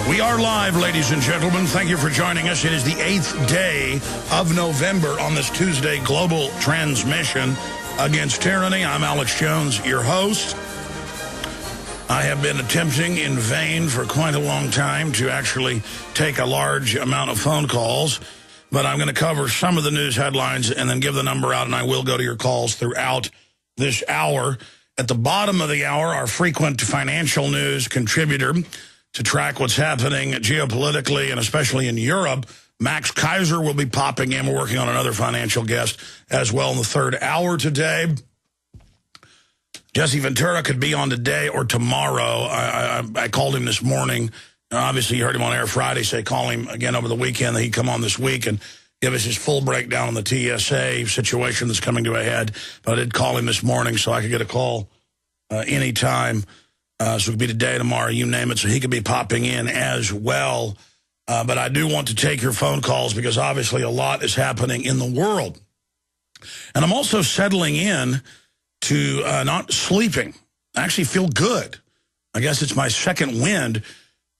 We are live, ladies and gentlemen. Thank you for joining us. It is the 8th day of November on this Tuesday global transmission against tyranny. I'm Alex Jones, your host. I have been attempting in vain for quite a long time to actually take a large amount of phone calls, but I'm going to cover some of the news headlines and then give the number out, and I will go to your calls throughout this hour. At the bottom of the hour, our frequent financial news contributor to track what's happening geopolitically and especially in Europe, Max Keiser will be popping in. We're working on another financial guest as well in the third hour today. Jesse Ventura could be on today or tomorrow. I called him this morning. Obviously, you heard him on air Friday say call him again over the weekend, that he'd come on this week and give us his full breakdown on the TSA situation that's coming to a head. But I did call him this morning so I could get a call anytime. So it could be today, tomorrow, you name it, so he could be popping in as well. But I do want to take your phone calls because obviously a lot is happening in the world. And I'm also settling in to not sleeping. I actually feel good. I guess it's my second wind.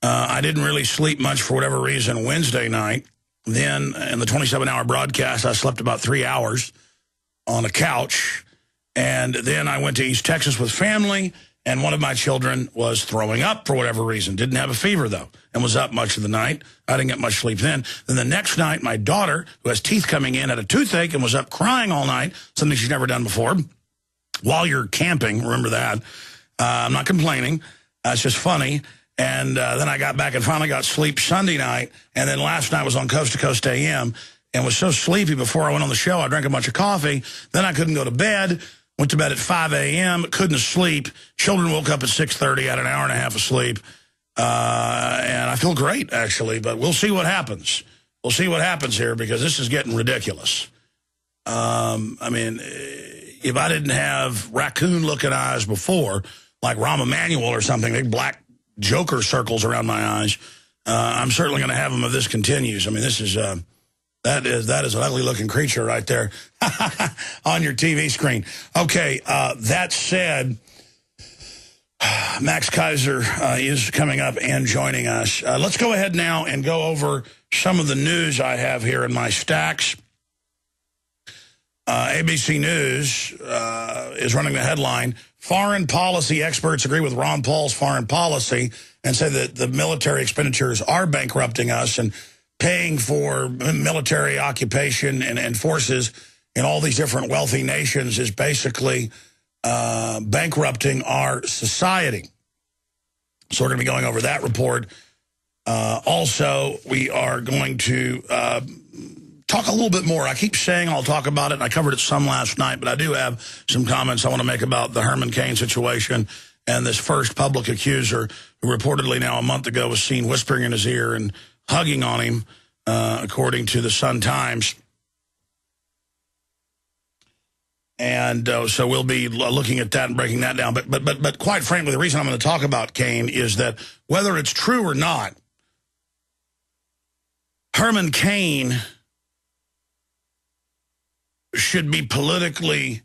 I didn't really sleep much for whatever reason Wednesday night. Then in the 27-hour broadcast, I slept about 3 hours on a couch. And then I went to East Texas with family. And one of my children was throwing up for whatever reason. Didn't have a fever, though, and was up much of the night. I didn't get much sleep then. Then the next night, my daughter, who has teeth coming in, had a toothache and was up crying all night, something she's never done before. While you're camping, remember that. I'm not complaining. It's just funny. And then I got back and finally got sleep Sunday night. And then last night was on Coast to Coast AM and was so sleepy before I went on the show. I drank a bunch of coffee. Then I couldn't go to bed. Went to bed at 5 a.m., couldn't sleep. Children woke up at 6:30, had an hour and a half of sleep. And I feel great, actually, but we'll see what happens. We'll see what happens here because this is getting ridiculous. I mean, if I didn't have raccoon-looking eyes before, like Rahm Emanuel or something, big black joker circles around my eyes, I'm certainly going to have them if this continues. I mean, this is... That is an ugly-looking creature right there on your TV screen. Okay, that said, Max Keiser is coming up and joining us. Let's go ahead now and go over some of the news I have here in my stacks. ABC News is running the headline, Foreign policy experts agree with Ron Paul's foreign policy and say that the military expenditures are bankrupting us and paying for military occupation and forces in all these different wealthy nations is basically bankrupting our society. So we're going to be going over that report. Also, we are going to talk a little bit more. I keep saying I'll talk about it, and I covered it some last night, but I do have some comments I want to make about the Herman Cain situation and this first public accuser who reportedly now a month ago was seen whispering in his ear and hugging on him, according to the Sun-Times. And so we'll be looking at that and breaking that down. But quite frankly, the reason I'm going to talk about Cain is that whether it's true or not, Herman Cain should be politically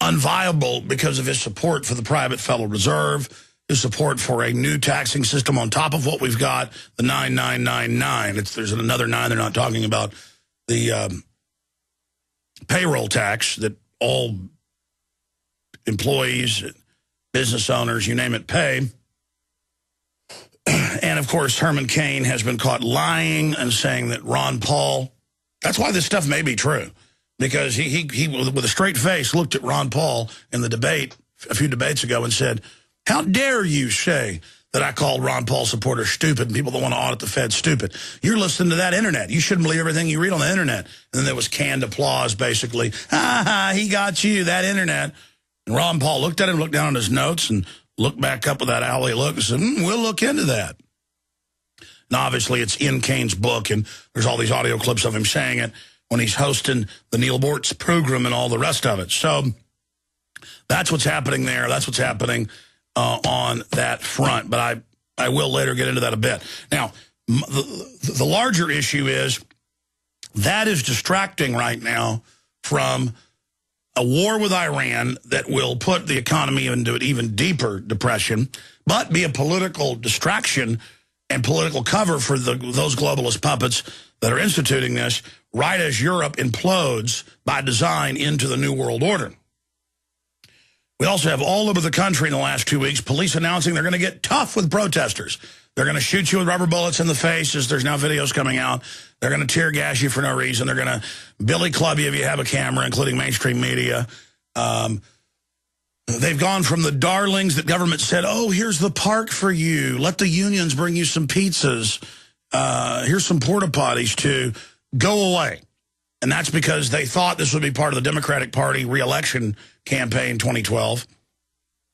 unviable because of his support for the private Federal Reserve, his support for a new taxing system on top of what we've got, the 9999. There's another 9 they're not talking about, the payroll tax that all employees, business owners, you name it, pay. And, of course, Herman Cain has been caught lying and saying that Ron Paul, that's why this stuff may be true, because he with a straight face, looked at Ron Paul in the debate a few debates ago and said, how dare you say that I called Ron Paul supporters stupid and people that want to audit the Fed stupid? You're listening to that internet. You shouldn't believe everything you read on the internet. And then there was canned applause, basically. He got you, that internet. And Ron Paul looked at him, looked down on his notes, and looked back up with that owly look and said, we'll look into that. Now, obviously, it's in Cain's book, and there's all these audio clips of him saying it when he's hosting the Neil Bortz program and all the rest of it. So that's what's happening there. That's what's happening on that front. But I will later get into that a bit. Now, the larger issue is that is distracting right now from a war with Iran that will put the economy into an even deeper depression. but be a political distraction and political cover for those globalist puppets that are instituting this right as Europe implodes by design into the New World Order. We also have all over the country in the last 2 weeks, police announcing they're going to get tough with protesters. They're going to shoot you with rubber bullets in the face, as there's now videos coming out. They're going to tear gas you for no reason. They're going to billy club you if you have a camera, including mainstream media. They've gone from the darlings that government said, oh, here's the park for you. Let the unions bring you some pizzas. Here's some porta potties to go away. And that's because they thought this would be part of the Democratic Party re-election campaign 2012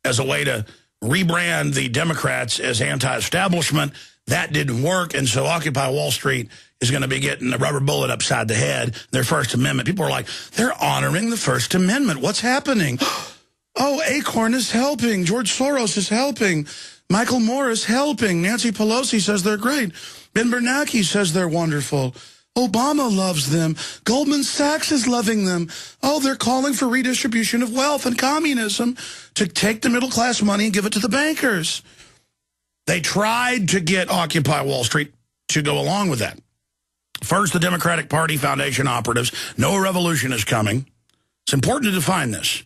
as a way to rebrand the Democrats as anti-establishment. That didn't work, and so Occupy Wall Street is going to be getting a rubber bullet upside the head, their First Amendment. People are like, they're honoring the First Amendment. What's happening? Oh, Acorn is helping. George Soros is helping. Michael Moore is helping. Nancy Pelosi says they're great. Ben Bernanke says they're wonderful. Obama loves them. Goldman Sachs is loving them. Oh, they're calling for redistribution of wealth and communism to take the middle-class money and give it to the bankers. They tried to get Occupy Wall Street to go along with that. First, the Democratic Party Foundation operatives. No revolution is coming. It's important to define this.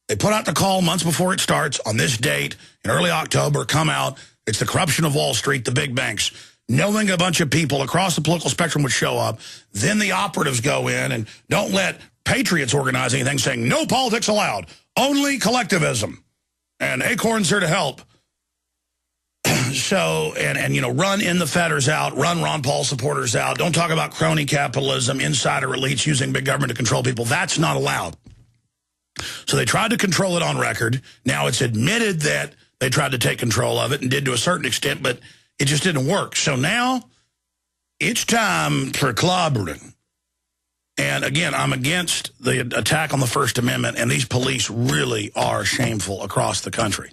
They put out the call months before it starts on this date in early October. Come out. It's the corruption of Wall Street, the big banks. Knowing a bunch of people across the political spectrum would show up, then the operatives go in and don't let patriots organize anything, saying no politics allowed, only collectivism. And Acorn's here to help. So, and you know, run in the fetters out, run Ron Paul supporters out. Don't talk about crony capitalism, insider elites using big government to control people. That's not allowed. So they tried to control it on record. Now it's admitted that they tried to take control of it and did to a certain extent, but it just didn't work. So now it's time for clobbering. And again, I'm against the attack on the First Amendment, and these police really are shameful across the country.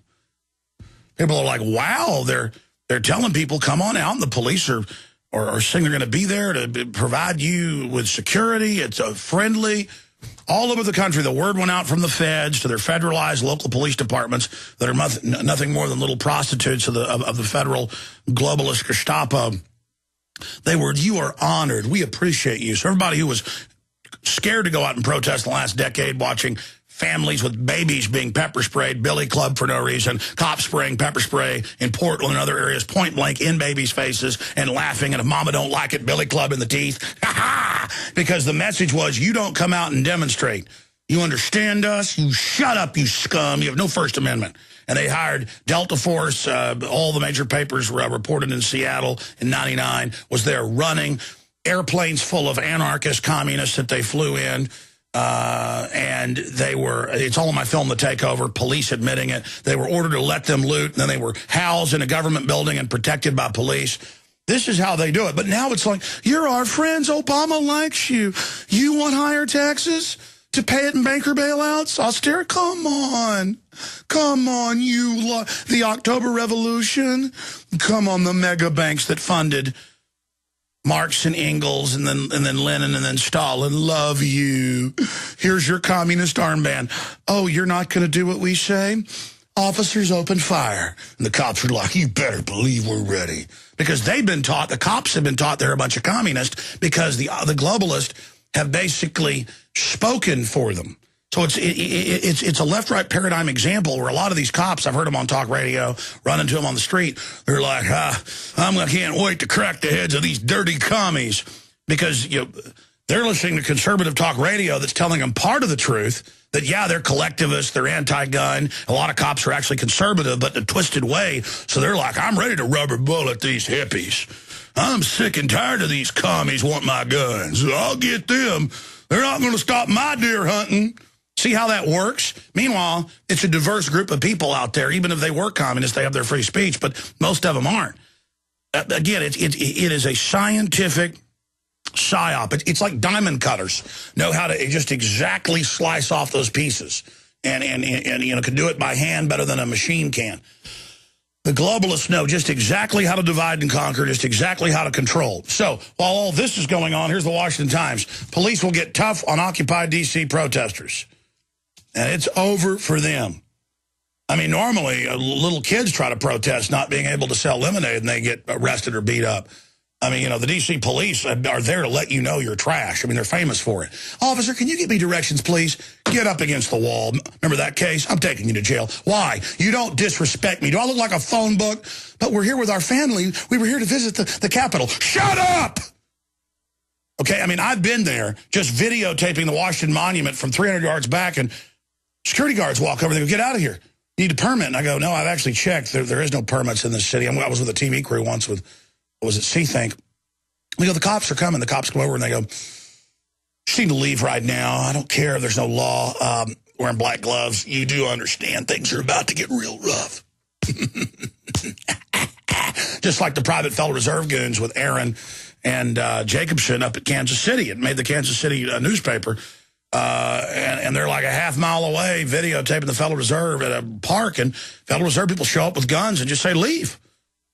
People are like, wow, they're telling people, come on out, and the police are saying they're going to be there to provide you with security. It's friendly. All over the country, the word went out from the feds to their federalized local police departments that are nothing more than little prostitutes of the federal globalist Gestapo. You are honored. We appreciate you. So everybody who was scared to go out and protest the last decade, watching families with babies being pepper sprayed, billy clubbed for no reason, cops spraying pepper spray in Portland and other areas, point blank in babies' faces, and laughing, and if mama don't like it, billy club in the teeth. Ha ha! Because the message was, you don't come out and demonstrate. You understand us? You shut up, you scum. You have no First Amendment. And they hired Delta Force. All the major papers reported in Seattle in '99 was there running airplanes full of anarchist communists that they flew in. And they were, it's all in my film, The Takeover, police admitting it. They were ordered to let them loot, and then they were housed in a government building and protected by police. This is how they do it. But now it's like, you're our friends. Obama likes you. You want higher taxes to pay it in banker bailouts? Austerity? Come on. Come on, the October Revolution. Come on, the mega banks that funded Marx and Engels and then Lenin and then Stalin. Love you. Here's your communist armband. Oh, you're not going to do what we say? Officers open fire. And the cops are like, you better believe we're ready. Because they've been taught, the cops have been taught they're a bunch of communists because the globalists have basically spoken for them. So it's a left-right paradigm example where a lot of these cops, I've heard them on talk radio, run into them on the street, they're like, I can't wait to crack the heads of these dirty commies. Because they're listening to conservative talk radio that's telling them part of the truth, that, yeah, they're collectivists, they're anti-gun. A lot of cops are actually conservative, but in a twisted way. So they're like, I'm ready to rubber bullet these hippies. I'm sick and tired of these commies want my guns. I'll get them. They're not going to stop my deer hunting. See how that works? Meanwhile, it's a diverse group of people out there. Even if they were communists, they have their free speech, but most of them aren't. Again, it is a scientific psyop. It's like diamond cutters know how to just exactly slice off those pieces, and can do it by hand better than a machine can. The globalists know just exactly how to divide and conquer, just exactly how to control. So while all this is going on, here's the Washington Times. Police will get tough on Occupy D.C. protesters. And it's over for them. I mean, normally little kids try to protest not being able to sell lemonade and they get arrested or beat up. I mean, the D.C. police are there to let you know you're trash. I mean, they're famous for it. Officer, can you give me directions, please? Get up against the wall. Remember that case? I'm taking you to jail. Why? You don't disrespect me. Do I look like a phone book? But we're here with our family. We were here to visit the Capitol. Shut up! Okay, I mean, I've been there just videotaping the Washington Monument from 300 yards back, and security guards walk over. They go, get out of here. You need a permit. And I go, no, I've actually checked. There is no permits in this city. I was with a TV crew once with, was it C-Think? We go, the cops are coming. The cops come over and they go, you need to leave right now. I don't care if there's no law. Wearing black gloves. You do understand things are about to get real rough. Just like the private Federal Reserve goons with Aaron and Jacobson up at Kansas City. It made the Kansas City newspaper. And they're like a half mile away videotaping the Federal Reserve at a park. And Federal Reserve people show up with guns and just say, leave.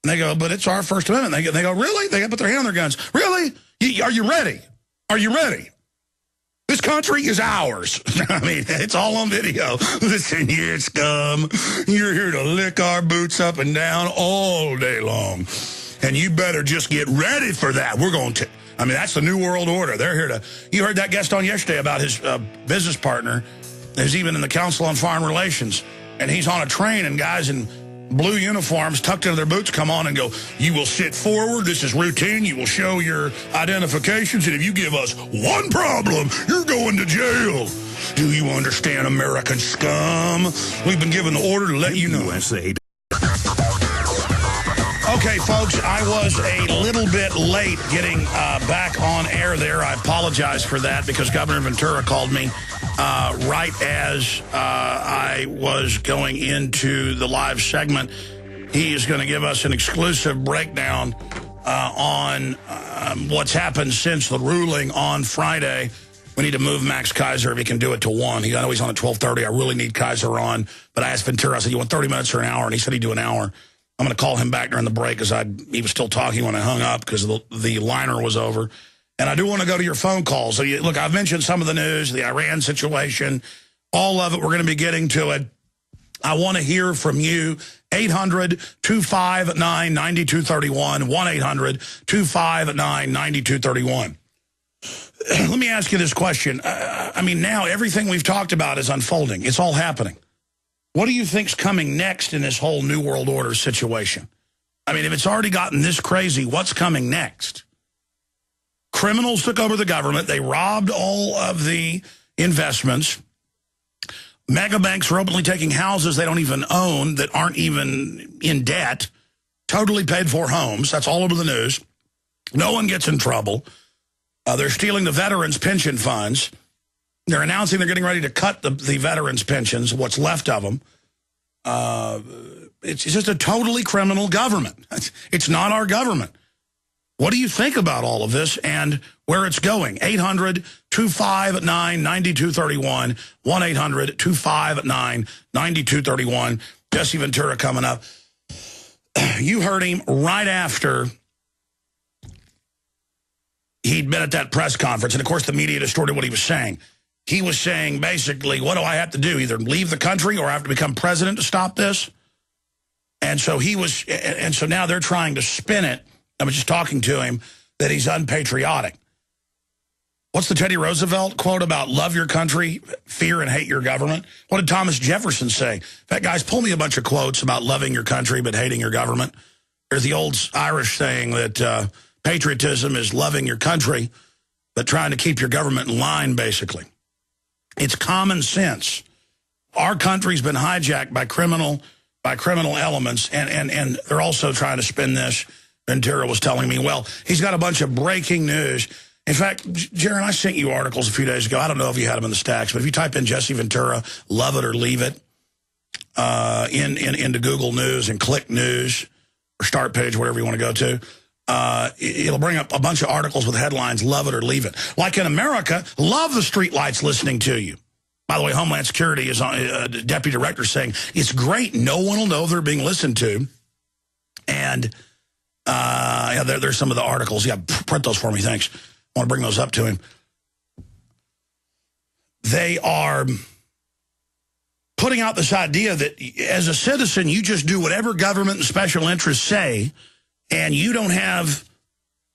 And they go, but it's our First Amendment. They go, really? They put their hand on their guns. Really? Are you ready? Are you ready? This country is ours. I mean, it's all on video. Listen here, scum. You're here to lick our boots up and down all day long. And you better just get ready for that. We're going to... I mean, that's the New World Order. They're here to... You heard that guest on yesterday about his business partner who's even in the Council on Foreign Relations. And he's on a train and guys in blue uniforms tucked into their boots come on and go, you will sit forward. This is routine. You will show your identifications. And if you give us one problem, you're going to jail. Do you understand, American scum? We've been given the order to let you know. USA. Okay, folks, I was a little bit late getting back on air there. I apologize for that because Governor Ventura called me right as I was going into the live segment. He is going to give us an exclusive breakdown on what's happened since the ruling on Friday. We need to move Max Keiser if he can do it to 1. I know he's on at 12:30. I really need Keiser on. But I asked Ventura, I said, you want 30 minutes or an hour? And he said he'd do an hour. I'm going to call him back during the break because he was still talking when I hung up because the liner was over. And I do want to go to your phone calls. So, look, I've mentioned some of the news, the Iran situation, all of it. We're going to be getting to it. I want to hear from you. 800-259-9231, 1-800-259-9231. Let me ask you this question. I mean, now everything we've talked about is unfolding. It's all happening. What do you think's coming next in this whole New World Order situation? I mean, if it's already gotten this crazy, what's coming next? Criminals took over the government. They robbed all of the investments. Mega banks are openly taking houses they don't even own that aren't even in debt. Totally paid for homes. That's all over the news. No one gets in trouble. They're stealing the veterans' pension funds. They're announcing they're getting ready to cut the veterans' pensions, what's left of them. It's just a totally criminal government. It's not our government. What do you think about all of this and where it's going? 800-259-9231, 1-800-259-9231. Jesse Ventura coming up. You heard him right after he'd been at that press conference. And, of course, the media distorted what he was saying. He was saying, basically, what do I have to do? Either leave the country or I have to become president to stop this? And so so now they're trying to spin it. I was just talking to him that he's unpatriotic. What's the Teddy Roosevelt quote about love your country, fear and hate your government? What did Thomas Jefferson say? In fact, guys, pull me a bunch of quotes about loving your country but hating your government. There's the old Irish saying that patriotism is loving your country but trying to keep your government in line, basically. It's common sense. Our country's been hijacked by criminal elements, and they're also trying to spin this. Ventura was telling me, well, he's got a bunch of breaking news. In fact, Jaron, I sent you articles a few days ago. I don't know if you had them in the stacks, but if you type in Jesse Ventura, love it or leave it, into Google News and click news or start page, whatever you want to go to, it'll bring up a bunch of articles with headlines, love it or leave it. Like in America, love the streetlights listening to you. By the way, Homeland Security is on, Deputy Director saying, it's great. No one will know they're being listened to. And yeah, there's some of the articles. Yeah, print those for me, thanks. I want to bring those up to him. They are putting out this idea that as a citizen, you just do whatever government and special interests say, and you don't have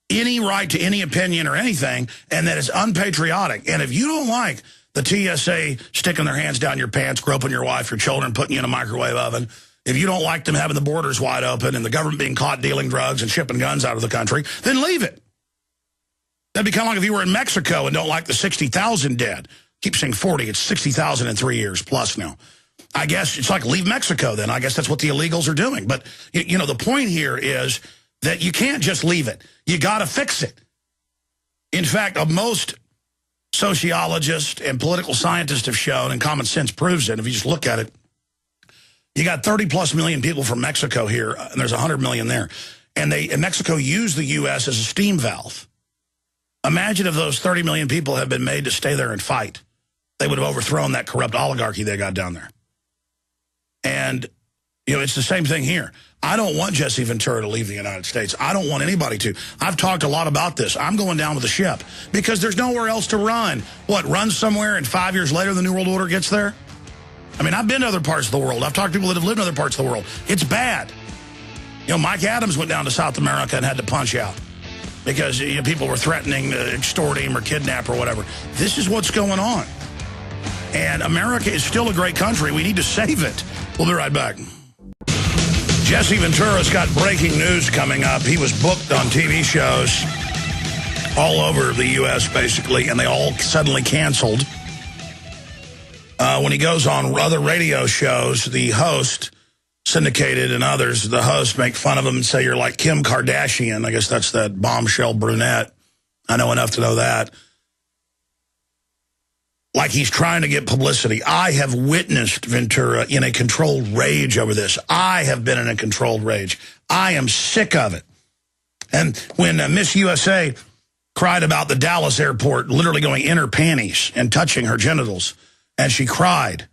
any right to any opinion or anything, and that it's unpatriotic. And if you don't like the TSA sticking their hands down your pants, groping your wife, your children, putting you in a microwave oven, if you don't like them having the borders wide open and the government being caught dealing drugs and shipping guns out of the country, then leave it. That'd be kind of like if you were in Mexico and don't like the 60,000 dead. Keep saying 40, it's 60,000 in 3 years plus now. I guess it's like leave Mexico then. I guess that's what the illegals are doing. But, you know, the point here is that you can't just leave it. You got to fix it. In fact, most sociologists and political scientists have shown, and common sense proves it, if you just look at it, you got 30-plus million people from Mexico here, and there's 100 million there. And Mexico used the U.S. as a steam valve. Imagine if those 30 million people had been made to stay there and fight. They would have overthrown that corrupt oligarchy they got down there. And, you know, it's the same thing here. I don't want Jesse Ventura to leave the United States. I don't want anybody to. I've talked a lot about this. I'm going down with the ship because there's nowhere else to run. What, run somewhere and 5 years later the New World Order gets there? I mean, I've been to other parts of the world. I've talked to people that have lived in other parts of the world. It's bad. You know, Mike Adams went down to South America and had to punch out because people were threatening to extort him or kidnap or whatever. This is what's going on. And America is still a great country. We need to save it. We'll be right back. Jesse Ventura's got breaking news coming up. He was booked on TV shows all over the U.S., basically, and they all suddenly canceled. When he goes on other radio shows, the host, syndicated and others, the host make fun of him and say, you're like Kim Kardashian. I guess that's that bombshell brunette. I know enough to know that. Like he's trying to get publicity. I have witnessed Ventura in a controlled rage over this. I have been in a controlled rage. I am sick of it. And when Miss USA cried about the Dallas airport literally going in her panties and touching her genitals, and she cried,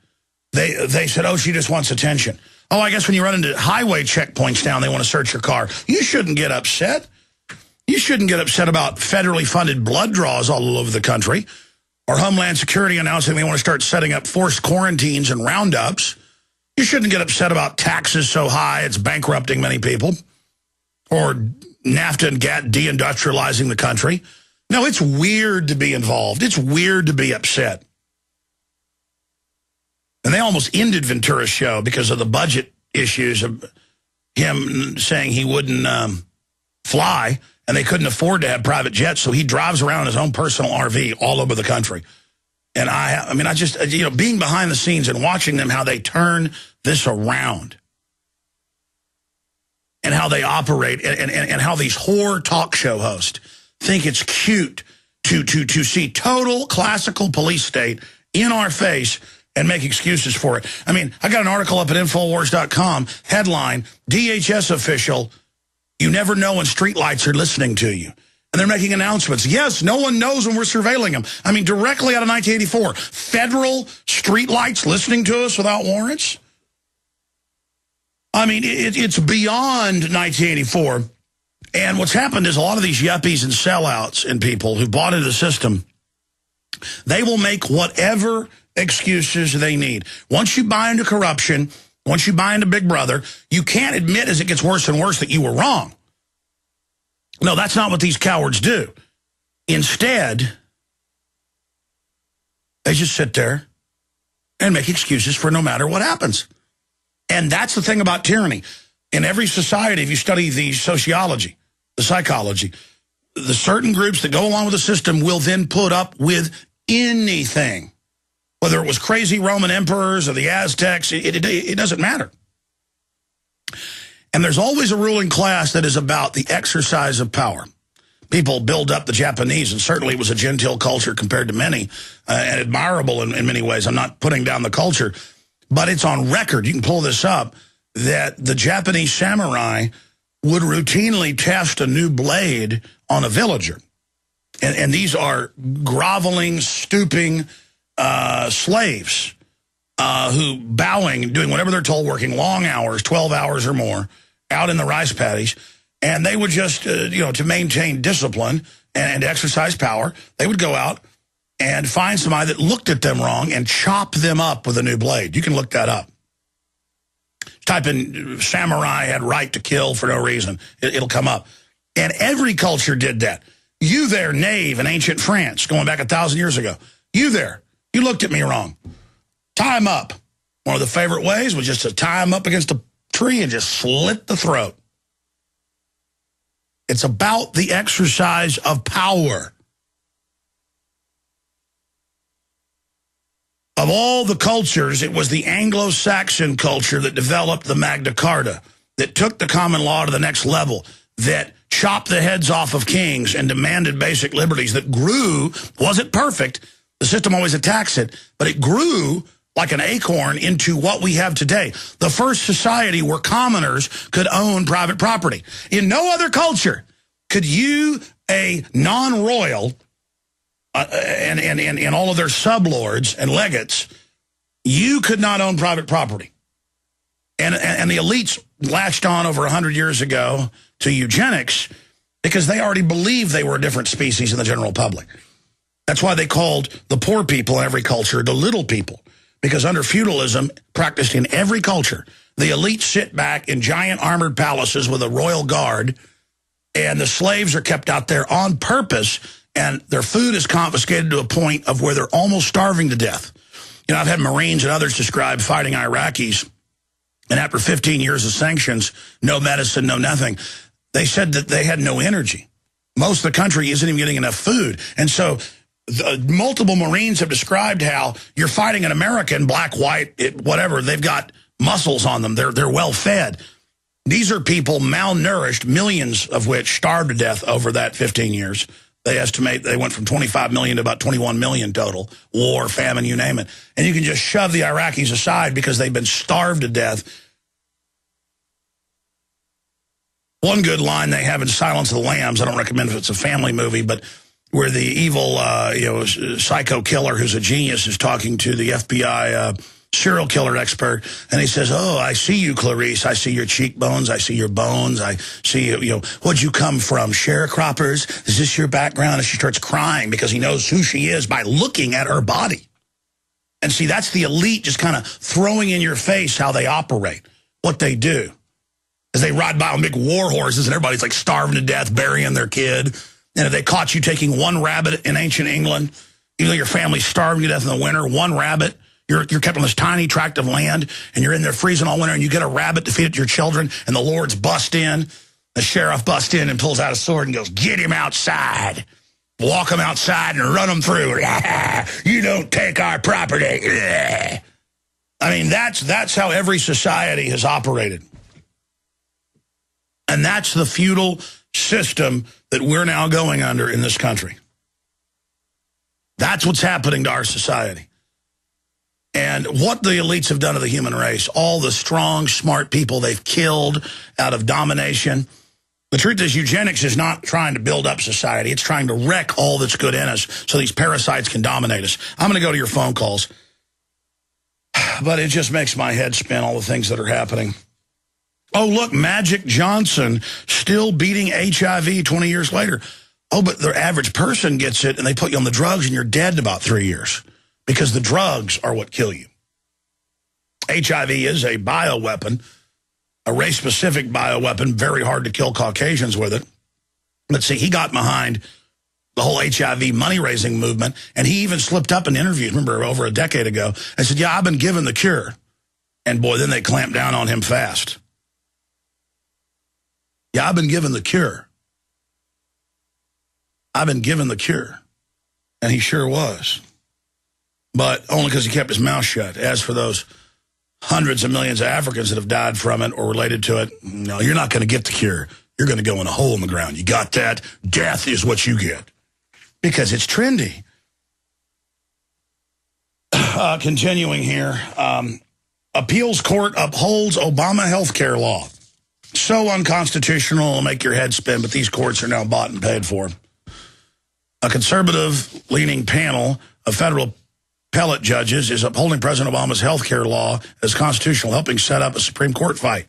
they said, oh, she just wants attention. Oh, I guess when you run into highway checkpoints down, they want to search your car. You shouldn't get upset. You shouldn't get upset about federally funded blood draws all over the country. Or Homeland Security announcing they want to start setting up forced quarantines and roundups. You shouldn't get upset about taxes so high it's bankrupting many people. Or NAFTA and GATT deindustrializing the country. No, it's weird to be involved. It's weird to be upset. And they almost ended Ventura's show because of the budget issues of him saying he wouldn't fly. And they couldn't afford to have private jets, so he drives around in his own personal RV all over the country. And I mean, I just, you know, being behind the scenes and watching them, how they turn this around. And how they operate, and how these whore talk show hosts think it's cute to see total classical police state in our face and make excuses for it. I mean, I got an article up at Infowars.com, headline, DHS official, you never know when streetlights are listening to you. And they're making announcements. Yes, no one knows when we're surveilling them. I mean, directly out of 1984. Federal streetlights listening to us without warrants? I mean, it's beyond 1984. And what's happened is a lot of these yuppies and sellouts and people who bought into the system, they will make whatever excuses they need. Once you buy into corruption, once you buy into Big Brother, you can't admit as it gets worse and worse that you were wrong. No, that's not what these cowards do. Instead, they just sit there and make excuses for no matter what happens. And that's the thing about tyranny. In every society, if you study the sociology, the psychology, the certain groups that go along with the system will then put up with anything. Whether it was crazy Roman emperors or the Aztecs, it doesn't matter. And there's always a ruling class that is about the exercise of power. People build up the Japanese, and certainly it was a genteel culture compared to many, and admirable in many ways. I'm not putting down the culture, but it's on record, you can pull this up, that the Japanese samurai would routinely test a new blade on a villager. And these are groveling, stooping slaves who bowing, doing whatever they're told, working long hours, 12 hours or more, out in the rice paddies. And they would just, to maintain discipline and exercise power, they would go out and find somebody that looked at them wrong and chop them up with a new blade. You can look that up. Type in samurai had right to kill for no reason. It'll come up. And every culture did that. You there, knave in ancient France, going back 1,000 years ago. You there, you looked at me wrong. Tie him up. One of the favorite ways was just to tie him up against a tree and just slit the throat. It's about the exercise of power. Of all the cultures, it was the Anglo-Saxon culture that developed the Magna Carta, that took the common law to the next level, that chopped the heads off of kings and demanded basic liberties, that grew, wasn't perfect, the system always attacks it, but it grew like an acorn into what we have today. The first society where commoners could own private property. In no other culture could you, a non-royal, and all of their sublords and legates, you could not own private property. And the elites latched on over 100 years ago to eugenics because they already believed they were a different species in the general public. That's why they called the poor people in every culture the little people, because under feudalism, practiced in every culture, the elites sit back in giant armored palaces with a royal guard, and the slaves are kept out there on purpose, and their food is confiscated to a point of where they're almost starving to death. You know, I've had Marines and others describe fighting Iraqis, and after 15 years of sanctions, no medicine, no nothing, they said that they had no energy. Most of the country isn't even getting enough food. And so multiple Marines have described how you're fighting an American, black, white, whatever, they've got muscles on them. They're well fed. These are people malnourished, millions of which starved to death over that 15 years. They estimate they went from 25 million to about 21 million total. War, famine, you name it. And you can just shove the Iraqis aside because they've been starved to death. One good line they have in Silence of the Lambs, I don't recommend if it's a family movie, but where the evil psycho killer who's a genius is talking to the FBI serial killer expert, and he says, "Oh, I see you, Clarice. I see your cheekbones. I see your bones. I see, where'd you come from? Sharecroppers? Is this your background?" And she starts crying because he knows who she is by looking at her body. And see, that's the elite just kind of throwing in your face how they operate, what they do. As they ride by on big war horses and everybody's like starving to death, burying their kid. And if they caught you taking one rabbit in ancient England, even though your family's starving to death in the winter, one rabbit, you're kept on this tiny tract of land, and you're in there freezing all winter, and you get a rabbit to feed it to your children, and the lords bust in. The sheriff busts in and pulls out a sword and goes, "Get him outside. Walk him outside and run him through. You don't take our property." I mean, that's how every society has operated. And that's the feudal system that we're now going under in this country. That's what's happening to our society. And what the elites have done to the human race, all the strong, smart people they've killed out of domination. The truth is, eugenics is not trying to build up society. It's trying to wreck all that's good in us so these parasites can dominate us. I'm going to go to your phone calls. But it just makes my head spin, all the things that are happening. Oh, look, Magic Johnson still beating HIV 20 years later. Oh, but the average person gets it, and they put you on the drugs, and you're dead in about 3 years because the drugs are what kill you. HIV is a bioweapon, a race-specific bioweapon, very hard to kill Caucasians with it. But see, he got behind the whole HIV money-raising movement, and he even slipped up in interviews, remember, over a decade ago, and said, "Yeah, I've been given the cure." And boy, then they clamped down on him fast. "Yeah, I've been given the cure. I've been given the cure." And he sure was. But only because he kept his mouth shut. As for those hundreds of millions of Africans that have died from it or related to it, no, you're not going to get the cure. You're going to go in a hole in the ground. You got that? Death is what you get. Because it's trendy. Continuing here. Appeals court upholds Obama health care law. So unconstitutional, it'll make your head spin, but these courts are now bought and paid for. A conservative-leaning panel of federal appellate judges is upholding President Obama's health care law as constitutional, helping set up a Supreme Court fight.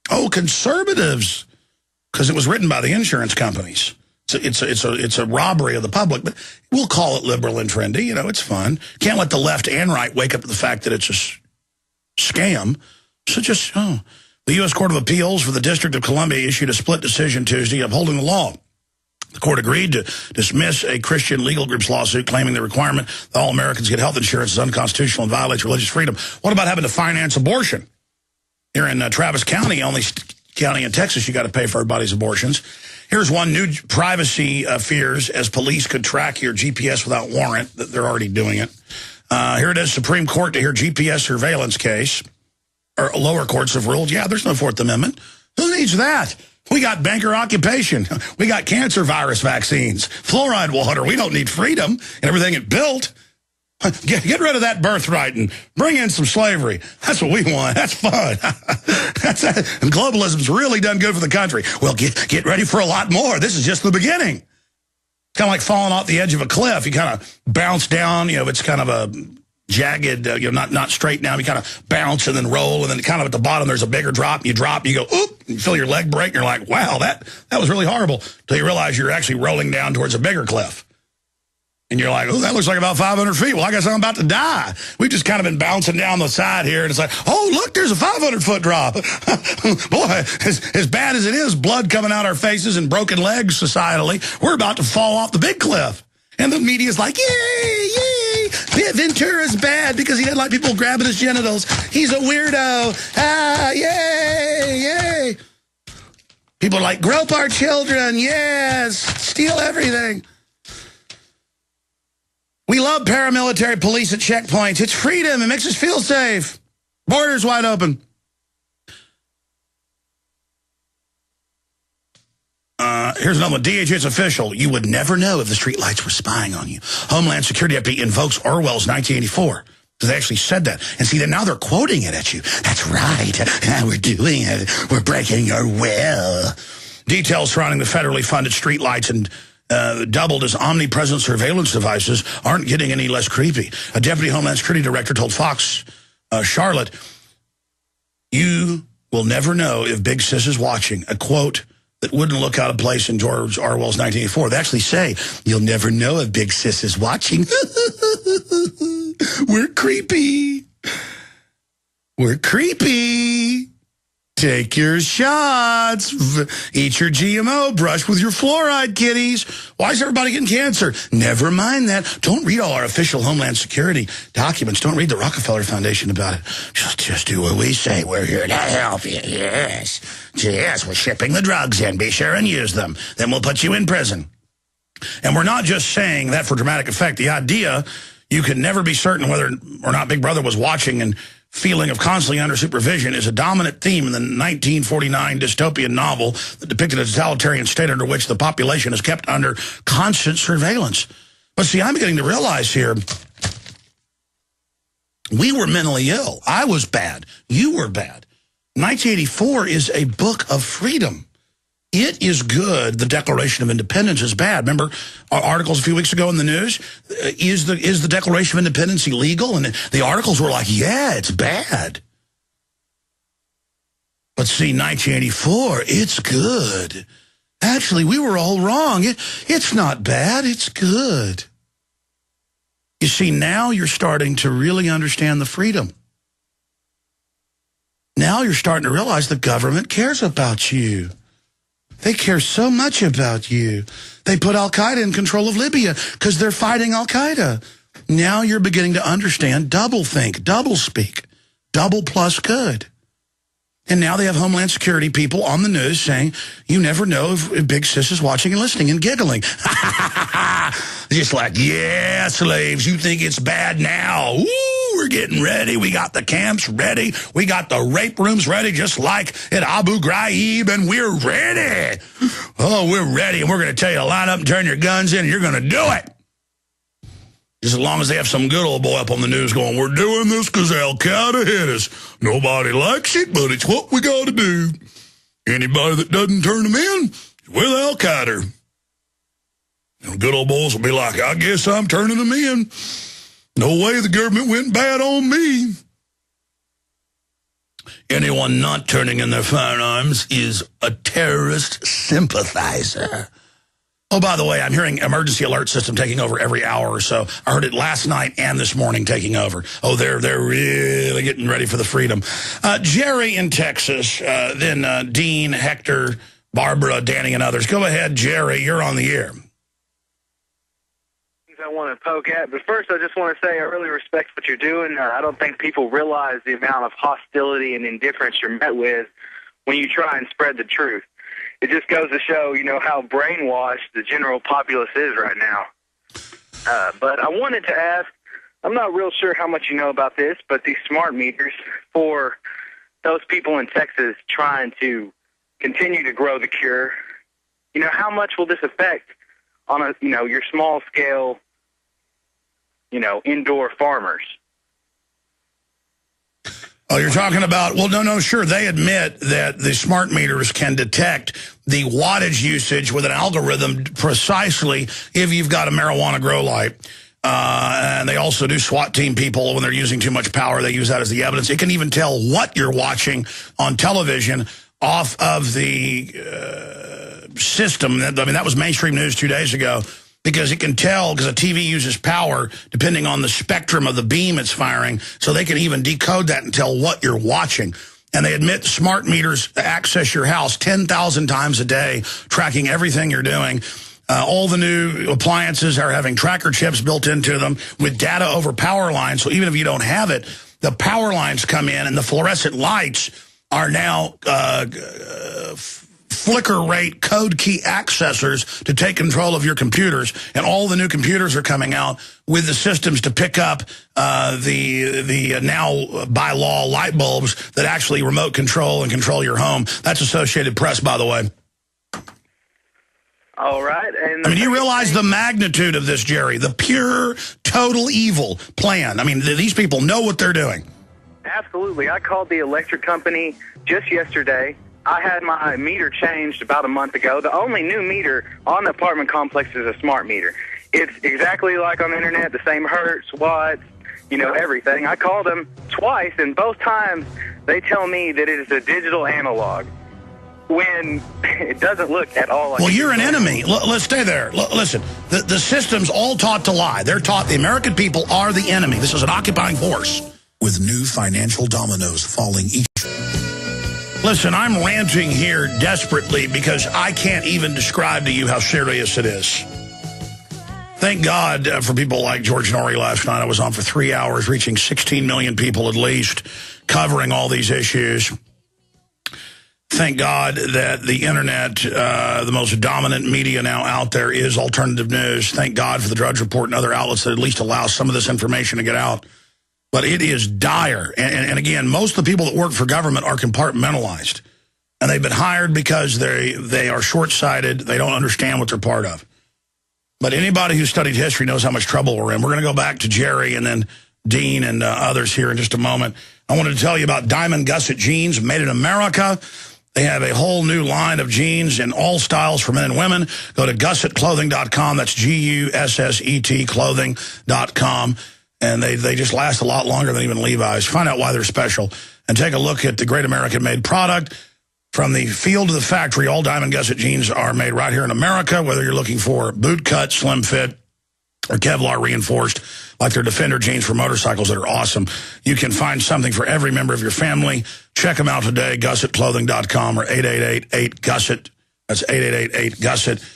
Oh, conservatives, because it was written by the insurance companies. It's a robbery of the public, but we'll call it liberal and trendy. You know, it's fun. Can't let the left and right wake up to the fact that it's a scam. So the U.S. Court of Appeals for the District of Columbia issued a split decision Tuesday upholding the law. The court agreed to dismiss a Christian legal group's lawsuit claiming the requirement that all Americans get health insurance is unconstitutional and violates religious freedom. What about having to finance abortion? Here in Travis County, only county in Texas, you got to pay for everybody's abortions. Here's one: new privacy fears as police could track your GPS without warrant. They're already doing it. Here it is: Supreme Court to hear GPS surveillance case. Or lower courts have ruled, yeah, there's no Fourth Amendment. Who needs that? We got banker occupation. We got cancer virus vaccines, fluoride water. We don't need freedom and everything it built. Get rid of that birthright and bring in some slavery. That's what we want. That's fun. And globalism's really done good for the country. Well, get ready for a lot more. This is just the beginning. It's kind of like falling off the edge of a cliff. You kind of bounce down. You know, it's kind of a jagged, not straight down. You kind of bounce and then roll, and then kind of at the bottom there's a bigger drop. You drop, you go, oop, you feel your leg break, and you're like, wow, that was really horrible. Until you realize you're actually rolling down towards a bigger cliff. And you're like, oh, that looks like about 500 feet. Well, I guess I'm about to die. We've just kind of been bouncing down the side here, and it's like, oh, look, there's a 500-foot drop. Boy, as bad as it is, blood coming out our faces and broken legs societally, we're about to fall off the big cliff. And the media's like, yay, yay. Ventura's bad because he didn't like people grabbing his genitals. He's a weirdo. Ah, yay, yay. People are like, grope our children. Yes, steal everything. We love paramilitary police at checkpoints. It's freedom. It makes us feel safe. Borders wide open. Here's another one. DHS official. You would never know if the streetlights were spying on you. Homeland Security FB invokes Orwell's 1984. Because they actually said that. And see, now they're quoting it at you. That's right. We're doing it. We're breaking your will. Details surrounding the federally funded streetlights and doubled as omnipresent surveillance devices aren't getting any less creepy. A deputy Homeland Security director told Fox, Charlotte, you will never know if Big Sis is watching. A quote that wouldn't look out of place in George Orwell's 1984. They actually say, you'll never know if Big Sis is watching. We're creepy. We're creepy. Take your shots. Eat your GMO. Brush with your fluoride, kiddies. Why is everybody getting cancer? Never mind that. Don't read all our official Homeland Security documents. Don't read the Rockefeller Foundation about it. Just do what we say. We're here to help you. Yes. Yes, we're shipping the drugs in. Be sure and use them. Then we'll put you in prison. And we're not just saying that for dramatic effect. The idea you can never be certain whether or not Big Brother was watching and feeling of constantly under supervision is a dominant theme in the 1949 dystopian novel that depicted a totalitarian state under which the population is kept under constant surveillance. But see, I'm beginning to realize here, we were mentally ill. I was bad. You were bad. 1984 is a book of freedom. It is good. The Declaration of Independence is bad. Remember articles a few weeks ago in the news? Is the Declaration of Independence illegal? And the articles were like, yeah, it's bad. But see, 1984, it's good. Actually, we were all wrong. It's not bad. It's good. You see, now you're starting to really understand the freedom. Now you're starting to realize the government cares about you. They care so much about you. They put Al-Qaeda in control of Libya because they're fighting Al-Qaeda. Now you're beginning to understand double think, double speak, double plus good. And now they have Homeland Security people on the news saying, you never know if Big Sis is watching and listening and giggling. Just like, yeah, slaves, you think it's bad now. Ooh, we're getting ready. We got the camps ready. We got the rape rooms ready, just like at Abu Ghraib, and we're ready. Oh, we're ready, and we're going to tell you to line up and turn your guns in, and you're going to do it. Just as long as they have some good old boy up on the news going, we're doing this because Al-Qaeda hit us. Nobody likes it, but it's what we got to do. Anybody that doesn't turn them in is with Al-Qaeda. And good old boys will be like, I guess I'm turning them in. No way the government went bad on me. Anyone not turning in their firearms is a terrorist sympathizer. Oh, by the way, I'm hearing emergency alert system taking over every hour or so. I heard it last night and this morning taking over. Oh, they're really getting ready for the freedom. Jerry in Texas, then Dean, Hector, Barbara, Danny, and others. Go ahead, Jerry. You're on the air. I want to poke at, but first I just want to say I really respect what you're doing. I don't think people realize the amount of hostility and indifference you're met with when you try and spread the truth. It just goes to show, how brainwashed the general populace is right now. But I wanted to ask, I'm not real sure how much you know about this, but these smart meters for those people in Texas trying to continue to grow the cure, how much will this affect on your small scale, indoor farmers? Oh, you're talking about, well, no, sure. They admit that the smart meters can detect the wattage usage with an algorithm precisely if you've got a marijuana grow light. And they also do SWAT team people when they're using too much power. They use that as the evidence. It can even tell what you're watching on television off of the system. That was mainstream news 2 days ago. Because it can tell, because a TV uses power depending on the spectrum of the beam it's firing, so they can even decode that and tell what you're watching. And they admit smart meters access your house 10,000 times a day, tracking everything you're doing. All the new appliances are having tracker chips built into them with data over power lines, so even if you don't have it, the power lines come in and the fluorescent lights are now flicker rate code key accessors to take control of your computers, and all the new computers are coming out with the systems to pick up the now by law light bulbs that actually remote control and control your home. That's Associated Press, by the way. All right. And you realize the magnitude of this, Jerry, the pure total evil plan. These people know what they're doing. Absolutely. I called the electric company just yesterday. I had my meter changed about a month ago. The only new meter on the apartment complex is a smart meter. It's exactly like on the internet, the same hertz, watts, everything. I called them twice, and both times they tell me that it is a digital analog when it doesn't look at all like. Well, you're an enemy. Let's stay there. Listen, the system's all taught to lie. They're taught the American people are the enemy. This is an occupying force. With new financial dominoes falling each. Listen, I'm ranting here desperately because I can't even describe to you how serious it is. Thank God for people like George Norrie last night. I was on for 3 hours, reaching 16 million people at least, covering all these issues. Thank God that the internet, the most dominant media now out there, is alternative news. Thank God for the Drudge Report and other outlets that at least allow some of this information to get out. But it is dire. And again, most of the people that work for government are compartmentalized. And they've been hired because they are short-sighted. They don't understand what they're part of. But anybody who studied history knows how much trouble we're in. We're going to go back to Jerry and then Dean and others here in just a moment. I wanted to tell you about Diamond Gusset Jeans, made in America. They have a whole new line of jeans in all styles for men and women. Go to gussetclothing.com. That's Gusset clothing.com. And they just last a lot longer than even Levi's. Find out why they're special. And take a look at the great American-made product. From the field to the factory, all Diamond Gusset jeans are made right here in America, whether you're looking for boot cut, slim fit, or Kevlar reinforced, like their Defender jeans for motorcycles that are awesome. You can find something for every member of your family. Check them out today, gussetclothing.com or 888-8-GUSSET. That's 888-8-GUSSET.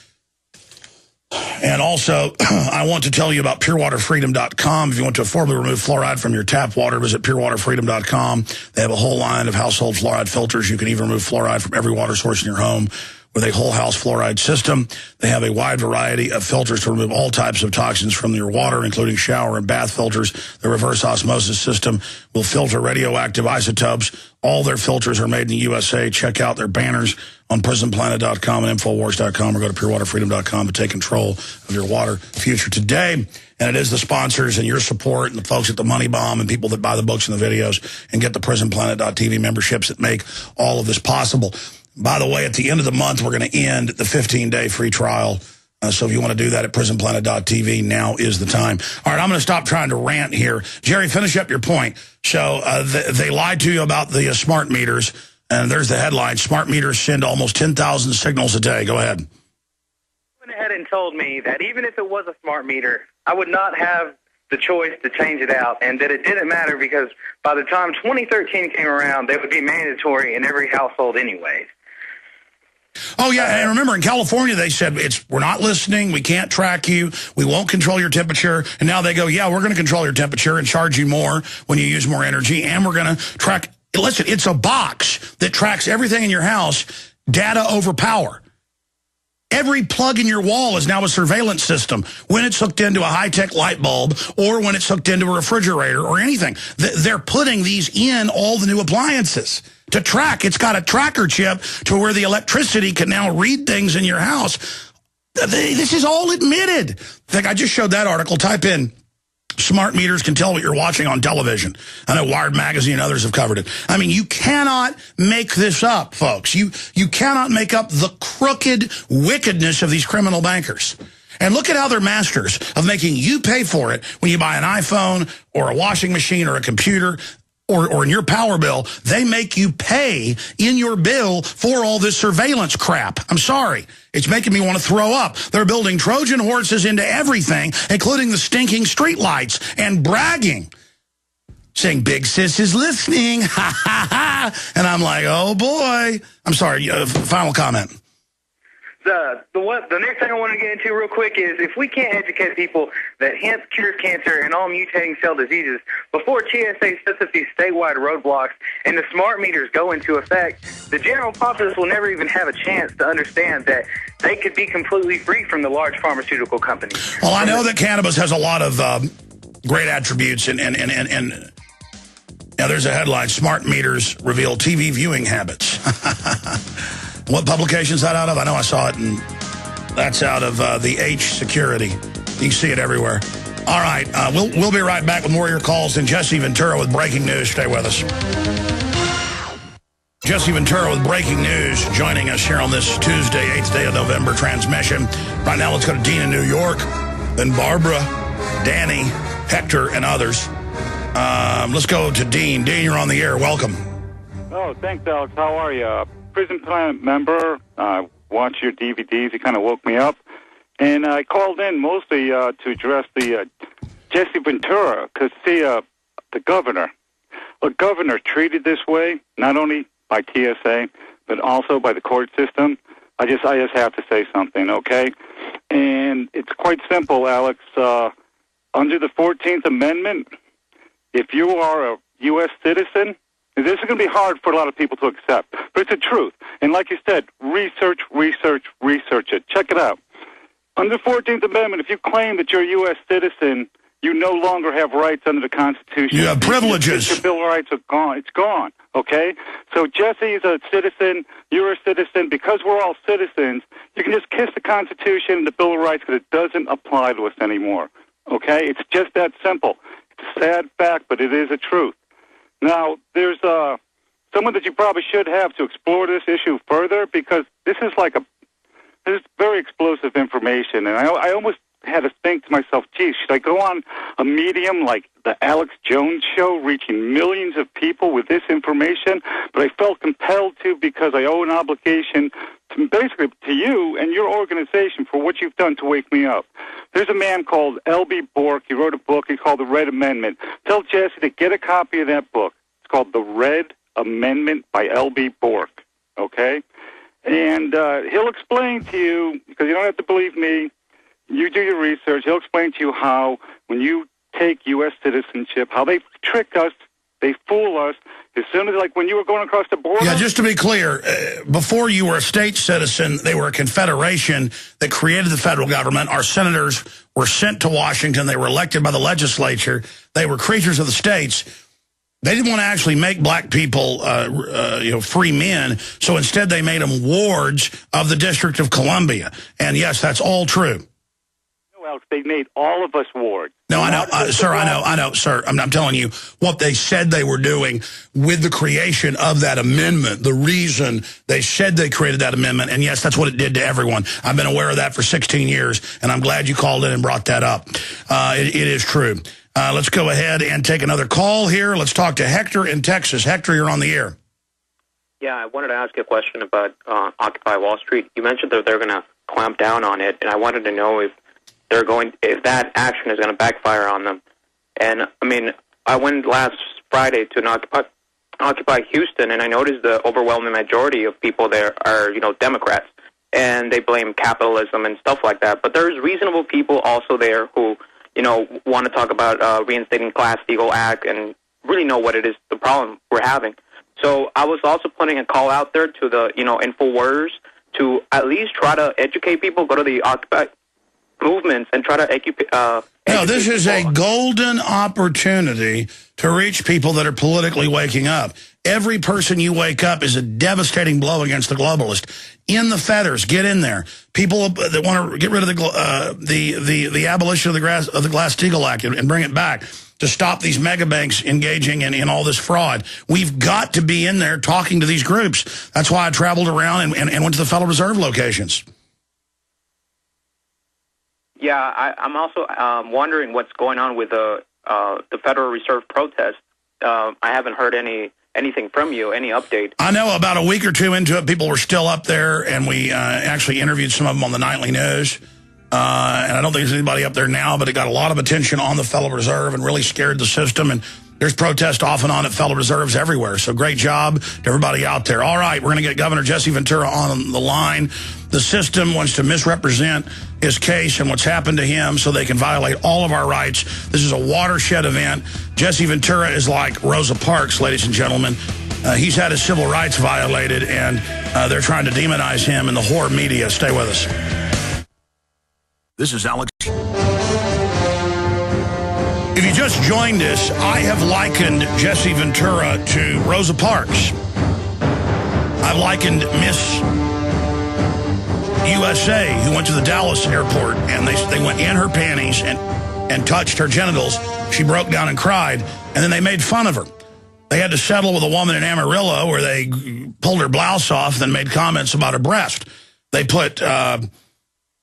And also, I want to tell you about purewaterfreedom.com. If you want to affordably remove fluoride from your tap water, visit purewaterfreedom.com. They have a whole line of household fluoride filters. You can even remove fluoride from every water source in your home with a whole house fluoride system. They have a wide variety of filters to remove all types of toxins from your water, including shower and bath filters. The reverse osmosis system will filter radioactive isotopes. All their filters are made in the USA. Check out their banners on PrisonPlanet.com and Infowars.com, or go to PureWaterFreedom.com to take control of your water future today. And it is the sponsors and your support and the folks at the Money Bomb and people that buy the books and the videos and get the PrisonPlanet.tv memberships that make all of this possible. By the way, at the end of the month, we're going to end the 15-day free trial. So if you want to do that at PrisonPlanet.tv, now is the time. All right, I'm going to stop trying to rant here. Jerry, finish up your point. So they lied to you about the smart meters, and there's the headline. Smart meters send almost 10,000 signals a day. Go ahead. I went ahead and told me that even if it was a smart meter, I would not have the choice to change it out, and that it didn't matter because by the time 2013 came around, they would be mandatory in every household anyways. Oh, yeah, and remember, in California, they said, we're not listening, we can't track you, we won't control your temperature, and now they go, yeah, we're going to control your temperature and charge you more when you use more energy, and we're going to track, listen, it's a box that tracks everything in your house, data over power. Every plug in your wall is now a surveillance system when it's hooked into a high-tech light bulb or when it's hooked into a refrigerator or anything. They're putting these in all the new appliances to track. It's got a tracker chip to where the electricity can now read things in your house. This is all admitted. In fact, I just showed that article. Type in smart meters can tell what you're watching on television. I know Wired Magazine and others have covered it. I mean, you cannot make this up, folks. You cannot make up the crooked wickedness of these criminal bankers. And look at how they're masters of making you pay for it when you buy an iPhone or a washing machine or a computer or in your power bill. They make you pay in your bill for all this surveillance crap. I'm sorry. It's making me want to throw up. They're building Trojan horses into everything, including the stinking streetlights, and bragging, saying, Big Sis is listening. Ha, ha, ha. And I'm like, oh, boy. I'm sorry. Final comment. The next thing I want to get into real quick is if we can't educate people that hemp cures cancer and all mutating cell diseases before TSA sets up these statewide roadblocks and the smart meters go into effect, the general populace will never even have a chance to understand that they could be completely free from the large pharmaceutical companies. Well, I know that cannabis has a lot of great attributes, and now there's a headline, Smart Meters Reveal TV Viewing Habits. What publication is that out of? I know I saw it, and that's out of the H Security. You can see it everywhere. All right, we'll be right back with more of your calls, and Jesse Ventura with breaking news. Stay with us. Jesse Ventura with breaking news, joining us here on this Tuesday, 8th day of November transmission. Right now, let's go to Dean in New York, then Barbara, Danny, Hector, and others. Let's go to Dean. Dean, you're on the air. Welcome. Oh, thanks, Alex. How are you? Prison Planet member. Watch your DVDs. You kind of woke me up. And I called in mostly to address the Jesse Ventura, because, see, the governor. A governor treated this way, not only by TSA, but also by the court system. I just have to say something, okay? And it's quite simple, Alex. Under the 14th Amendment, if you are a U.S. citizen, this is going to be hard for a lot of people to accept, but it's the truth. And like you said, research it. Check it out. Under the 14th Amendment, if you claim that you're a U.S. citizen, you no longer have rights under the Constitution. You have privileges. Your Bill of Rights are gone. It's gone, okay? So Jesse is a citizen. You're a citizen. Because we're all citizens, you can just kiss the Constitution and the Bill of Rights because it doesn't apply to us anymore, okay? It's just that simple. It's a sad fact, but it is a truth. Now, there's someone that you probably should have to explore this issue further, because this is very explosive information, and I almost had to think to myself, geez, should I go on a medium like the Alex Jones show, reaching millions of people with this information? But I felt compelled to, because I owe an obligation to basically to you and your organization for what you've done to wake me up. There's a man called L.B. Bork. He wrote a book. He called The Red Amendment. Tell Jesse to get a copy of that book. It's called The Red Amendment by L.B. Bork, okay? And he'll explain to you, because you don't have to believe me, you do your research, he'll explain to you how when you take U.S. citizenship, how they trick us, they fool us. As soon as, like, when you were going across the border... Yeah, just to be clear, before you were a state citizen, they were a confederation that created the federal government. Our senators were sent to Washington. They were elected by the legislature. They were creatures of the states. They didn't want to actually make black people, free men, so instead they made them wards of the District of Columbia. And, yes, that's all true. Alex, they made all of us wards. No, I know, sir, I know, sir. I'm telling you what they said they were doing with the creation of that amendment, the reason they said they created that amendment, and yes, that's what it did to everyone. I've been aware of that for 16 years, and I'm glad you called in and brought that up. It is true. Let's go ahead and take another call here. Let's talk to Hector in Texas. Hector, you're on the air. Yeah, I wanted to ask you a question about Occupy Wall Street. You mentioned that they're going to clamp down on it, and I wanted to know if that action is going to backfire on them. And I mean, I went last Friday to an Occupy Houston, and I noticed the overwhelming majority of people there are, Democrats, and they blame capitalism and stuff like that. But there's reasonable people also there who, want to talk about reinstating Glass-Steagall Act and really know what it is, the problem we're having. So I was also putting a call out there to the, Infowars to at least try to educate people, go to the Occupy movements and try to educate No, this is a golden opportunity to reach people that are politically waking up. Every person you wake up is a devastating blow against the globalist. In the feathers, get in there. People that want to get rid of the abolition of the Glass-Steagall Act and bring it back to stop these mega banks engaging in all this fraud. We've got to be in there talking to these groups. That's why I traveled around and went to the Federal Reserve locations. Yeah, I'm also wondering what's going on with the Federal Reserve protest. I haven't heard anything from you, any update. I know about a week or two into it, people were still up there, and we actually interviewed some of them on the nightly news. And I don't think there's anybody up there now, but it got a lot of attention on the Federal Reserve and really scared the system. And there's protests off and on at Federal Reserves everywhere. So great job to everybody out there. All right, we're going to get Governor Jesse Ventura on the line. The system wants to misrepresent his case and what's happened to him so they can violate all of our rights. This is a watershed event. Jesse Ventura is like Rosa Parks, ladies and gentlemen. He's had his civil rights violated, and they're trying to demonize him in the whore media. Stay with us. This is Alex. If you just joined us, I have likened Jesse Ventura to Rosa Parks. I've likened Miss USA, who went to the Dallas airport, and they went in her panties and touched her genitals. She broke down and cried, and then they made fun of her. They had to settle with a woman in Amarillo where they pulled her blouse off, then made comments about her breast. They put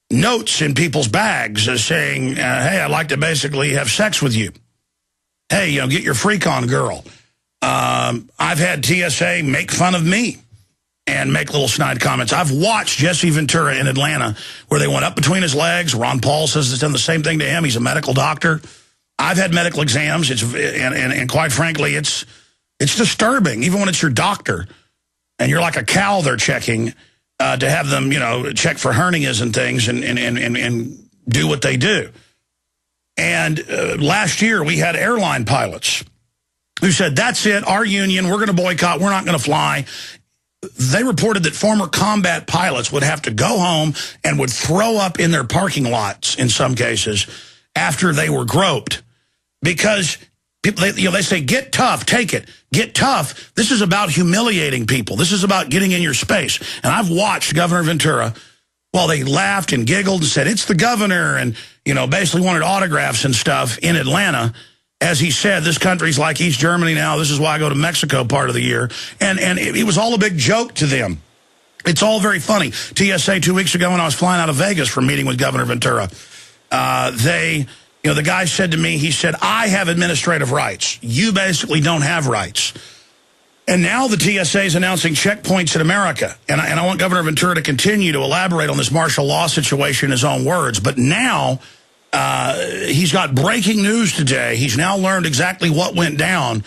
notes in people's bags saying, hey, I'd like to basically have sex with you. Hey, get your freak on, girl. I've had TSA make fun of me and make little snide comments. I've watched Jesse Ventura in Atlanta where they went up between his legs. Ron Paul says it's done the same thing to him. He's a medical doctor. I've had medical exams, and quite frankly, it's disturbing, even when it's your doctor and you're like a cow they're checking. To have them, check for hernias and things and do what they do. And last year we had airline pilots who said, that's it, our union, we're going to boycott, we're not going to fly. They reported that former combat pilots would have to go home and would throw up in their parking lots in some cases after they were groped. Because people, they say, get tough, take it. Get tough. This is about humiliating people. This is about getting in your space. And I've watched Governor Ventura while they laughed and giggled and said, it's the governor, and, basically wanted autographs and stuff in Atlanta. As he said, this country's like East Germany now. This is why I go to Mexico part of the year. And it was all a big joke to them. It's all very funny. TSA 2 weeks ago when I was flying out of Vegas for a meeting with Governor Ventura, the guy said to me, he said, I have administrative rights. You basically don't have rights. And now the TSA is announcing checkpoints in America. And I want Governor Ventura to continue to elaborate on this martial law situation in his own words. But now he's got breaking news today. He's now learned exactly what went down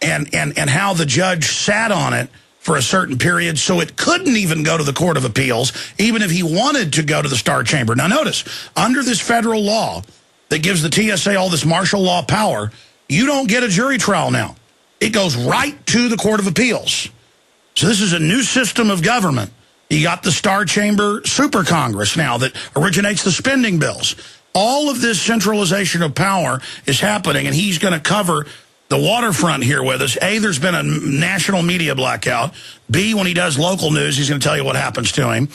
and how the judge sat on it for a certain period, so it couldn't even go to the Court of Appeals, even if he wanted to go to the Star Chamber. Now notice, under this federal law that gives the TSA all this martial law power, you don't get a jury trial now. It goes right to the Court of Appeals. So this is a new system of government. You got the Star Chamber Super Congress now that originates the spending bills. All of this centralization of power is happening, and he's going to cover the waterfront here with us. A, there's been a national media blackout. B, when he does local news, he's going to tell you what happens to him.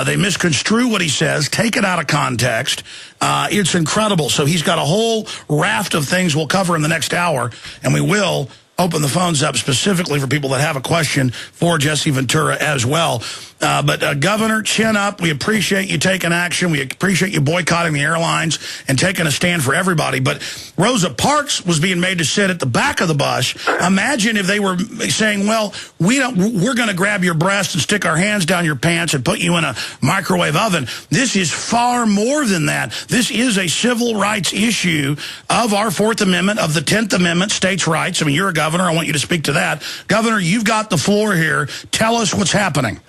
They misconstrue what he says, take it out of context. It's incredible. So he's got a whole raft of things we'll cover in the next hour, and we will open the phones up specifically for people that have a question for Jesse Ventura as well. But Governor, chin up. We appreciate you taking action. We appreciate you boycotting the airlines and taking a stand for everybody. But Rosa Parks was being made to sit at the back of the bus. Imagine if they were saying, well, we're going to grab your breast and stick our hands down your pants and put you in a microwave oven. This is far more than that. This is a civil rights issue of our Fourth Amendment, of the 10th Amendment, states' rights. I mean, you're a governor. I want you to speak to that. Governor, you've got the floor here. Tell us what's happening.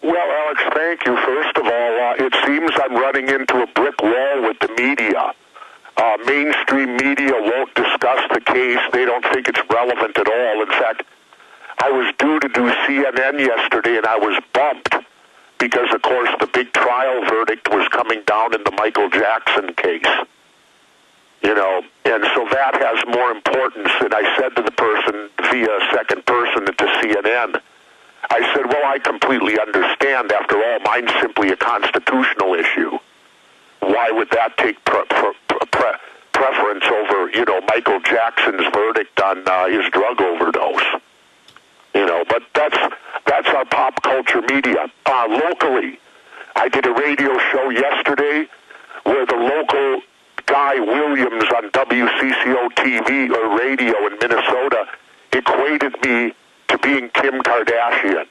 Well, Alex, thank you. First of all, it seems I'm running into a brick wall with the media. Mainstream media won't discuss the case. They don't think it's relevant at all. In fact, I was due to do CNN yesterday, and I was bumped because, of course, the big trial verdict was coming down in the Michael Jackson case. You know, and so that has more importance. And I said to the person via second person to CNN, I said, well, I completely understand. After all, mine's simply a constitutional issue. Why would that take preference over, you know, Michael Jackson's verdict on his drug overdose? You know, but that's our pop culture media. Locally, I did a radio show yesterday where the local Guy Williams on WCCO TV or radio in Minnesota equated me to being Kim Kardashian,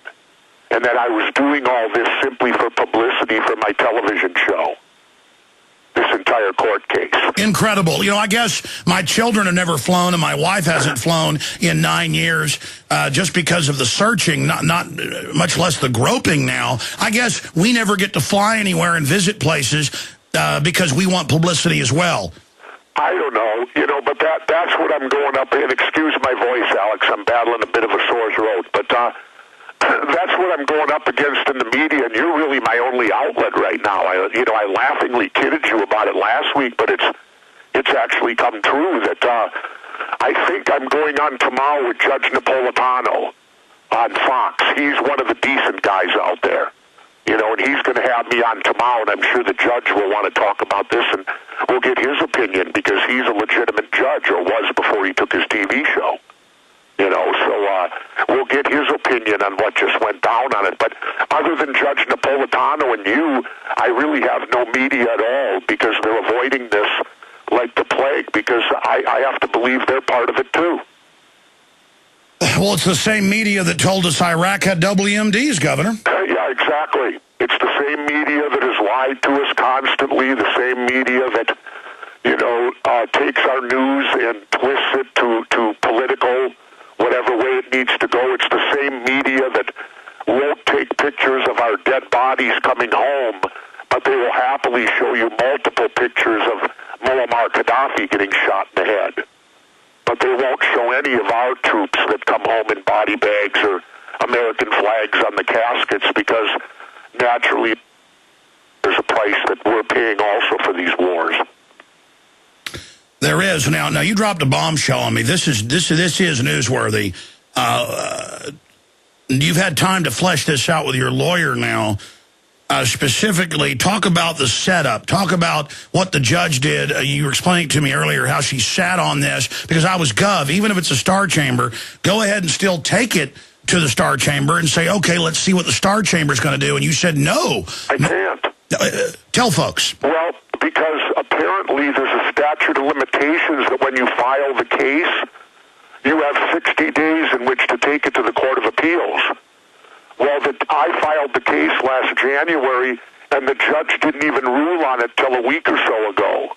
and that I was doing all this simply for publicity for my television show. This entire court case. Incredible. You know, I guess my children have never flown, and my wife hasn't flown in 9 years just because of the searching, not much less the groping now. I guess we never get to fly anywhere and visit places because we want publicity as well. I don't know, you know, but that's what I'm going up in. Excuse my voice, Alex. I'm battling a bit of a sore throat. But that's what I'm going up against in the media, and you're really my only outlet right now. I laughingly kidded you about it last week, but it's actually come true that I think I'm going on tomorrow with Judge Napolitano on Fox. He's one of the decent guys out there. You know, and he's going to have me on tomorrow, and I'm sure the judge will want to talk about this, and we'll get his opinion because he's a legitimate judge, or was before he took his TV show. You know, so we'll get his opinion on what just went down on it. But other than Judge Napolitano and you, I really have no media at all because they're avoiding this like the plague because I have to believe they're part of it too. Well, it's the same media that told us Iraq had WMDs, Governor. Yeah, exactly. It's the same media that has lied to us constantly, the same media that, you know, takes our news and twists it to political, whatever way it needs to go. It's the same media that won't take pictures of our dead bodies coming home, but they will happily show you multiple pictures of Muammar Gaddafi getting shot in the head. But they won't show any of our troops that come home in body bags or American flags on the caskets because, naturally, there's a price that we're paying also for these wars. There is. Now you dropped a bombshell on me. This is newsworthy. You've had time to flesh this out with your lawyer now. Specifically, talk about the setup. Talk about what the judge did. You were explaining to me earlier how she sat on this, because I was gov. Even if it's a star chamber, go ahead and still take it to the star chamber and say, okay, let's see what the star chamber is going to do. And you said no. I can't. Tell folks. Well, because apparently there's a statute of limitations that when you file the case, you have 60 days in which to take it to the Court of Appeals. Well, I filed the case last January, and the judge didn't even rule on it till a week or so ago.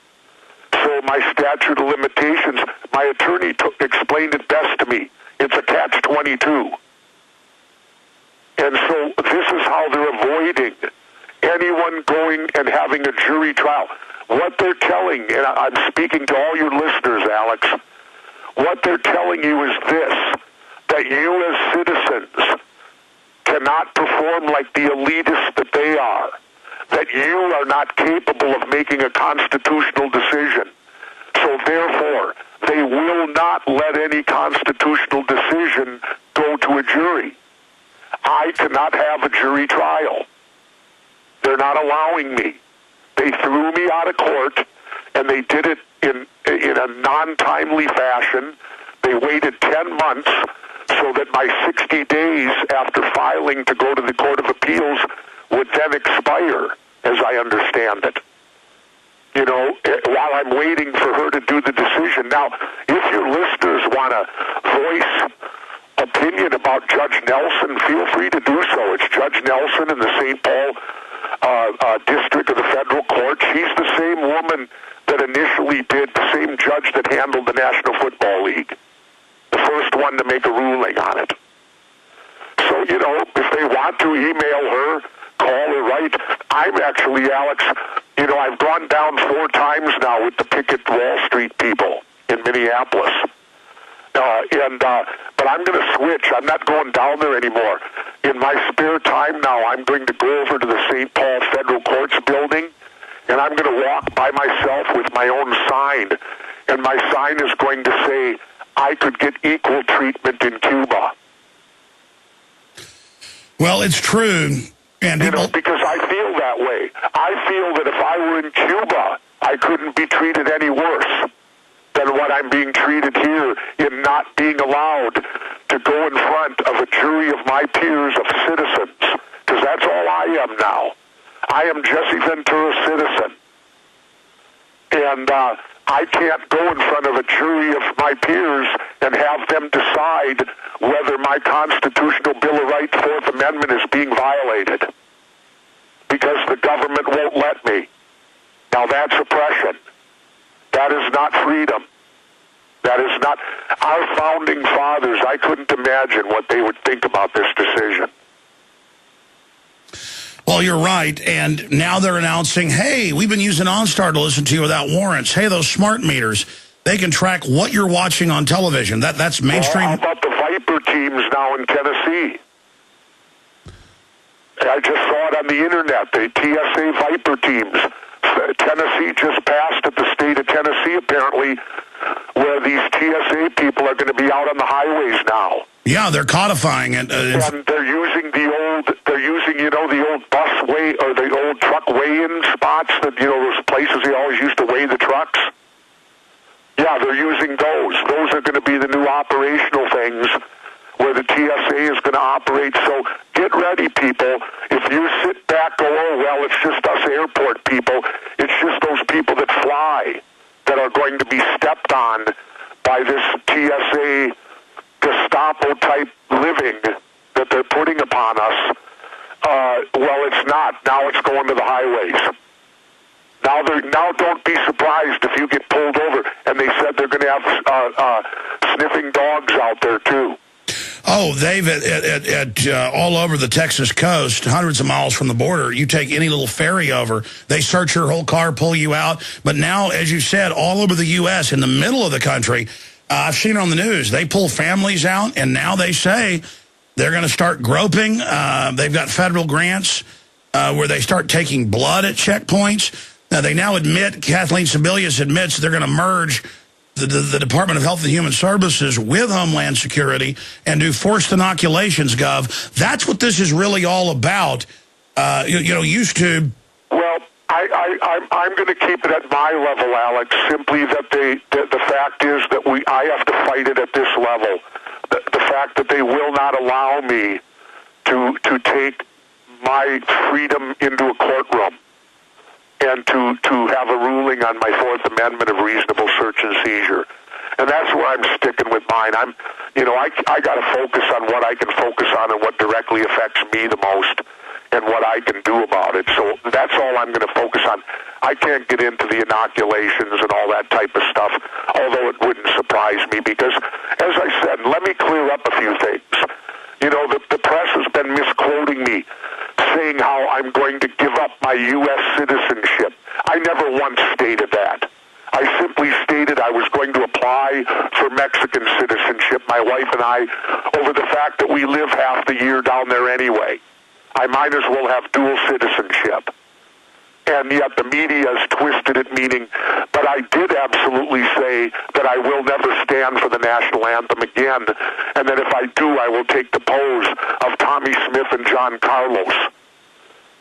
So my statute of limitations, my attorney explained it best to me. It's a catch-22. And so this is how they're avoiding anyone going and having a jury trial. What they're telling, and I'm speaking to all your listeners, Alex, what they're telling you is this, that you as citizens cannot perform like the elitists that they are, that you are not capable of making a constitutional decision. So therefore, they will not let any constitutional decision go to a jury. I cannot have a jury trial. They're not allowing me. They threw me out of court, and they did it in a non-timely fashion. They waited 10 months so that my 60 days after filing to go to the Court of Appeals would then expire, as I understand it. You know, while I'm waiting for her to do the decision. Now, if your listeners want to voice opinion about Judge Nelson, feel free to do so. It's Judge Nelson in the St. Paul District of the Federal Court. She's the same woman that initially did, the same judge that handled the National Football League, the first one to make a ruling on it. So, you know, if they want to email her, call her, write. I'm actually, Alex, you know, I've gone down 4 times now with the Picket Wall Street people in Minneapolis. But I'm going to switch. I'm not going down there anymore. In my spare time now, I'm going to go over to the St. Paul Federal Courts building, and I'm going to walk by myself with my own sign. And my sign is going to say, I could get equal treatment in Cuba. Well, it's true. And you know, because I feel that way. I feel that if I were in Cuba, I couldn't be treated any worse than what I'm being treated here in not being allowed to go in front of a jury of my peers of citizens, because that's all I am now. I am Jesse Ventura, citizen. And I can't go in front of a jury of my peers and have them decide whether my constitutional Bill of Rights, 4th Amendment, is being violated, because the government won't let me. Now that's oppression. That is not freedom. That is not... Our founding fathers, I couldn't imagine what they would think about this decision. Well, you're right, and now they're announcing, hey, we've been using OnStar to listen to you without warrants. Hey, those smart meters, they can track what you're watching on television. That's mainstream. Well, how about the Viper teams now in Tennessee? I just saw it on the internet, the TSA Viper teams. Tennessee just passed at the state of Tennessee, apparently, where these TSA people are going to be out on the highways now. Yeah, they're codifying it. And they're using the old bus weigh, or the old truck weigh-in spots that, you know, those places they always used to weigh the trucks. Yeah, they're using those. Those are going to be the new operational things where the TSA is going to operate. So get ready, people. If you sit back, go, oh, well, it's just us airport people. It's just those people that fly that are going to be stepped on by this TSA Gestapo-type living that they're putting upon us. Well, it's not. Now it's going to the highways. Now don't be surprised if you get pulled over. And they said they're going to have sniffing dogs out there, too. Oh, they've all over the Texas coast, hundreds of miles from the border. You take any little ferry over, they search your whole car, pull you out. But now, as you said, all over the U.S., in the middle of the country, I've seen it on the news, they pull families out, and now they say they're going to start groping. They've got federal grants where they start taking blood at checkpoints. Now, they now admit, Kathleen Sebelius admits they're going to merge the Department of Health and Human Services with Homeland Security and do forced inoculations, Gov. That's what this is really all about. Used to... Well, I'm going to keep it at my level, Alex, simply that the fact is that I have to fight it at this level. The fact that they will not allow me to take my freedom into a courtroom and to have a ruling on my 4th Amendment of reasonable search and seizure. And that's where I'm sticking with mine. I got to focus on what I can focus on and what directly affects me the most and what I can do about it. So that's all I'm going to focus on. I can't get into the inoculations and all that type of stuff, although it wouldn't surprise me because, as I said, let me clear up a few things. You know, the press has been misquoting me, saying how I'm going to give up my U.S. citizenship. I never once stated that. I simply stated I was going to apply for Mexican citizenship, my wife and I, over the fact that we live half the year down there anyway. I might as well have dual citizenship. And yet the media has twisted it, meaning, but I did absolutely say that I will never stand for the national anthem again, and that if I do, I will take the pose of Tommy Smith and John Carlos,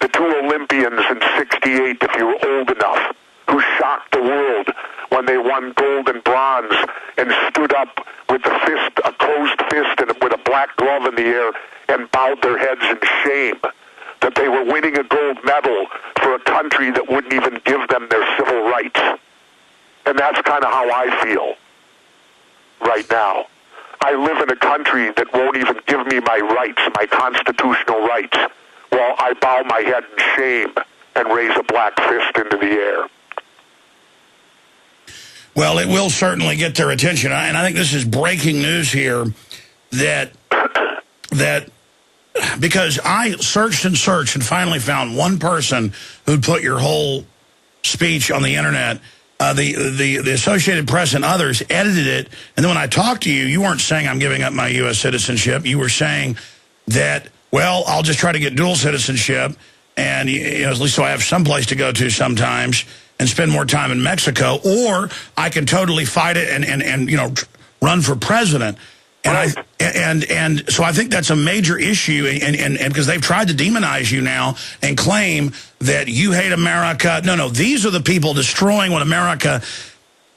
the 2 Olympians in '68, if you were old enough, who shocked the world when they won gold and bronze and stood up with a closed fist and with a black glove in the air and bowed their heads in shame that they were winning a gold medal for a country that wouldn't even give them their civil rights. And that's kind of how I feel right now. I live in a country that won't even give me my rights, my constitutional rights, while I bow my head in shame and raise a black fist into the air. Well, it will certainly get their attention. And I think this is breaking news here that because I searched and searched and finally found one person who'd put your whole speech on the internet. The Associated Press and others edited it. And then when I talked to you, you weren't saying I'm giving up my U.S. citizenship. You were saying that, well, I'll just try to get dual citizenship. And at least so I have some place to go to sometimes and spend more time in Mexico. Or I can totally fight it and run for president. And so I think that's a major issue, and because they've tried to demonize you now and claim that you hate America. No, these are the people destroying what America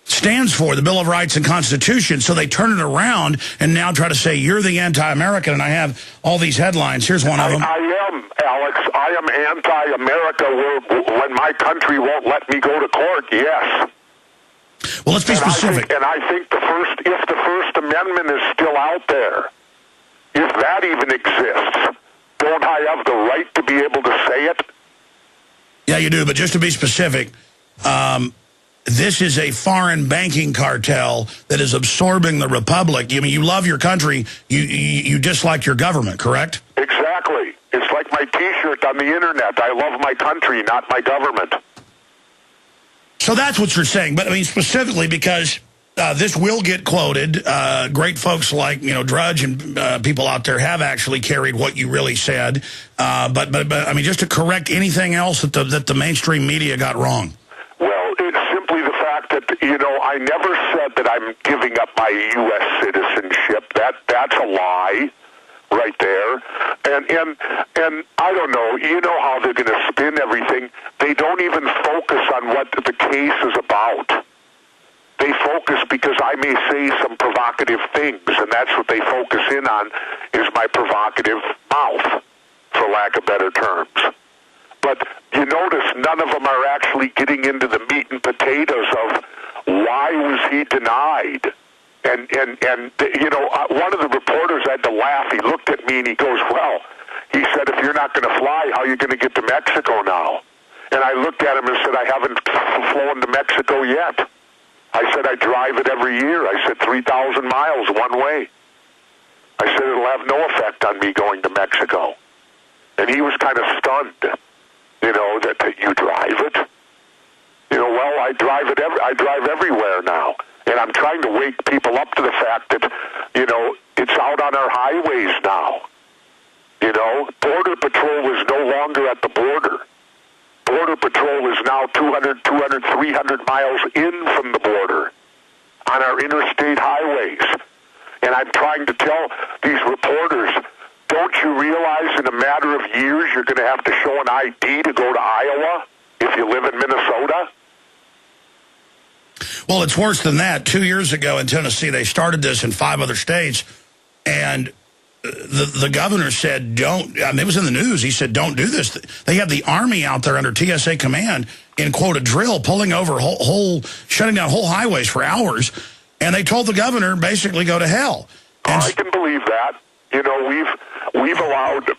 stands for, the Bill of Rights and Constitution. So they turn it around and now try to say you're the anti-American, and I have all these headlines. Here's one of them. I am, Alex. I am anti-America when my country won't let me go to court, yes. Well, let's be specific. I think if the First Amendment is still out there, if that even exists, don't I have the right to be able to say it? Yeah, you do. But just to be specific, this is a foreign banking cartel that is absorbing the republic. I mean, you love your country. You dislike your government, correct? Exactly. It's like my T-shirt on the internet. I love my country, not my government. So that's what you're saying. But, I mean, specifically because this will get quoted. Great folks like, Drudge and people out there have actually carried what you really said. But I mean, just to correct anything else that the mainstream media got wrong. Well, it's simply the fact that, I never said that I'm giving up my U.S. citizenship. That's a lie right there. And I don't know, you know how they're going to spin everything. They don't even focus on what the case is about. They focus because I may say some provocative things, and that's what they focus in on, is my provocative mouth, for lack of better terms. But you notice none of them are actually getting into the meat and potatoes of why was he denied? And one of the reporters had to laugh. He looked at me and he goes, well, he said, if you're not going to fly, how are you going to get to Mexico now? And I looked at him and said, I haven't flown to Mexico yet. I said, I drive it every year. I said, 3,000 miles one way. I said, it'll have no effect on me going to Mexico. And he was kind of stunned, that you drive it. Well, I drive everywhere now. And I'm trying to wake people up to the fact that, it's out on our highways now. Border Patrol is no longer at the border. Border Patrol is now 200, 300 miles in from the border on our interstate highways. And I'm trying to tell these reporters, don't you realize in a matter of years you're going to have to show an ID to go to Iowa if you live in Minnesota? Well, it's worse than that. 2 years ago in Tennessee, they started this in 5 other states, and the governor said, it was in the news, he said, don't do this. They have the Army out there under TSA command in, quote, a drill, pulling over shutting down whole highways for hours, and they told the governor, basically, go to hell. And I can believe that. We've allowed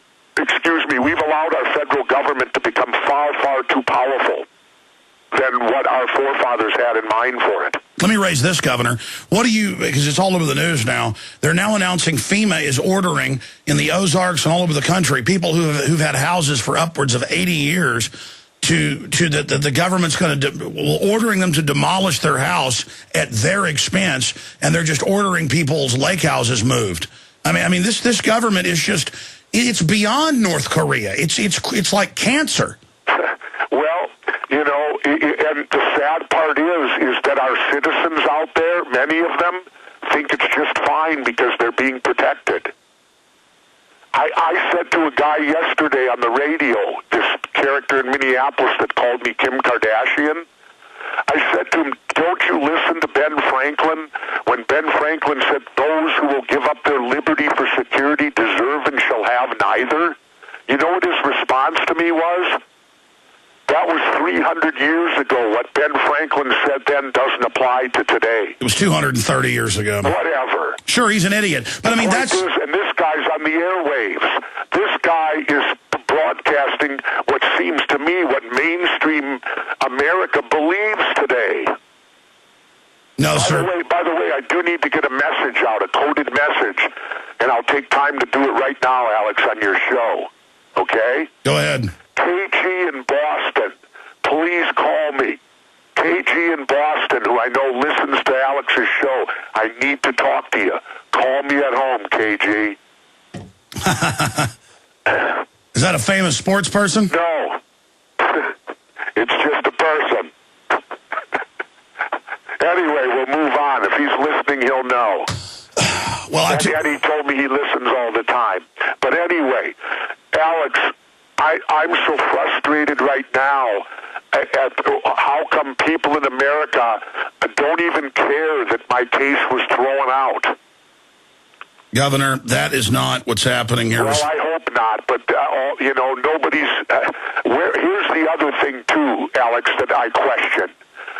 our federal government to become far, far too powerful than what our forefathers had in mind for it. Let me raise this, Governor. Because it's all over the news now, they're now announcing FEMA is ordering in the Ozarks and all over the country, people who've had houses for upwards of 80 years, the government's ordering them to demolish their house at their expense, and they're just ordering people's lake houses moved. I mean, this government is just, it's beyond North Korea. It's like cancer. Well, and the sad part is that our citizens out there, many of them, think it's just fine because they're being protected. I said to a guy yesterday on the radio, this character in Minneapolis that called me Kim Kardashian, I said to him, don't you listen to Ben Franklin? When Ben Franklin said, those who will give up their liberty for security deserve and shall have neither. You know what his response to me was? That was 300 years ago. What Ben Franklin said then doesn't apply to today. It was 230 years ago. Whatever. Sure, he's an idiot. But I mean, that's... And this guy's on the airwaves. This guy is broadcasting what seems to me what mainstream America believes today. No, sir. By the way, I do need to get a message out, a coded message, and I'll take time to do it right now, Alex, on your show. Okay? Go ahead. KG in Boston, please call me. KG in Boston, who I know listens to Alex's show, I need to talk to you. Call me at home, KG. Is that a famous sports person? No. It's just a person. Anyway, we'll move on. If he's listening, he'll know. Well, and he told me he listens all the time. But anyway, Alex, I'm so frustrated right now at how come people in America don't even care that my case was thrown out. Governor, that is not what's happening here. Well, I hope not, but, nobody's... here's the other thing, too, Alex, that I question.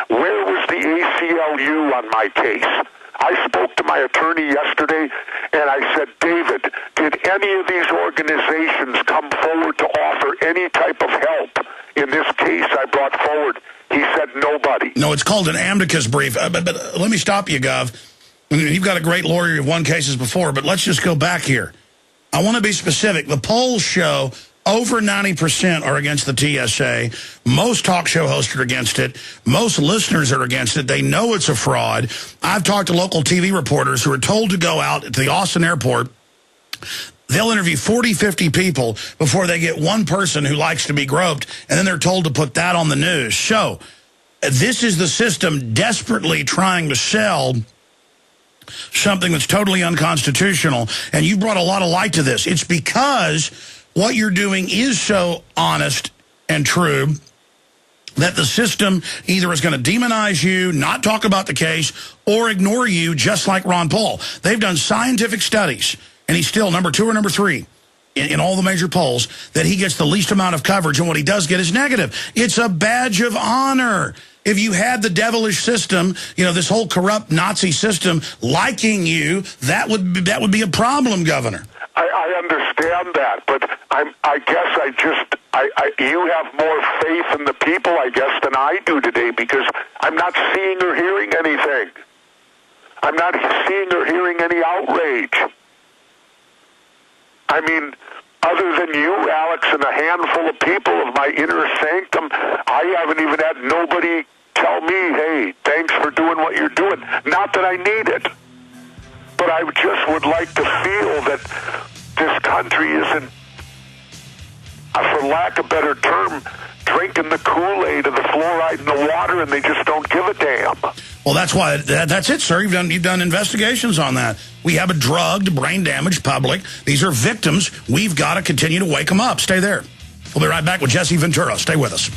Where was the ACLU on my case? I spoke to my attorney yesterday, and I said, David, did any of these organizations come forward to offer any type of help in this case I brought forward? He said nobody. No, it's called an amicus brief. But let me stop you, Gov. You've got a great lawyer. You've won cases before, but let's just go back here. I want to be specific. The polls show over 90% are against the TSA. Most talk show hosts are against it. Most listeners are against it. They know it's a fraud. I've talked to local TV reporters who are told to go out to the Austin airport. They'll interview 40, 50 people before they get one person who likes to be groped, and then they're told to put that on the news. So this is the system desperately trying to sell something that's totally unconstitutional, and you brought a lot of light to this. It's because what you're doing is so honest and true that the system either is going to demonize you, not talk about the case, or ignore you, just like Ron Paul. They've done scientific studies, and he's still number 2 or number 3 in all the major polls, that he gets the least amount of coverage, and what he does get is negative. It's a badge of honor. If you had the devilish system, this whole corrupt Nazi system liking you, that would be a problem, Governor. I understand that, but I guess you have more faith in the people, I guess, than I do today, because I'm not seeing or hearing anything. I'm not seeing or hearing any outrage. I mean, other than you, Alex, and a handful of people of my inner sanctum, I haven't even had nobody tell me, hey, thanks for doing what you're doing. Not that I need it, but I just would like to feel that this country isn't, for lack of a better term, drinking the Kool-Aid and the fluoride in the water, and they just don't give a damn. Well, that's why. That's it, sir. You've done investigations on that. We have a drugged, brain-damaged public. These are victims. We've got to continue to wake them up. Stay there. We'll be right back with Jesse Ventura. Stay with us.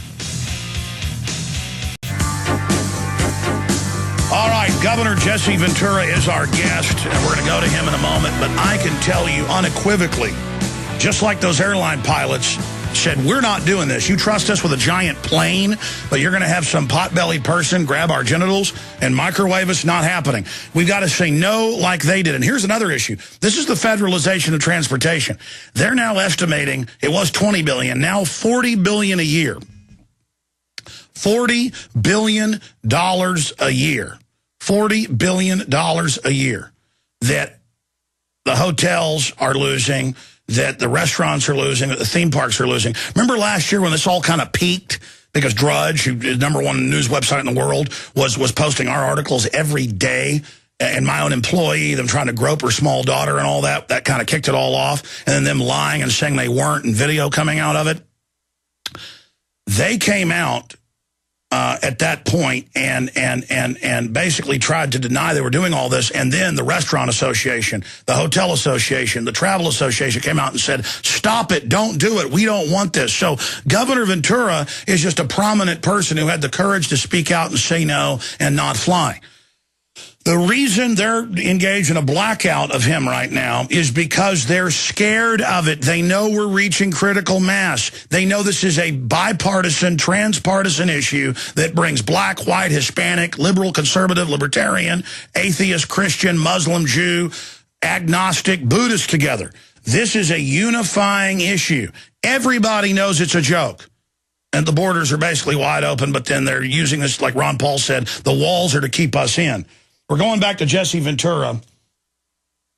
All right, Governor Jesse Ventura is our guest, and we're going to go to him in a moment. But I can tell you unequivocally, just like those airline pilots said, we're not doing this. You trust us with a giant plane, but you're going to have some pot-bellied person grab our genitals and microwave us. Not happening. We've got to say no like they did. And here's another issue. This is the federalization of transportation. They're now estimating, it was $20 billion, now $40 billion a year. $40 billion a year. $40 billion a year that the hotels are losing, that the restaurants are losing, that the theme parks are losing. Remember last year when this all kind of peaked because Drudge, who is the #1 news website in the world, was posting our articles every day, and my own employee, them trying to grope her small daughter and all that kind of kicked it all off, and then them lying and saying they weren't and video coming out of it. They came out at that point and basically tried to deny they were doing all this. And then the Restaurant Association, the Hotel Association, the Travel Association came out and said, stop it, don't do it, we don't want this. So Governor Ventura is just a prominent person who had the courage to speak out and say no and not fly. The reason they're engaged in a blackout of him right now is because they're scared of it. They know we're reaching critical mass. They know this is a bipartisan, transpartisan issue that brings black, white, Hispanic, liberal, conservative, libertarian, atheist, Christian, Muslim, Jew, agnostic, Buddhist together. This is a unifying issue. Everybody knows it's a joke. And the borders are basically wide open, but then they're using this, like Ron Paul said, the walls are to keep us in. We're going back to Jesse Ventura,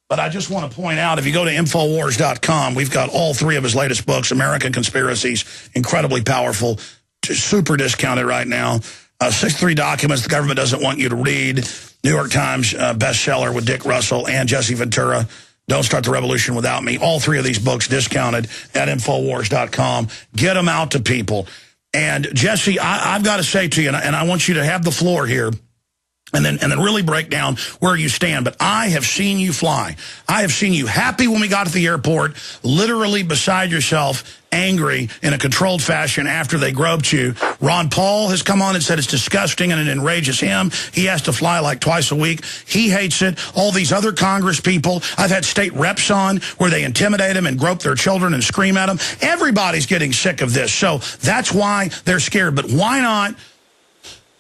but I just want to point out, if you go to Infowars.com, we've got all three of his latest books, American Conspiracies, incredibly powerful, super discounted right now. 63 documents the government doesn't want you to read. New York Times bestseller with Dick Russell and Jesse Ventura. Don't Start the Revolution Without Me. All three of these books discounted at Infowars.com. Get them out to people. And Jesse, I've got to say to you, and I want you to have the floor here, and then really break down where you stand. But I have seen you fly. I have seen you happy when we got to the airport, literally beside yourself, angry in a controlled fashion after they groped you. Ron Paul has come on and said it's disgusting and it enrages him. He has to fly like twice a week. He hates it. All these other Congress people. I've had state reps on where they intimidate them and grope their children and scream at them. Everybody's getting sick of this. So that's why they're scared. But why not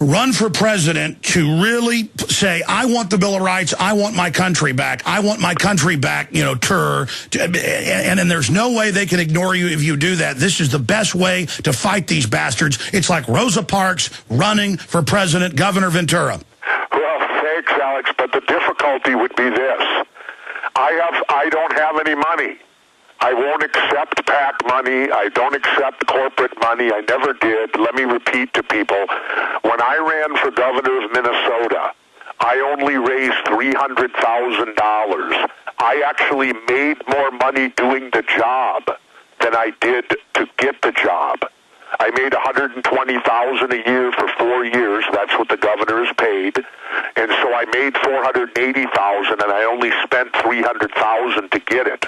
run for president to really say, I want the Bill of Rights, I want my country back, I want my country back, you know, and there's no way they can ignore you if you do that. This is the best way to fight these bastards. It's like Rosa Parks running for president, Governor Ventura. Well, thanks, Alex, but the difficulty would be this. I don't have any money. I won't accept PAC money. I don't accept corporate money. I never did. Let me repeat to people, when I ran for governor of Minnesota, I only raised $300,000. I actually made more money doing the job than I did to get the job. I made $120,000 a year for 4 years. That's what the governor is paid. And so I made $480,000, and I only spent $300,000 to get it.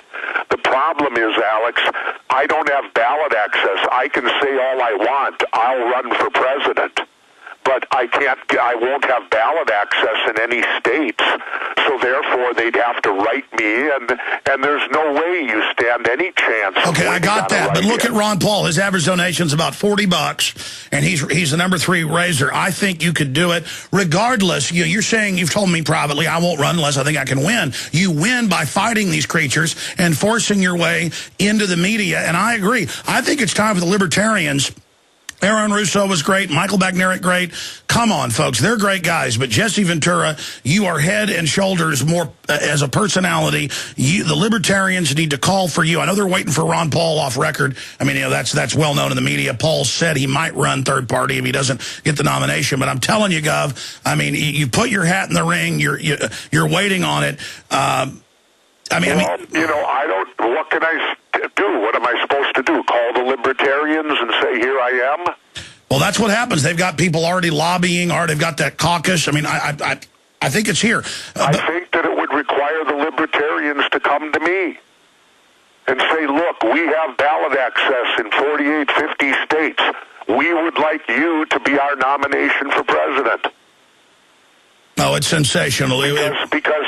The problem is, Alex, I don't have ballot access. I can say all I want. I'll run for president. But I won't have ballot access in any states, so therefore they'd have to write me, and there's no way you stand any chance. Okay, I got that, but look at Ron Paul. His average donation's about $40, and he's the number 3 raiser. I think you could do it regardless. You're saying, you've told me privately, I won't run unless I think I can win. You win by fighting these creatures and forcing your way into the media, and I agree. I think it's time for the libertarians. Aaron Russo was great. Michael Bagneric, great. Come on, folks. They're great guys. But Jesse Ventura, you are head and shoulders more as a personality. The libertarians need to call for you. I know they're waiting for Ron Paul off record. I mean, that's well known in the media. Paul said he might run third party if he doesn't get the nomination. But I'm telling you, Gov, I mean, you put your hat in the ring. You're waiting on it. What can I do? What am I supposed to do? Call the libertarians and say, here I am? Well, that's what happens. They've got people already lobbying, or they've got that caucus. I mean, I think it's here. I think that it would require the libertarians to come to me and say, look, we have ballot access in 48, 50 states. We would like you to be our nomination for president. Oh, it's sensational. Because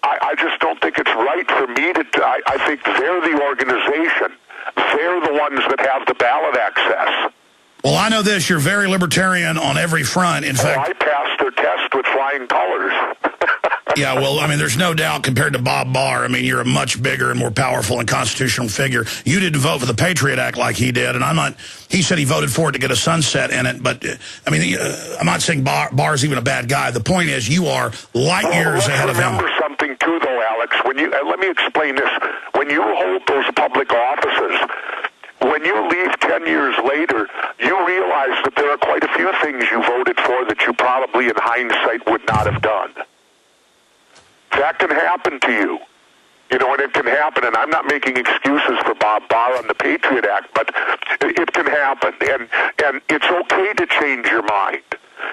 I just don't think it's right for me to... I think they're the organization. They're the ones that have the ballot access. Well, I know this. You're very libertarian on every front. In fact, I passed their test with flying colors. Yeah, well, I mean, there's no doubt compared to Bob Barr. I mean, you're a much bigger and more powerful and constitutional figure. You didn't vote for the Patriot Act like he did, and I'm not... He said he voted for it to get a sunset in it, but, I mean, I'm not saying Barr's even a bad guy. The point is, you are light years ahead of him. Remember something, too, though, Alex. When you let me explain this. When you hold those public offices, when you leave 10 years later, you realize that there are quite a few things you voted for that you probably, in hindsight, would not have done. That can happen to you. You know, and it can happen, and I'm not making excuses for Bob Barr on the Patriot Act, but it can happen, and it's okay to change your mind.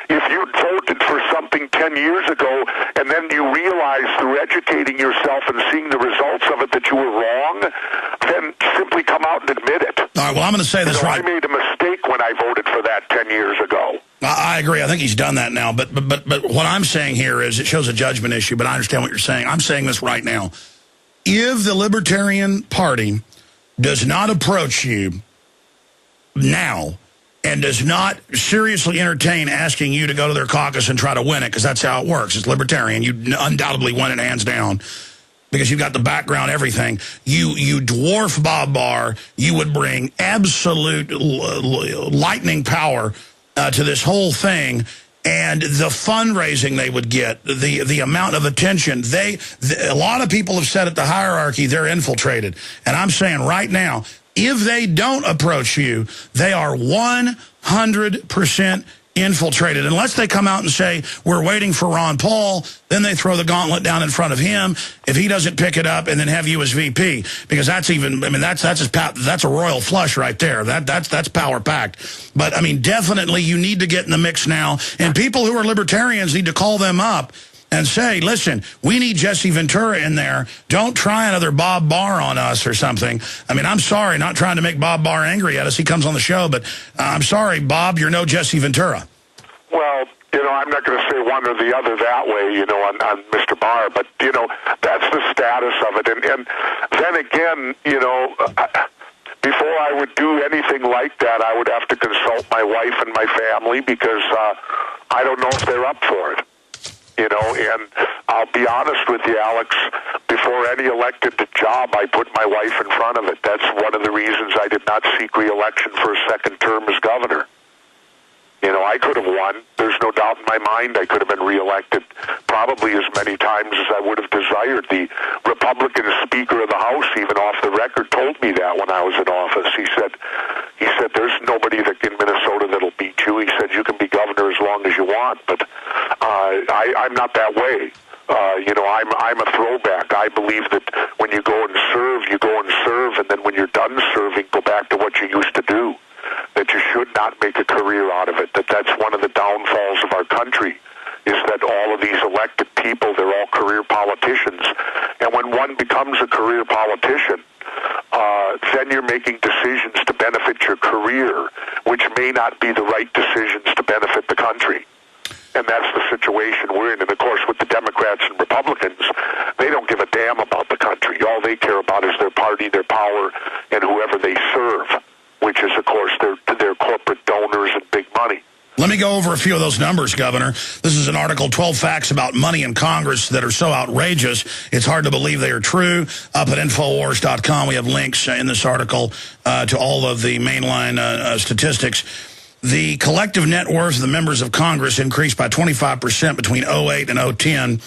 If you voted for something 10 years ago, and then you realize through educating yourself and seeing the results of it that you were wrong, then simply come out and admit it. All right, well, I'm going to say this right. I made a mistake when I voted for that 10 years ago. I agree. I think he's done that now. But what I'm saying here is it shows a judgment issue, but I understand what you're saying. I'm saying this right now. If the Libertarian Party does not approach you now and does not seriously entertain asking you to go to their caucus and try to win it, because that's how it works. It's Libertarian. You undoubtedly win it hands down because you've got the background, everything. You dwarf Bob Barr. You would bring absolute lightning power to this whole thing. And the fundraising they would get, the amount of attention, a lot of people have said at the hierarchy they're infiltrated. And I'm saying right now, if they don't approach you, they are 100% infiltrated. Unless they come out and say, we're waiting for Ron Paul, then they throw the gauntlet down in front of him if he doesn't pick it up and then have you as VP. Because that's even, I mean, that's a royal flush right there. That's power packed. But, I mean, definitely you need to get in the mix now. And people who are libertarians need to call them up and say, listen, we need Jesse Ventura in there. Don't try another Bob Barr on us or something. I mean, I'm sorry, not trying to make Bob Barr angry at us. He comes on the show, but I'm sorry, Bob, you're no Jesse Ventura. Well, you know, I'm not going to say one or the other that way, you know, on Mr. Barr, but, you know, that's the status of it. And then again, you know, before I would do anything like that, I would have to consult my wife and my family because I don't know if they're up for it. You know, and I'll be honest with you, Alex, before any elected job, I put my wife in front of it. That's one of the reasons I did not seek re-election for a second term as governor. You know, I could have won. There's no doubt in my mind I could have been re-elected probably as many times as I would have desired. The Republican Speaker of the House, even off the record, told me that when I was in office. He said, there's nobody in Minnesota that'll beat you. He said, you can be governor as long as you want, but I'm not that way. You know, I'm a throwback. I believe that when you go and serve, and then when you're done serving, go back to what you used to do. That you should not make a career out of it. That's one of the downfalls of our country, is that all of these elected people, they're all career politicians. And when one becomes a career politician, then you're making decisions to benefit your career, which may not be the right decisions to benefit the country. And that's the situation we're in. And, of course, with the Democrats and Republicans, they don't give a damn about the country. All they care about is their party, their power, and whoever they serve, which is, of course, their corporate donors and big money. Let me go over a few of those numbers, Governor. This is an article, 12 Facts About Money in Congress That Are So Outrageous, It's Hard to Believe They Are True. Up at Infowars.com, we have links in this article to all of the mainline statistics. The collective net worth of the members of Congress increased by 25% between 2008 and 2010,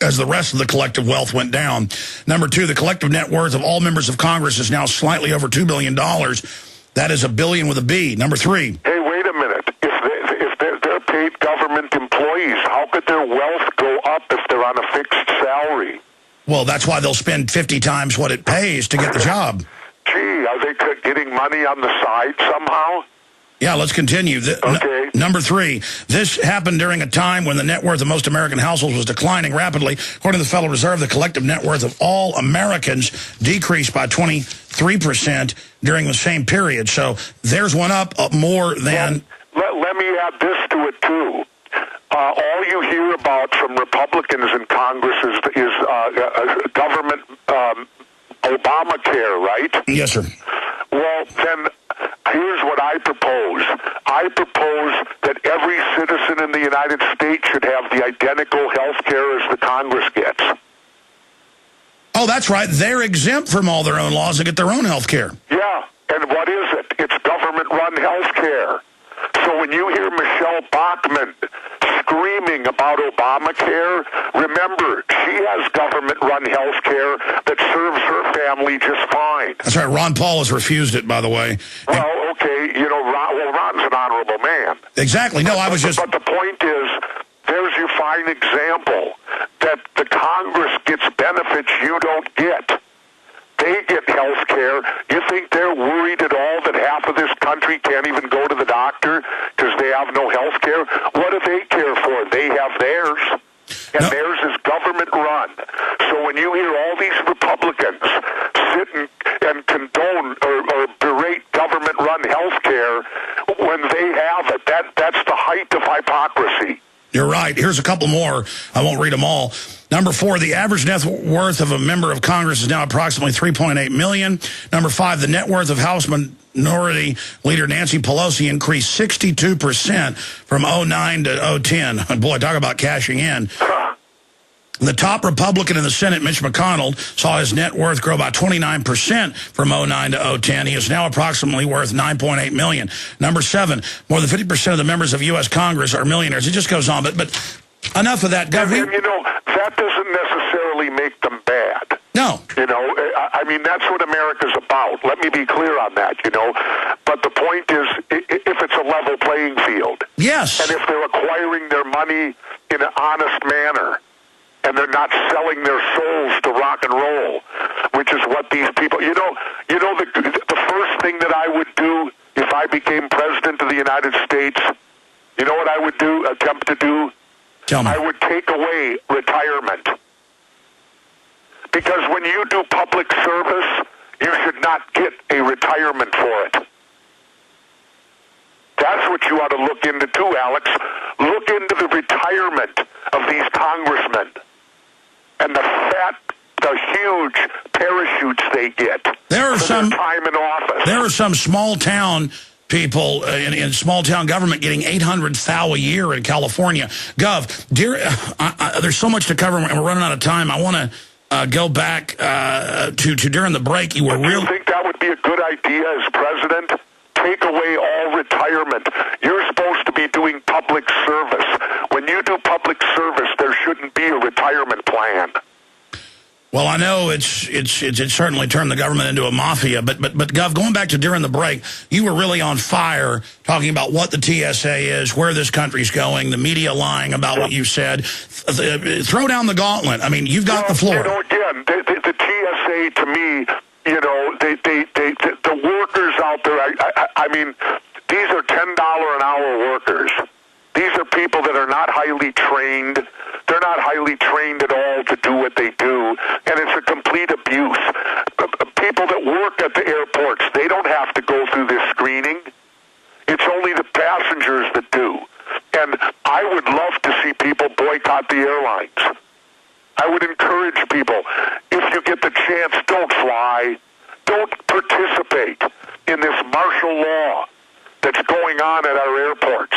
as the rest of the collective wealth went down. Number two, the collective net worth of all members of Congress is now slightly over $2 billion. That is a billion with a B. Number three. Hey, wait a minute. If they're paid government employees, how could their wealth go up if they're on a fixed salary? Well, that's why they'll spend 50 times what it pays to get the job. Gee, are they getting money on the side somehow? Yeah, let's continue. Okay. Number three, this happened during a time when the net worth of most American households was declining rapidly. According to the Federal Reserve, the collective net worth of all Americans decreased by 23% during the same period. So there's one up more than... Let me add this to it, too. All you hear about from Republicans in Congress is government Obamacare, right? Yes, sir. Well, then... here's what I propose. I propose that every citizen in the United States should have the identical health care as the Congress gets. Oh, that's right. They're exempt from all their own laws to get their own health care. Yeah, and what is it? It's government-run health care. So when you hear Michelle Bachmann screaming about Obamacare, remember, she has government-run health care that serves her family just fine. That's right. Ron Paul has refused it, by the way. Well, okay, you know, Ron's an honorable man. Exactly. No, I was just... But the point is, there's your fine example that the Congress gets benefits you don't get. health care. What do they care for? They have theirs. And theirs is government run. So when you hear all these Republicans sit and condone or berate government run health care when they have it, that's the height of hypocrisy. You're right. Here's a couple more. I won't read them all. Number 4, the average net worth of a member of Congress is now approximately $3.8 million. Number 5, the net worth of House Minority Leader Nancy Pelosi increased 62% from 2009 to 2010. Boy, talk about cashing in. The top Republican in the Senate, Mitch McConnell, saw his net worth grow by 29% from 2009 to 2010. He is now approximately worth $9.8 million. Number 7, more than 50% of the members of U.S. Congress are millionaires. It just goes on. But enough of that. And, you know, that doesn't necessarily make them bad. No. You know, I mean, that's what America's about. Let me be clear on that, you know. But the point is, if it's a level playing field. Yes. And if they're acquiring their money in an honest manner, and they're not selling their souls to rock and roll, which is what these people, you know, the first thing that I would do if I became president of the United States, you know what I would attempt to do? Tell me. I would take away retirement. Because when you do public service, you should not get a retirement for it. That's what you ought to look into too, Alex. Look into the retirement of these congressmen and the huge parachutes they get for their time in office. There are some small town people in small town government getting $800,000 a year in California. Gov, there's so much to cover and we're running out of time. I want to go back to during the break. You were real. You think that would be a good idea as president? Take away all retirement. You're supposed to be doing public service. When you do public service, there shouldn't be a retirement plan. Well, I know it's certainly turned the government into a mafia, but Gov, going back to during the break, you were really on fire talking about what the TSA is, where this country's going, the media lying about what you said. Throw down the gauntlet. I mean, you've got the floor. You know, again, the TSA to me, you know, the workers out there, I mean, these are $10 an hour workers. These are people that are not highly trained. They're not highly trained at all to do what they do, and it's a complete abuse. People that work at the airports, they don't have to go through this screening. It's only the passengers that do. And I would love to see people boycott the airlines. I would encourage people, if you get the chance, don't fly. Don't participate in this martial law that's going on at our airports.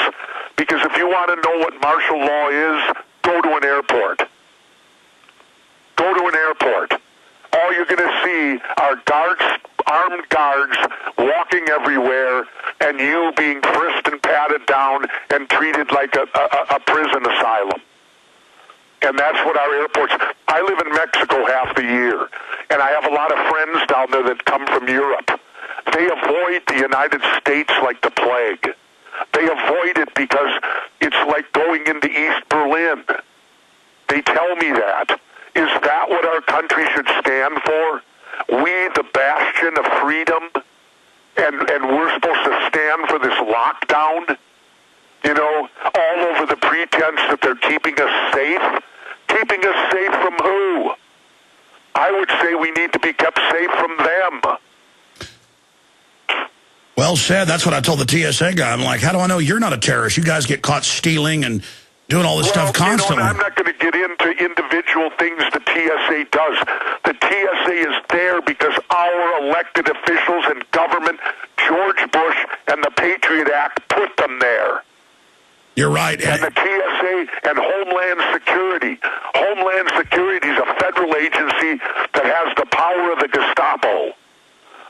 Because if you want to know what martial law is, go to an airport. Go to an airport. All you're going to see are guards, armed guards, walking everywhere, and you being frisked and patted down and treated like a prison asylum. And that's what our airports... I live in Mexico half the year, and I have a lot of friends down there that come from Europe. They avoid the United States like the plague. They avoid it because it's like going into East Berlin. They tell me that. Is that what our country should stand for? We, the bastion of freedom, and we're supposed to stand for this lockdown? You know, all over the pretense that they're keeping us safe. Keeping us safe from who? I would say we need to be kept safe from them. Well said. That's what I told the TSA guy. I'm like, how do I know you're not a terrorist? You guys get caught stealing and doing all this stuff constantly. You know, I'm not going to get into individual things the TSA does. The TSA is there because our elected officials in government, George Bush and the Patriot Act, put them there. You're right. And the TSA and Homeland Security. Homeland Security is a federal agency that has the power of the Gestapo.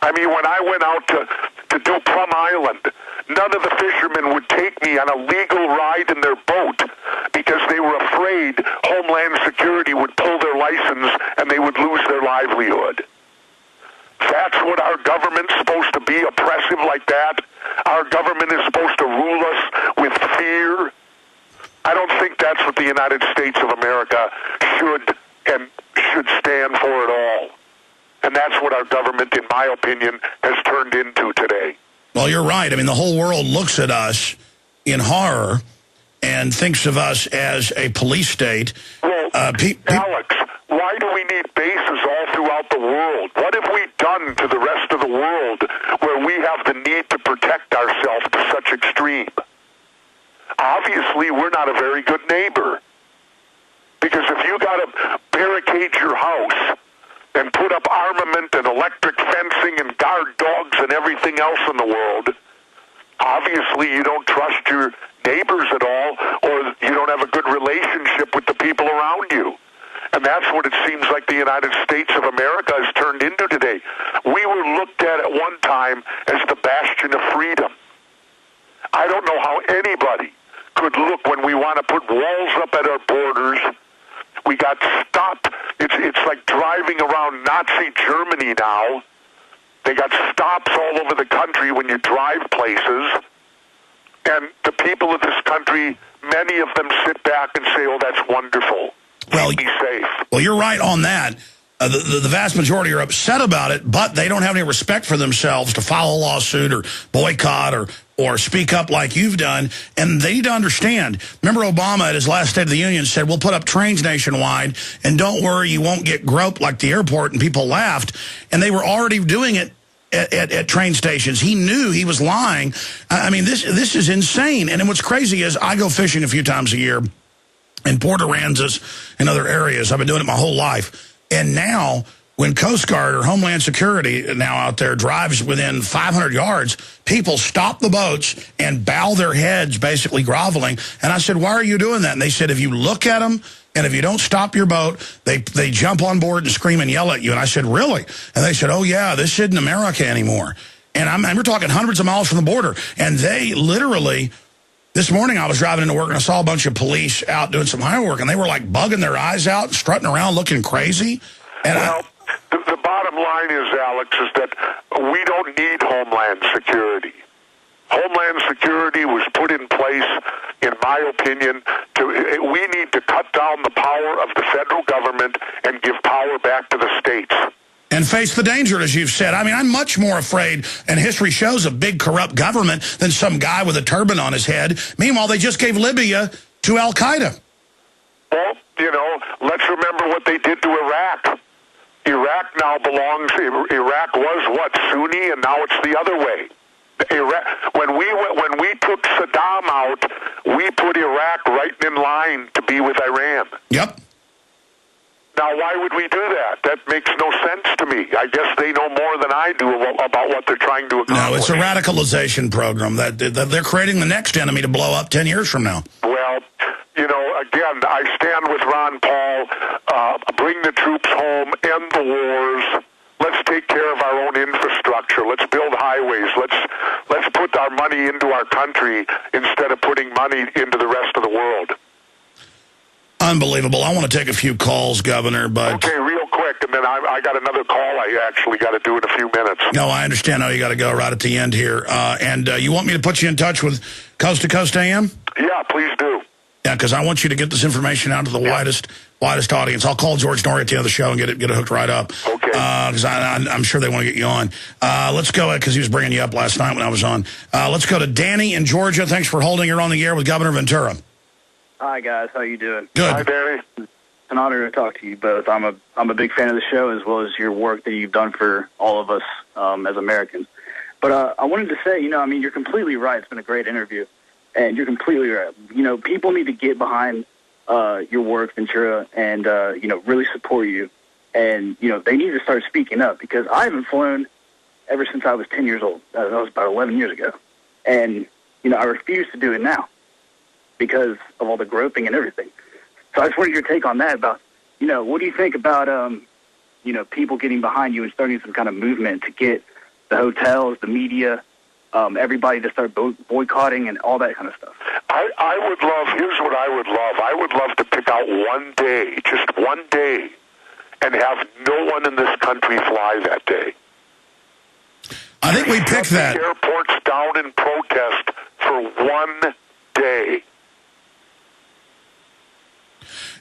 I mean, when I went out to do Plum Island, none of the fishermen would take me on a legal ride in their boat because they were afraid Homeland Security would pull their license and they would lose their livelihood. That's what our government's supposed to be, oppressive like that. Our government is supposed to rule us with fear. I don't think that's what the United States of America should stand for at all. And that's what our government, in my opinion, has turned into today. Well, you're right. I mean, the whole world looks at us in horror and thinks of us as a police state. Well, Alex, why do we need bases all throughout the world? What have we done to the rest of the world where we have the need to protect ourselves to such extreme? Obviously, we're not a very good neighbor. Because if you got to barricade your house and put up armament and electric fencing and guard dogs and everything else in the world, obviously you don't trust your neighbors at all, or you don't have a good relationship with the people around you. And that's what it seems like the United States of America has turned into today. We were looked at one time as the bastion of freedom. I don't know how anybody could look when we want to put walls up at our borders. We got stopped. It's like driving around Nazi Germany now. They got stops all over the country when you drive places. And the people of this country, many of them sit back and say, oh, that's wonderful. Well, be safe. Well, you're right on that. The vast majority are upset about it, but they don't have any respect for themselves to file a lawsuit or boycott or speak up like you've done. And they need to understand. Remember Obama at his last State of the Union said, we'll put up trains nationwide, and don't worry, you won't get groped like the airport, and people laughed. And they were already doing it at train stations. He knew he was lying. I mean, this is insane. And what's crazy is I go fishing a few times a year in Port Aransas and other areas. I've been doing it my whole life. And now, when Coast Guard or Homeland Security now out there drives within 500 yards, people stop the boats and bow their heads, basically groveling. And I said, why are you doing that? And they said, if you look at them and if you don't stop your boat, they jump on board and scream and yell at you. And I said, really? And they said, oh, yeah, this isn't America anymore. And we're talking hundreds of miles from the border. And they literally... This morning I was driving into work and I saw a bunch of police out doing some highway work, and they were like bugging their eyes out, strutting around looking crazy. And well, the bottom line is, Alex, is that we don't need Homeland Security. Homeland Security was put in place, in my opinion, we need to cut down the power of the federal government and give power back to the states. And face the danger, as you've said. I mean, I'm much more afraid, and history shows, a big corrupt government than some guy with a turban on his head. Meanwhile, they just gave Libya to Al-Qaeda. Well, let's remember what they did to Iraq. Iraq now belongs, Iraq was what, Sunni, and now it's the other way. When we took Saddam out, we put Iraq right in line to be with Iran. Yep. Now, why would we do that? That makes no sense to me. I guess they know more than I do about what they're trying to accomplish. No, it's a radicalization program. That they're creating the next enemy to blow up 10 years from now. Well, again, I stand with Ron Paul. Bring the troops home, end the wars. Let's take care of our own infrastructure. Let's build highways. Let's put our money into our country instead of putting money into the rest of the world. Unbelievable. I want to take a few calls, Governor, but... Okay, real quick, and then I got another call I actually got to do in a few minutes. No, I understand how you got to go right at the end here. And you want me to put you in touch with Coast to Coast AM? Yeah, please do. Yeah, because I want you to get this information out to the widest audience. I'll call George Norrie at the end of the show and get it hooked right up. Okay. Because I'm sure they want to get you on. Let's go, because he was bringing you up last night when I was on. Let's go to Danny in Georgia. Thanks for holding. You're on the air with Governor Ventura. Hi, guys. How you doing? Good. Hi, Danny. It's an honor to talk to you both. I'm a big fan of the show, as well as your work that you've done for all of us as Americans. But I wanted to say, you're completely right. It's been a great interview, and you're completely right. People need to get behind your work, Ventura, and really support you. And they need to start speaking up, because I haven't flown ever since I was 10 years old. That was about 11 years ago, and I refuse to do it now, because of all the groping and everything. So I just wanted your take on that about, what do you think about, people getting behind you and starting some kind of movement to get the hotels, the media, everybody to start boycotting and all that kind of stuff? I would love, here's what I would love. I would love to pick out one day, just one day, and have no one in this country fly that day. I think we picked that. The airports down in protest for one day.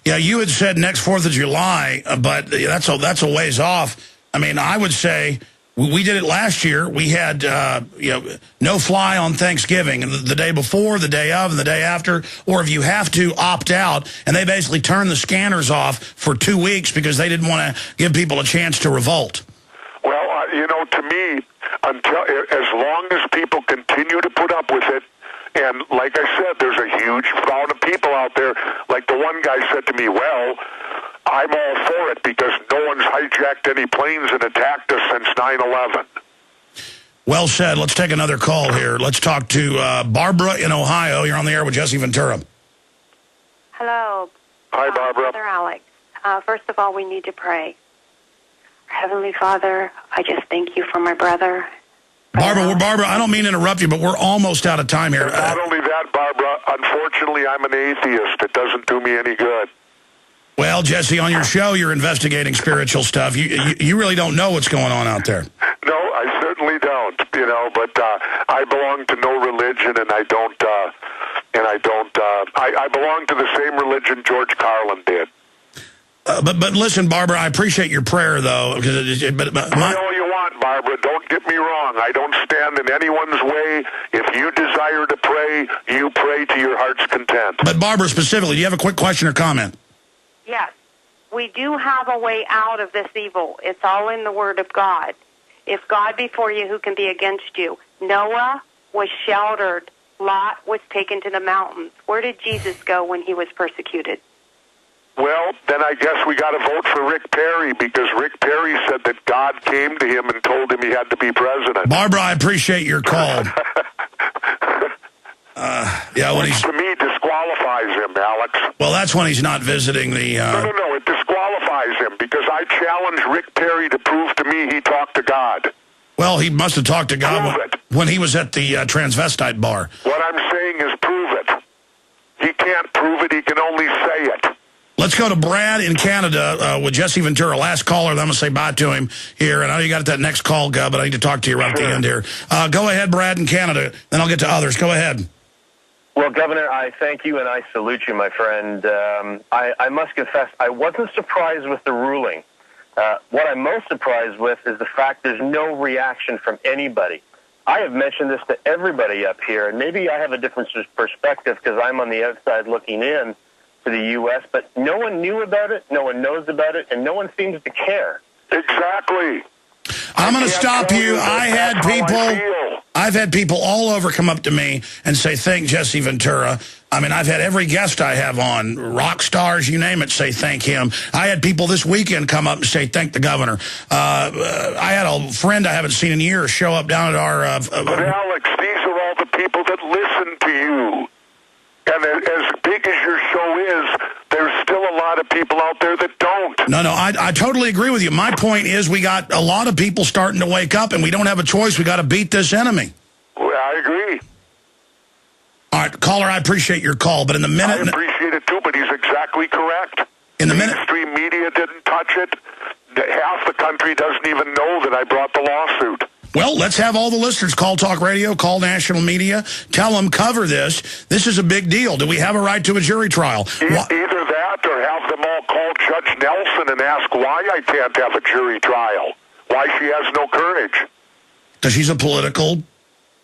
Yeah, you had said next 4th of July, but that's a ways off. I mean, I would say We did it last year. We had no fly on Thanksgiving, the day before, the day of, and the day after. Or if you have to, opt out. And they basically turned the scanners off for 2 weeks because they didn't want to give people a chance to revolt. Well, to me, as long as people continue to put up with it, and like I said, there's a huge crowd of people out there. Like the one guy said to me, well, I'm all for it because no one's hijacked any planes and attacked us since 9/11. Well said. Let's take another call here. Let's talk to Barbara in Ohio. You're on the air with Jesse Ventura. Hello. Hi, Barbara. Brother Alex. First of all, we need to pray. Heavenly Father, I just thank you for my brother. Barbara, I don't mean to interrupt you, but we're almost out of time here. Not only that, Barbara, unfortunately, I'm an atheist. It doesn't do me any good. Well, Jesse, on your show, you're investigating spiritual stuff. You really don't know what's going on out there. No, I certainly don't. But I belong to no religion, and I belong to the same religion George Carlin did. But listen, Barbara, I appreciate your prayer, though. Pray all you want, Barbara. Don't get me wrong. I don't stand in anyone's way. If you desire to pray, you pray to your heart's content. But Barbara, specifically, do you have a quick question or comment? Yes. We do have a way out of this evil. It's all in the Word of God. If God be for you, who can be against you? Noah was sheltered. Lot was taken to the mountains. Where did Jesus go when he was persecuted? Well, then I guess we got to vote for Rick Perry because Rick Perry said that God came to him and told him he had to be president. Barbara, I appreciate your call. Which to me disqualifies him, Alex. Well, that's when he's not visiting the... No, it disqualifies him because I challenged Rick Perry to prove to me he talked to God. Well, he must have talked to God when he was at the transvestite bar. What I'm saying is prove it. He can't prove it, he can only say it. Let's go to Brad in Canada with Jesse Ventura. Last caller, then I'm going to say bye to him here. And I know you got that next call, Gub, but I need to talk to you right at the end here. Go ahead, Brad in Canada, then I'll get to others. Go ahead. Well, Governor, I thank you and I salute you, my friend. I must confess, I wasn't surprised with the ruling. What I'm most surprised with is the fact there's no reaction from anybody. I have mentioned this to everybody up here, and maybe I have a different perspective because I'm on the outside looking in to the U.S., but no one knew about it, no one knows about it, and no one seems to care. Exactly. I'm going to stop you. I've had people all over come up to me and say, thank Jesse Ventura. I mean, I've had every guest I have on, rock stars, you name it, say thank him. I had people this weekend come up and say thank the governor. I had a friend I haven't seen in years show up down at our... but Alex, these are all the people that listen to you. And as big as your show is, there's still a lot of people out there that don't. No, I totally agree with you. My point is we got a lot of people starting to wake up, and we don't have a choice. We got to beat this enemy. Well, I agree. All right, caller, I appreciate your call, but in the minute... I appreciate it, too, but he's exactly correct. In the mainstream media didn't touch it. Half the country doesn't even know that I brought the lawsuit. Well, let's have all the listeners call talk radio, call national media, tell them, cover this. This is a big deal. Do we have a right to a jury trial? Either that or have them all call Judge Nelson and ask why I can't have a jury trial, why she has no courage. Because she's a political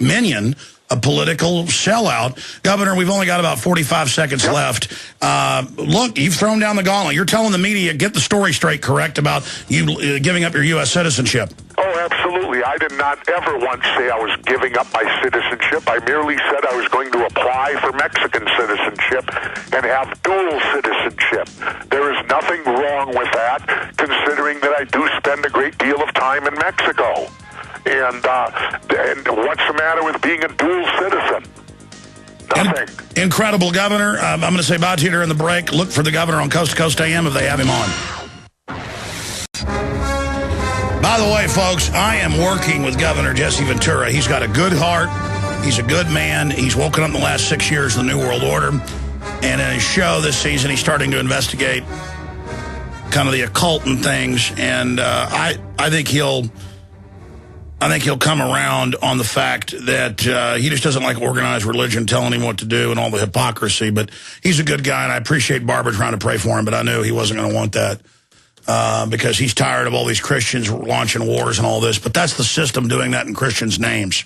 minion, a political sellout. Governor, we've only got about 45 seconds left. Look, you've thrown down the gauntlet. You're telling the media, get the story straight, correct, about you giving up your U.S. citizenship. Oh, absolutely. I did not ever once say I was giving up my citizenship. I merely said I was going to apply for Mexican citizenship and have dual citizenship. There is nothing wrong with that, considering that I do spend a great deal of time in Mexico. And what's the matter with being a dual citizen? Nothing. Incredible, Governor. I'm going to say bye to you during the break. Look for the Governor on Coast to Coast AM if they have him on. By the way, folks, I am working with Governor Jesse Ventura. He's got a good heart. He's a good man. He's woken up in the last 6 years of the New World Order. And in his show this season, he's starting to investigate kind of the occult and things. And I think he'll come around on the fact that he just doesn't like organized religion telling him what to do and all the hypocrisy. But he's a good guy, and I appreciate Barbara trying to pray for him, but I knew he wasn't going to want that. because he's tired of all these Christians launching wars and all this. But that's the system doing that in Christians' names.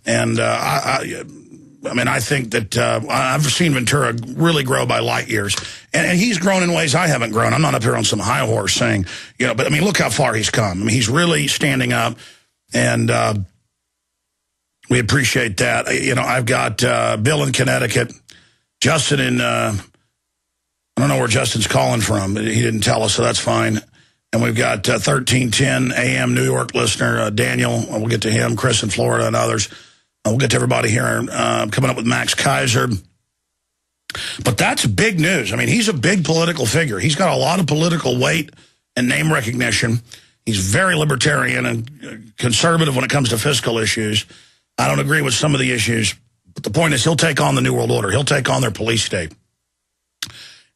And I mean, I think that I've seen Ventura really grow by light years. And he's grown in ways I haven't grown. I'm not up here on some high horse saying, but I mean, look how far he's come. I mean, he's really standing up, and we appreciate that. I've got Bill in Connecticut, Justin in, I don't know where Justin's calling from. He didn't tell us, so that's fine. And we've got 1310 AM New York listener, Daniel. We'll get to him, Chris in Florida, and others. We'll get to everybody here coming up with Max Keiser. But that's big news. I mean, he's a big political figure. He's got a lot of political weight and name recognition. He's very libertarian and conservative when it comes to fiscal issues. I don't agree with some of the issues. But the point is, he'll take on the New World Order. He'll take on their police state.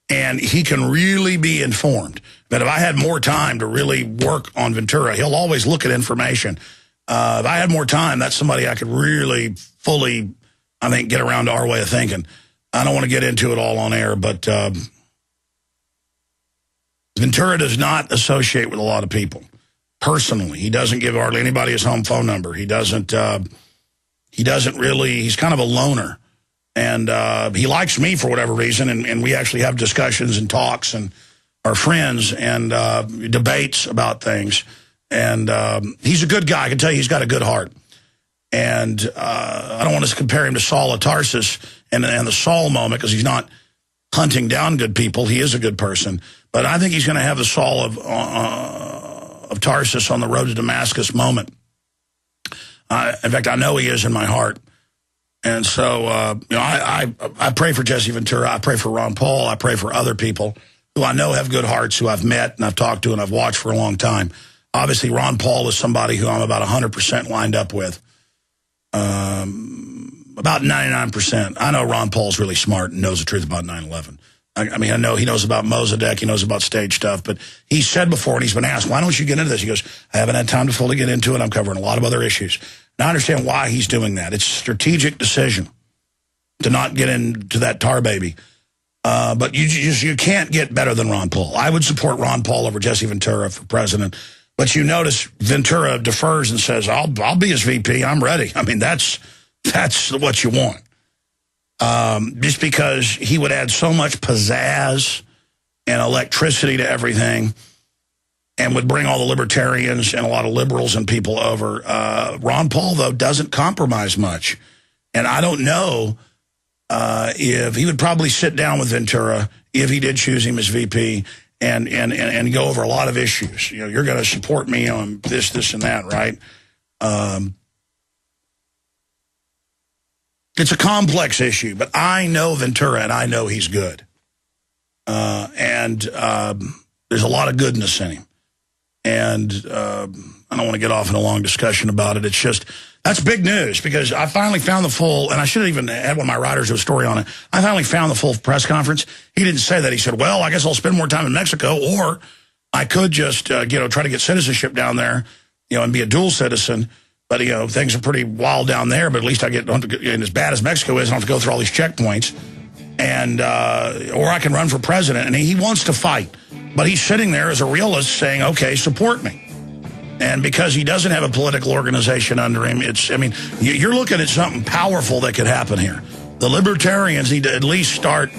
And he can really be informed. But if I had more time to really work on Ventura, he'll always look at information. If I had more time, that's somebody I could really fully, I think, get around to our way of thinking. I don't want to get into it all on air, but Ventura does not associate with a lot of people personally. He doesn't give hardly anybody his home phone number. He doesn't really, he's kind of a loner. And he likes me for whatever reason, and we actually have discussions and talks and are friends and debates about things. And he's a good guy. I can tell you he's got a good heart. And I don't want to compare him to Saul of Tarsus and the Saul moment, because he's not hunting down good people. He is a good person. But I think he's going to have the Saul of Tarsus on the road to Damascus moment. In fact, I know he is in my heart. And so, I pray for Jesse Ventura. I pray for Ron Paul. I pray for other people who I know have good hearts, who I've met and I've talked to and I've watched for a long time. Obviously, Ron Paul is somebody who I'm about 100% lined up with. About 99%. I know Ron Paul's really smart and knows the truth about 9/11. I mean, I know he knows about Mossadegh, he knows about stage stuff, but he said before, and he's been asked, why don't you get into this? He goes, I haven't had time to fully get into it. I'm covering a lot of other issues. And I understand why he's doing that. It's a strategic decision to not get into that tar baby. But you can't get better than Ron Paul. I would support Ron Paul over Jesse Ventura for president. But you notice Ventura defers and says, I'll be his VP. I'm ready. I mean, that's what you want. Just because he would add so much pizzazz and electricity to everything and would bring all the libertarians and a lot of liberals and people over. Ron Paul, though, doesn't compromise much. And I don't know if he would probably sit down with Ventura if he did choose him as VP and go over a lot of issues. You're going to support me on this, and that, right? It's a complex issue, but I know Ventura, and I know he's good. And there's a lot of goodness in him. And I don't want to get off in a long discussion about it. It's just, that's big news, because I finally found the full, and I should have even had one of my writers do a story on it. I finally found the full press conference. He didn't say that. He said, well, I guess I'll spend more time in Mexico, or I could just, try to get citizenship down there, and be a dual citizen. But, things are pretty wild down there, but at least and as bad as Mexico is, I don't have to go through all these checkpoints. And, or I can run for president. And he wants to fight. But he's sitting there as a realist saying, okay, support me. And because he doesn't have a political organization under him, you're looking at something powerful that could happen here. The libertarians need to at least start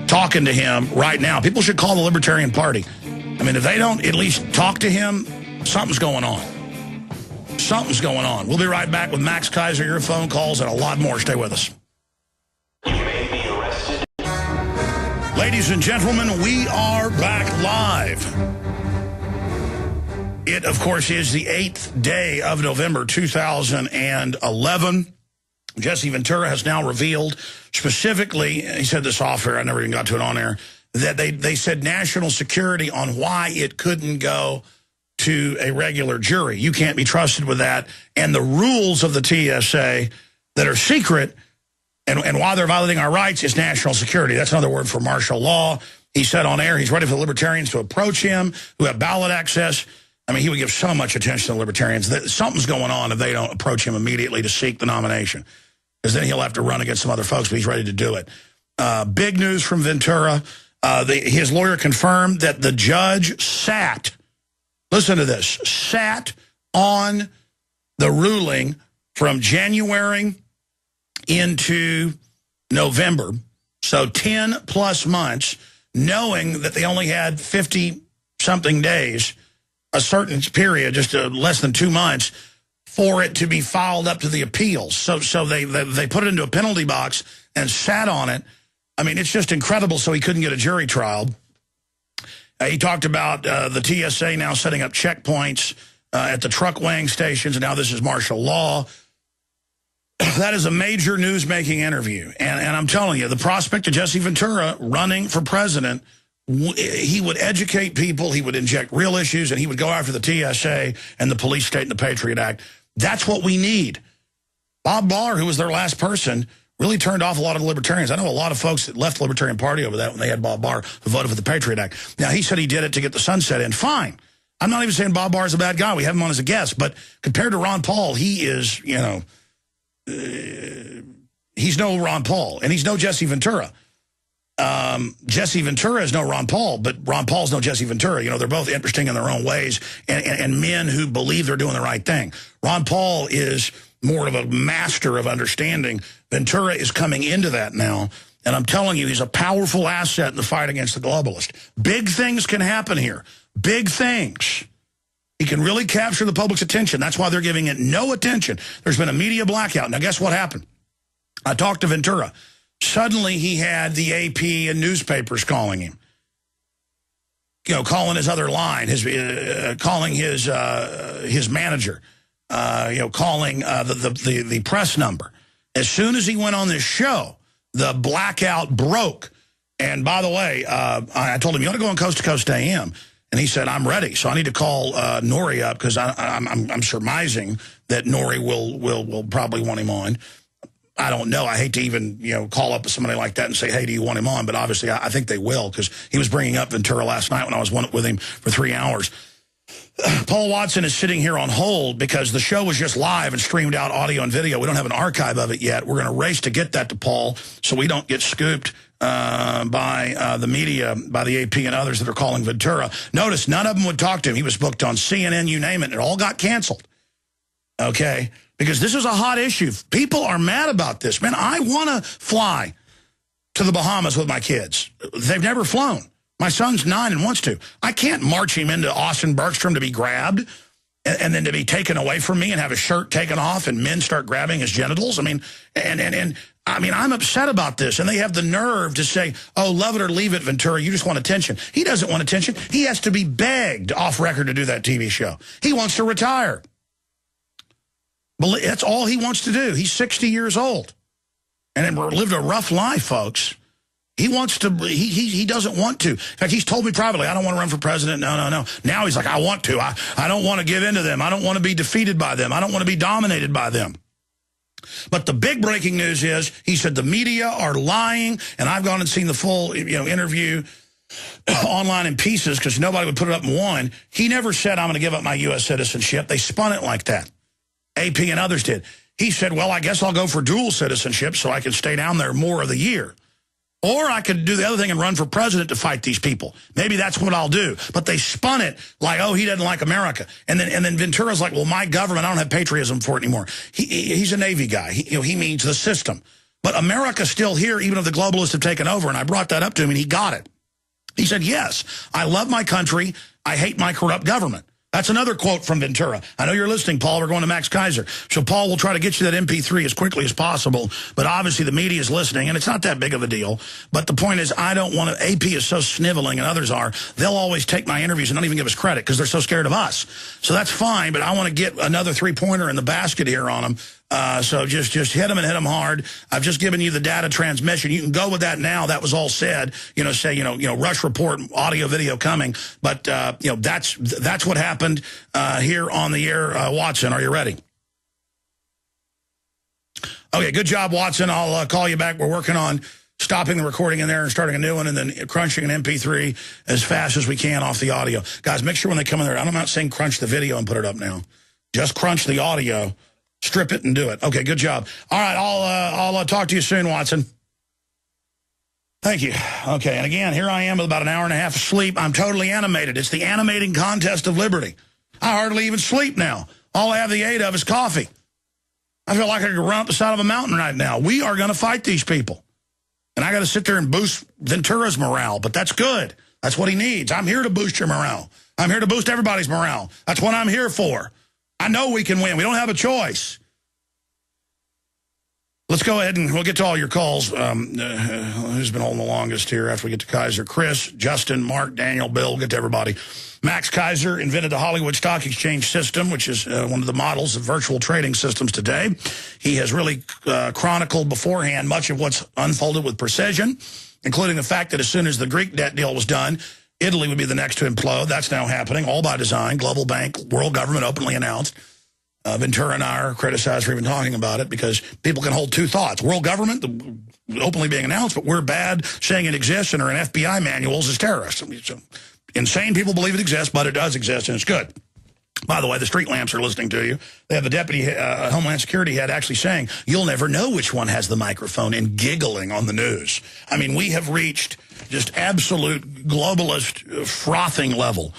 talking to him right now. People should call the Libertarian Party. I mean, if they don't at least talk to him, something's going on. Something's going on. We'll be right back with Max Keiser, your phone calls, and a lot more. Stay with us. Ladies and gentlemen, we are back live. It, of course, is the 8th day of November 2011. Jesse Ventura has now revealed specifically, he said this off air, I never even got to it on air, that they said national security on why it couldn't go to a regular jury. You can't be trusted with that. And the rules of the TSA that are secret and why they're violating our rights is national security. That's another word for martial law. He said on air he's ready for the libertarians to approach him, who have ballot access. I mean, he would give so much attention to the libertarians. Something's going on if they don't approach him immediately to seek the nomination, because then he'll have to run against some other folks, but he's ready to do it. Big news from Ventura. His lawyer confirmed that the judge sat, listen to this, sat on the ruling from January into November, so 10-plus months, knowing that they only had 50-something days, a certain period, just less than 2 months, for it to be filed up to the appeals. So they put it into a penalty box and sat on it. I mean, it's just incredible, so he couldn't get a jury trial. He talked about the TSA now setting up checkpoints at the truck weighing stations, and now this is martial law. That is a major news-making interview. And I'm telling you, the prospect of Jesse Ventura running for president, he would educate people, he would inject real issues, and he would go after the TSA and the police state and the Patriot Act. That's what we need. Bob Barr, who was their last person, really turned off a lot of the libertarians. I know a lot of folks that left the Libertarian Party over that when they had Bob Barr who voted for the Patriot Act. Now, he said he did it to get the sunset in. Fine. I'm not even saying Bob Barr is a bad guy. We have him on as a guest. But compared to Ron Paul, he is, you know, he's no Ron Paul. And he's no Jesse Ventura. Jesse Ventura is no Ron Paul, but Ron Paul's no Jesse Ventura. You know, they're both interesting in their own ways and men who believe they're doing the right thing. Ron Paul is more of a master of understanding. Ventura is coming into that now. And I'm telling you, he's a powerful asset in the fight against the globalist. Big things can happen here. Big things. He can really capture the public's attention. That's why they're giving it no attention. There's been a media blackout. Now, guess what happened? I talked to Ventura. Suddenly, he had the AP and newspapers calling him. You know, calling his other line, calling his manager, you know, calling the press number. As soon as he went on this show, the blackout broke. And by the way, I told him, you ought to go on Coast to Coast AM. And he said, I'm ready. So I need to call Nori up because I'm surmising that Nori will probably want him on. I don't know. I hate to even, you know, call up somebody like that and say, hey, do you want him on? But obviously, I think they will because he was bringing up Ventura last night when I was with him for 3 hours. Paul Watson is sitting here on hold because the show was just live and streamed out audio and video. We don't have an archive of it yet. We're going to race to get that to Paul so we don't get scooped by the media, by the AP and others that are calling Ventura. Notice none of them would talk to him. He was booked on CNN, you name it. It all got canceled. Okay? Because this is a hot issue. People are mad about this. Man, I want to fly to the Bahamas with my kids. They've never flown. My son's 9 and wants to. I can't march him into Austin Bergstrom to be grabbed and then to be taken away from me and have his shirt taken off and men start grabbing his genitals. I mean, I mean, I'm upset about this. And they have the nerve to say, oh, love it or leave it, Ventura. You just want attention. He doesn't want attention. He has to be begged off record to do that TV show. He wants to retire. That's all he wants to do. He's 60 years old and lived a rough life, folks. He wants to, he doesn't want to. In fact, he's told me privately, I don't want to run for president. No. Now he's like, I want to. I don't want to give in to them. I don't want to be defeated by them. I don't want to be dominated by them. But the big breaking news is, he said the media are lying, and I've gone and seen the full interview online in pieces because nobody would put it up in one. He never said, I'm going to give up my U.S. citizenship. They spun it like that. AP and others did. He said, well, I guess I'll go for dual citizenship so I can stay down there more of the year. Or I could do the other thing and run for president to fight these people. Maybe that's what I'll do. But they spun it like, oh, he doesn't like America. And then Ventura's like, well, my government, I don't have patriotism for it anymore. He's a Navy guy. He means the system. But America's still here, even if the globalists have taken over. And I brought that up to him, and he got it. He said, yes, I love my country. I hate my corrupt government. That's another quote from Ventura. I know you're listening, Paul. We're going to Max Keiser. So, Paul, we'll try to get you that MP3 as quickly as possible. But obviously the media is listening, and it's not that big of a deal. But the point is, I don't want to, AP is so sniveling, and others are, they'll always take my interviews and not even give us credit because they're so scared of us. So that's fine, but I want to get another three-pointer in the basket here on them. So just hit them and hit them hard. I've just given you the data transmission. You can go with that now. That was all said. Say rush report, audio, video coming. But that's what happened here on the air. Watson, are you ready? Okay, good job, Watson. I'll call you back. We're working on stopping the recording in there and starting a new one, and then crunching an MP3 as fast as we can off the audio. Guys, make sure when they come in there, I'm not saying crunch the video and put it up now. Just crunch the audio. Strip it and do it. Okay, good job. All right, I'll talk to you soon, Watson. Thank you. Okay, and again, here I am with about an hour and a half of sleep. I'm totally animated. It's the animating contest of liberty. I hardly even sleep now. All I have the aid of is coffee. I feel like I could run up the side of a mountain right now. We are going to fight these people. And I got to sit there and boost Ventura's morale, but that's good. That's what he needs. I'm here to boost your morale. I'm here to boost everybody's morale. That's what I'm here for. I know we can win. We don't have a choice. Let's go ahead and we'll get to all your calls. Who's been holding the longest here after we get to Keiser? Chris, Justin, Mark, Daniel, Bill. We'll get to everybody. Max Keiser invented the Hollywood Stock Exchange system, which is one of the models of virtual trading systems today. He has really chronicled beforehand much of what's unfolded with precision, including the fact that as soon as the Greek debt deal was done, Italy would be the next to implode. That's now happening, all by design. Global bank, world government openly announced. Ventura and I are criticized for even talking about it because people can hold two thoughts. World government, openly being announced, but we're bad saying it exists and are in FBI manuals as terrorists. So, insane people believe it exists, but it does exist, and it's good. By the way, the street lamps are listening to you. They have the deputy Homeland Security head actually saying, you'll never know which one has the microphone, and giggling on the news. I mean, we have reached just absolute globalist frothing level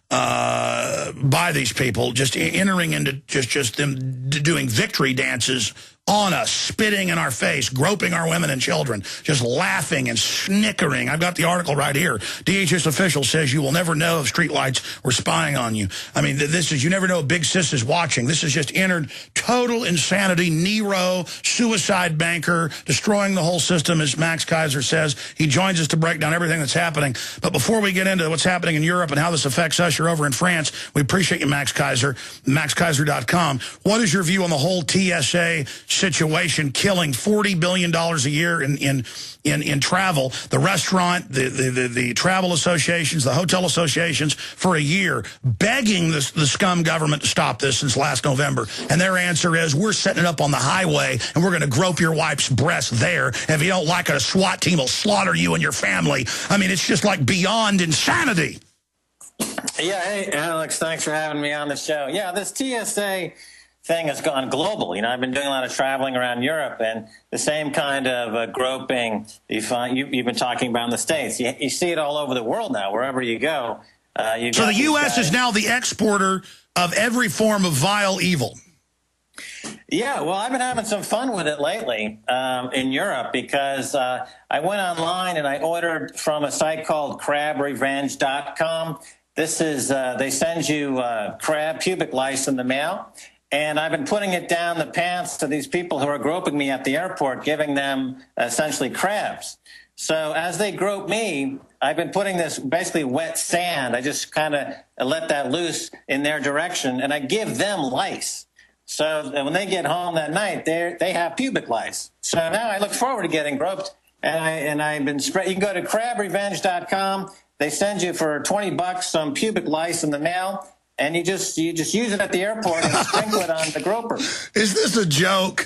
by these people, just entering into just them doing victory dances on us, spitting in our face, groping our women and children, just laughing and snickering. I've got the article right here. DHS official says you will never know if streetlights were spying on you. I mean, this is, you never know if Big Sis is watching. This has just entered total insanity. Nero, suicide banker, destroying the whole system, as Max Keiser says. He joins us to break down everything that's happening. But before we get into what's happening in Europe and how this affects us, you're over in France. We appreciate you, Max Keiser, maxkeiser.com. What is your view on the whole TSA situation, killing $40 billion a year in travel, the restaurant, the travel associations, the hotel associations for a year, begging the scum government to stop this since last November. And their answer is, we're setting it up on the highway and we're going to grope your wife's breast there. And if you don't like it, a SWAT team will slaughter you and your family. I mean, it's just like beyond insanity. Yeah, hey, Alex, thanks for having me on the show. Yeah, this TSA thing has gone global. You know, I've been doing a lot of traveling around Europe, and the same kind of groping you've been talking about in the States. You see it all over the world now, wherever you go. So the U.S. is now the exporter of every form of vile evil. Yeah, well, I've been having some fun with it lately in Europe because I went online and I ordered from a site called crabrevenge.com. This is, they send you crab pubic lice in the mail. And I've been putting it down the pants to these people who are groping me at the airport, giving them essentially crabs. So as they grope me, I've been putting this basically wet sand. I just kind of let that loose in their direction, and I give them lice. So when they get home that night, they have pubic lice. So now I look forward to getting groped, and I've been you can go to crabrevenge.com. They send you for $20 some pubic lice in the mail. And you just use it at the airport and sprinkle it on the groper. Is this a joke?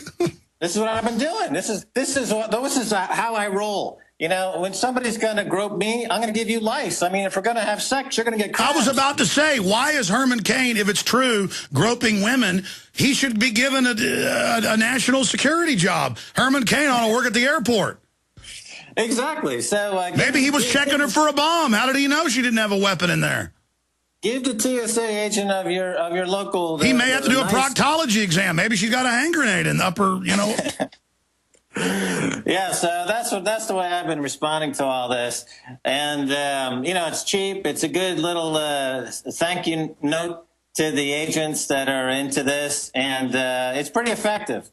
This is what I've been doing. This is how I roll. You know, when somebody's going to grope me, I'm going to give you lice. I mean, if we're going to have sex, you're going to get crabs. I was about to say, why is Herman Cain, if it's true, groping women? He should be given a national security job. Herman Cain ought to work at the airport. Exactly. So maybe he was checking her for a bomb. How did he know she didn't have a weapon in there? Give the TSA agent of your local. He may have to do a proctology exam. Maybe she's got a hand grenade in the upper, you know. Yeah, so that's the way I've been responding to all this, and you know, it's cheap. It's a good little thank you note to the agents that are into this, and it's pretty effective.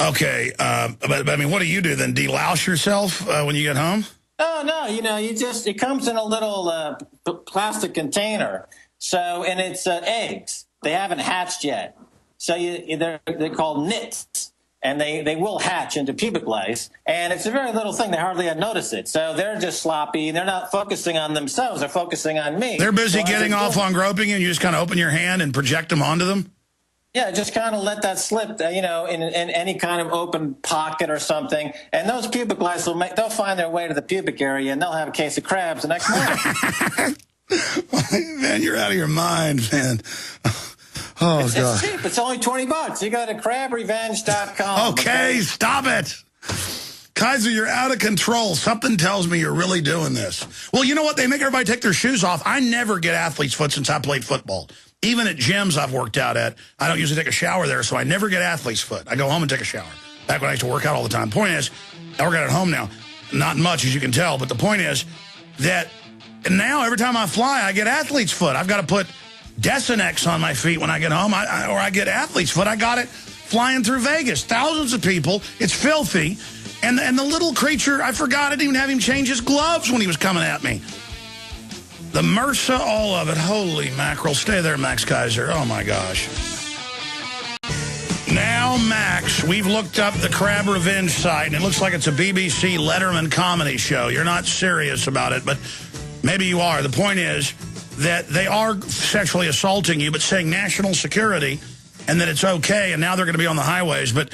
Okay, but I mean, what do you do then? Delouse yourself when you get home? Oh, no, you know, it comes in a little plastic container. So, and it's eggs. They haven't hatched yet. So they're called nits, and they will hatch into pubic lice. And it's a very little thing. They hardly notice it. So they're just sloppy. They're not focusing on themselves. They're focusing on me. They're busy getting off on groping, and you just kind of open your hand and project them onto them? Yeah, just kind of let that slip, you know, in any kind of open pocket or something. And those pubic lice they'll find their way to the pubic area, and they'll have a case of crabs the next morning. Man, you're out of your mind, man. Oh, God. It's cheap. It's only $20. You go to crabrevenge.com. Okay, stop it. Keiser, you're out of control. Something tells me you're really doing this. Well, you know what? They make everybody take their shoes off. I never get athlete's foot since I played football. Even at gyms I've worked out at, I don't usually take a shower there, so I never get athlete's foot. I go home and take a shower. Back when I used to work out all the time. Point is, I work out at home now. Not much, as you can tell, but the point is that now every time I fly, I get athlete's foot. I've got to put Desinex on my feet when I get home, or I get athlete's foot. I got it flying through Vegas. Thousands of people. It's filthy. And the little creature, I forgot, I didn't even have him change his gloves when he was coming at me. The MRSA, all of it. Holy mackerel. Stay there, Max Keiser. Oh, my gosh. Now, Max, we've looked up the Crab Revenge site, and it looks like it's a BBC Letterman comedy show. You're not serious about it, but maybe you are. The point is that they are sexually assaulting you, but saying national security and that it's okay, and now they're going to be on the highways. But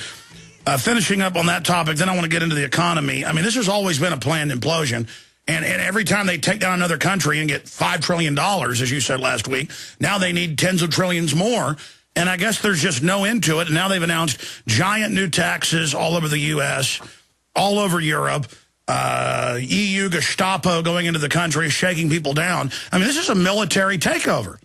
finishing up on that topic, then I want to get into the economy. I mean, this has always been a planned implosion. And every time they take down another country and get $5 trillion, as you said last week, now they need tens of trillions more. And I guess there's just no end to it. And now they've announced giant new taxes all over the U.S., all over Europe, EU Gestapo going into the country, shaking people down. I mean, this is a military takeover.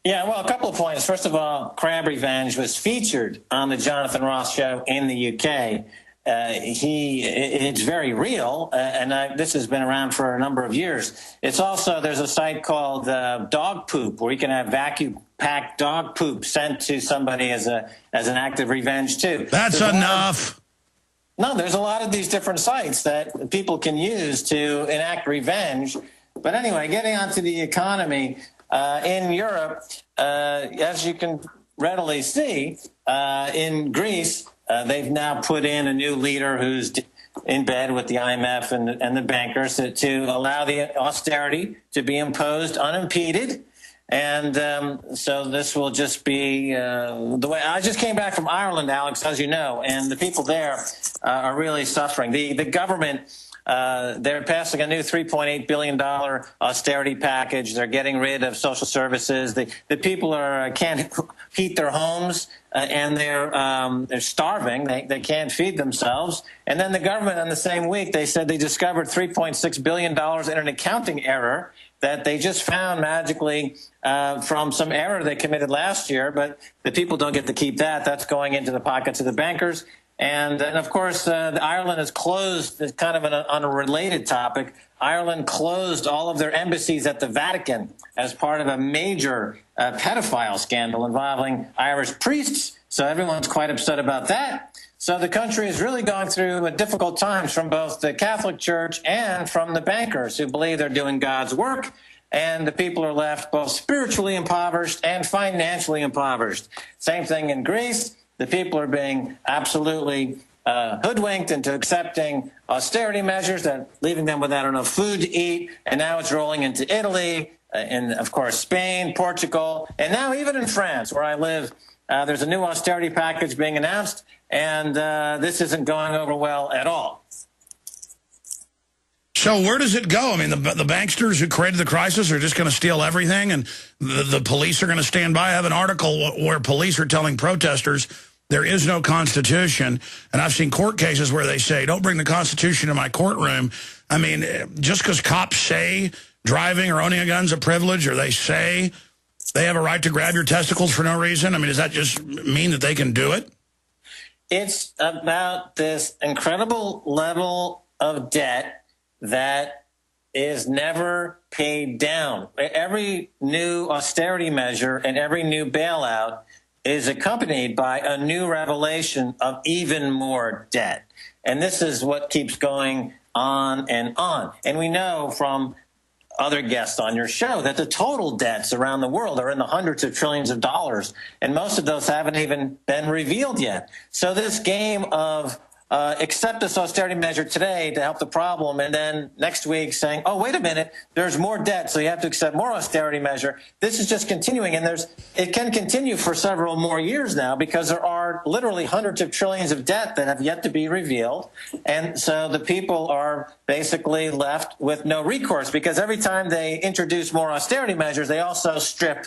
Yeah, well, a couple of points. First of all, Crab Revenge was featured on the Jonathan Ross show in the UK. It's very real, and this has been around for a number of years. It's also, there's a site called Dog Poop, where you can have vacuum-packed dog poop sent to somebody as an act of revenge, too. That's enough. No, there's a lot of these different sites that people can use to enact revenge. But anyway, getting onto the economy, in Europe, as you can readily see, in Greece, they've now put in a new leader who's in bed with the IMF and the bankers to allow the austerity to be imposed unimpeded. And so this will just be the way. I just came back from Ireland, Alex, as you know, and the people there are really suffering. The government, they're passing a new $3.8 billion austerity package. They're getting rid of social services. The people can't heat their homes, and they're starving. They can't feed themselves. And then the government, on the same week, they said they discovered $3.6 billion in an accounting error that they just found magically from some error they committed last year. But the people don't get to keep that. That's going into the pockets of the bankers. And of course, Ireland has closed, kind of on a related topic, Ireland closed all of their embassies at the Vatican as part of a major pedophile scandal involving Irish priests. So everyone's quite upset about that. So the country is really going through difficult times from both the Catholic Church and from the bankers who believe they're doing God's work. And the people are left both spiritually impoverished and financially impoverished. Same thing in Greece. The people are being absolutely hoodwinked into accepting austerity measures that leaving them without enough food to eat. And now it's rolling into Italy, and of course Spain, Portugal, and now even in France, where I live. There's a new austerity package being announced, and this isn't going over well at all. So where does it go? I mean, the banksters who created the crisis are just going to steal everything, and the police are going to stand by. I have an article where police are telling protesters there is no Constitution, and I've seen court cases where they say, don't bring the Constitution to my courtroom. I mean, just because cops say driving or owning a gun's a privilege, or they say they have a right to grab your testicles for no reason, I mean, does that just mean that they can do it? It's about this incredible level of debt that is never paid down. Every new austerity measure and every new bailout is accompanied by a new revelation of even more debt. And this is what keeps going on and on. And we know from other guests on your show that the total debts around the world are in the hundreds of trillions of dollars, and most of those haven't even been revealed yet. So this game of accept this austerity measure today to help the problem, and then next week saying, oh, wait a minute, there's more debt, so you have to accept more austerity measure. This is just continuing, and it can continue for several more years now because there are literally hundreds of trillions of debt that have yet to be revealed. And so the people are basically left with no recourse because every time they introduce more austerity measures, they also strip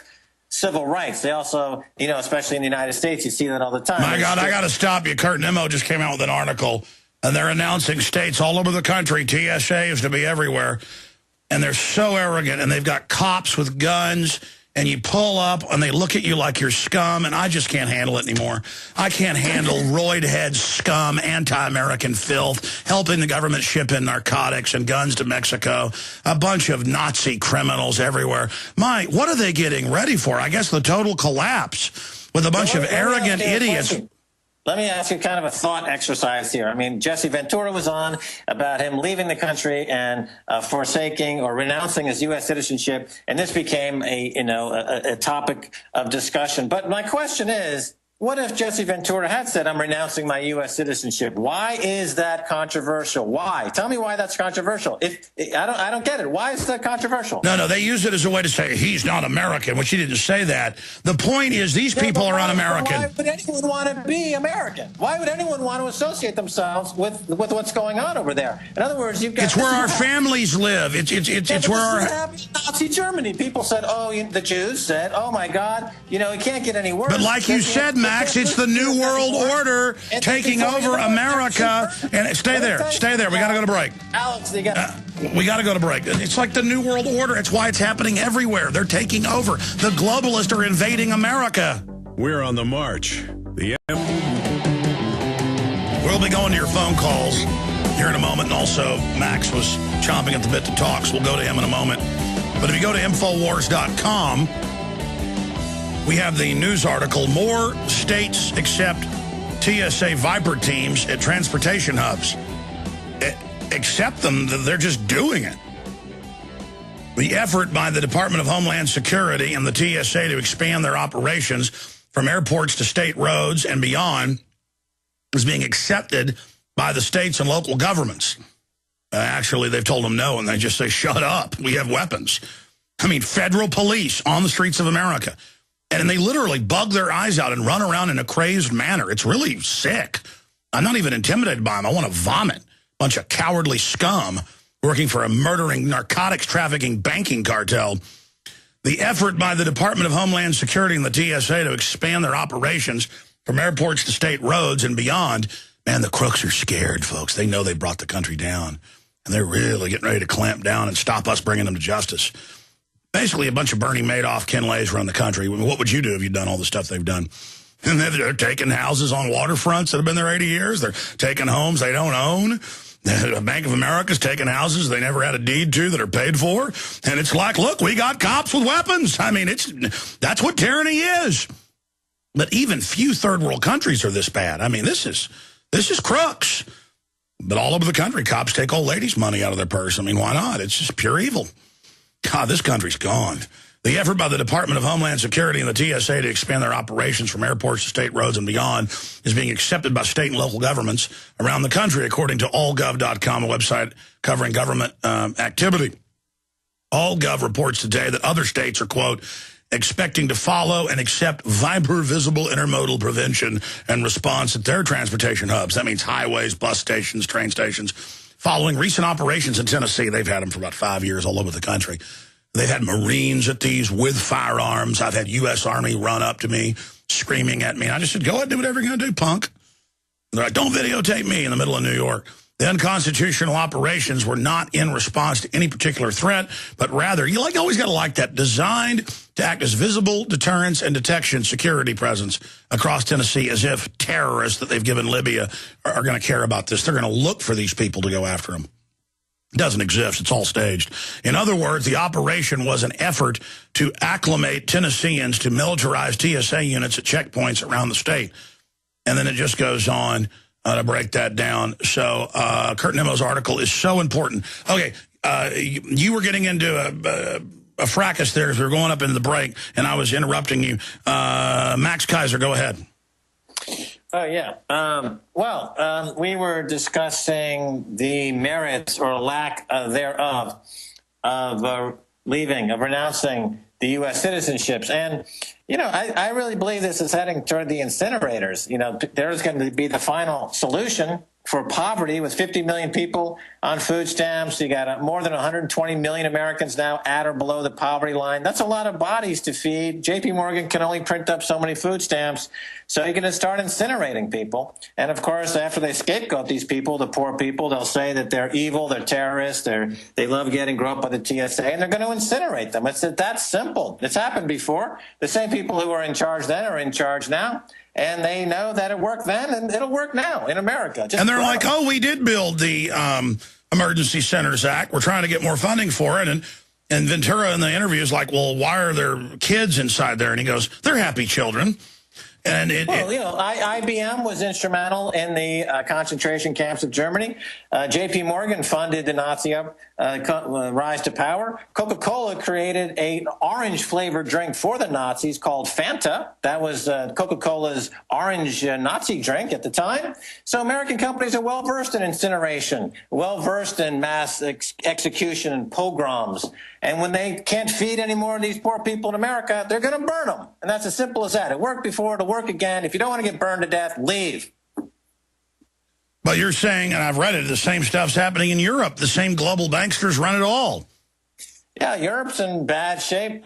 civil rights. They also, especially in the United States, you see that all the time. My God, I got to stop you. Kurt Nimmo just came out with an article And they're announcing states all over the country, TSA is to be everywhere. And they're so arrogant, and they've got cops with guns, and you pull up, and they look at you like you're scum, and I just can't handle it anymore. I can't handle roid-head scum, anti-American filth, helping the government ship in narcotics and guns to Mexico, a bunch of Nazi criminals everywhere. What are they getting ready for? I guess the total collapse with a bunch of arrogant idiots. Let me ask you kind of a thought exercise here. I mean, Jesse Ventura was on about him leaving the country and forsaking or renouncing his U.S. citizenship, and this became a topic of discussion. But my question is, what if Jesse Ventura had said, I'm renouncing my U.S. citizenship? Why is that controversial? Why? Tell me why that's controversial. I don't get it. Why is that controversial? No, they use it as a way to say he's not American, which he didn't say that. The point is these people are un-American. Why would anyone want to be American? Why would anyone want to associate themselves with what's going on over there? In other words, you've got... It's where our families live. It's where our... Nazi Germany. People said, the Jews said, oh, my God, it can't get any worse. But like you said, Max, it's the New World Order taking over America. And stay there. We got to go to break. Alex, we got to go to break. It's like the New World Order. It's why it's happening everywhere. They're taking over. The globalists are invading America. We're on the march. We'll be going to your phone calls here in a moment. And also, Max was chomping at the bit to talk, so we'll go to him in a moment. But if you go to Infowars.com, we have the news article, more states accept TSA Viper teams at transportation hubs. Accept them, they're just doing it. The effort by the Department of Homeland Security and the TSA to expand their operations from airports to state roads and beyond is being accepted by the states and local governments. Actually, they've told them no, and they just say, shut up, we have weapons. I mean, federal police on the streets of America. And they literally bug their eyes out and run around in a crazed manner. It's really sick. I'm not even intimidated by them. I want to vomit. Bunch of cowardly scum working for a murdering, narcotics trafficking banking cartel. The effort by the Department of Homeland Security and the TSA to expand their operations from airports to state roads and beyond, man, the crooks are scared, folks. They know they brought the country down, and they're really getting ready to clamp down and stop us bringing them to justice. Basically, a bunch of Bernie Madoff, Ken Lays run the country. What would you do if you'd done all the stuff they've done? And they're taking houses on waterfronts that have been there 80 years. They're taking homes they don't own. The Bank of America's taking houses they never had a deed to that are paid for. And it's like, look, we got cops with weapons. I mean, that's what tyranny is. But even few third world countries are this bad. I mean, this is crooks. But all over the country, cops take old ladies' money out of their purse. I mean, why not? It's just pure evil. God, this country's gone. The effort by the Department of Homeland Security and the TSA to expand their operations from airports to state roads and beyond is being accepted by state and local governments around the country, according to allgov.com, a website covering government activity. Allgov reports today that other states are, quote, expecting to follow and accept Viper visible intermodal prevention and response at their transportation hubs. That means highways, bus stations, train stations. Following recent operations in Tennessee, they've had them for about 5 years all over the country. They've had Marines at these with firearms. I've had U.S. Army run up to me, screaming at me. I just said, go ahead and do whatever you're going to do, punk. They're like, don't videotape me in the middle of New York. The unconstitutional operations were not in response to any particular threat, but rather, you always got to like that, designed to act as visible deterrence and detection security presence across Tennessee, as if terrorists that they've given Libya are going to care about this. They're going to look for these people to go after them. It doesn't exist. It's all staged. In other words, the operation was an effort to acclimate Tennesseans to militarized TSA units at checkpoints around the state. And then it just goes on to break that down. So Kurt Nemo's article is so important. Okay, you were getting into a fracas there as we were going up into the break, and I was interrupting you. Max Keiser, go ahead. Oh, yeah. We were discussing the merits or lack thereof of renouncing the U.S. citizenships. And, I really believe this is heading toward the incinerators. There's going to be the final solution for poverty with 50 million people on food stamps. You got more than 120 million Americans now at or below the poverty line. That's a lot of bodies to feed. JP Morgan can only print up so many food stamps, so you're going to start incinerating people. And of course, after they scapegoat these people, the poor people, they'll say that they're evil, they're terrorists, they love getting groped by the TSA, and they're going to incinerate them. It's that simple. It's happened before. The same people who are in charge then are in charge now. And they know that it worked then, and it'll work now in America. And they're like, oh, we did build the Emergency Centers Act. We're trying to get more funding for it. And Ventura in the interview is like, well, why are there kids inside there? And he goes, they're happy children. And IBM was instrumental in the concentration camps of Germany. J.P. Morgan funded the Nazi rise to power. Coca-Cola created an orange-flavored drink for the Nazis called Fanta. That was Coca-Cola's orange Nazi drink at the time. So American companies are well-versed in incineration, well-versed in mass execution and pogroms. And when they can't feed any more of these poor people in America, they're going to burn them. And that's as simple as that. It worked before, it'll work again. If you don't want to get burned to death, leave. But you're saying, and I've read it, the same stuff's happening in Europe. The same global banksters run it all. Yeah, Europe's in bad shape.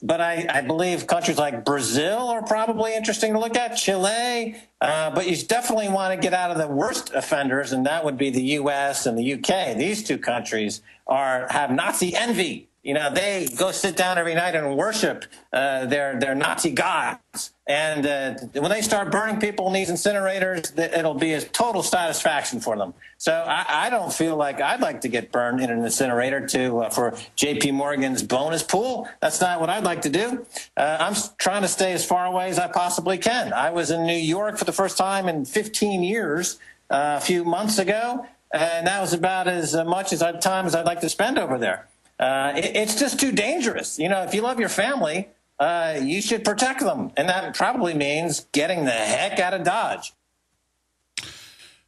But I believe countries like Brazil are probably interesting to look at, Chile. But you definitely want to get out of the worst offenders, and that would be the U.S. and the U.K. These two countries have Nazi envy. You know, they go sit down every night and worship their Nazi gods. And when they start burning people in these incinerators, it'll be a total satisfaction for them. So I don't feel like I'd like to get burned in an incinerator for J.P. Morgan's bonus pool. That's not what I'd like to do. I'm trying to stay as far away as I possibly can. I was in New York for the first time in 15 years a few months ago, and that was about as much time as I'd like to spend over there. It's just too dangerous. You know, if you love your family, you should protect them. And that probably means getting the heck out of Dodge.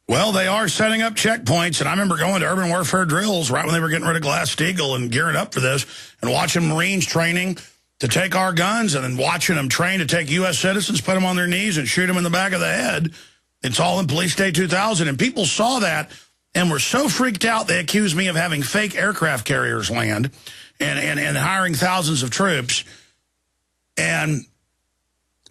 Well, they are setting up checkpoints. And I remember going to urban warfare drills right when they were getting rid of Glass-Steagall and gearing up for this and watching Marines training to take our guns and then watching them train to take U.S. citizens, put them on their knees and shoot them in the back of the head. It's all in Police State 2000. And people saw that and were so freaked out they accused me of having fake aircraft carriers land and hiring thousands of troops. And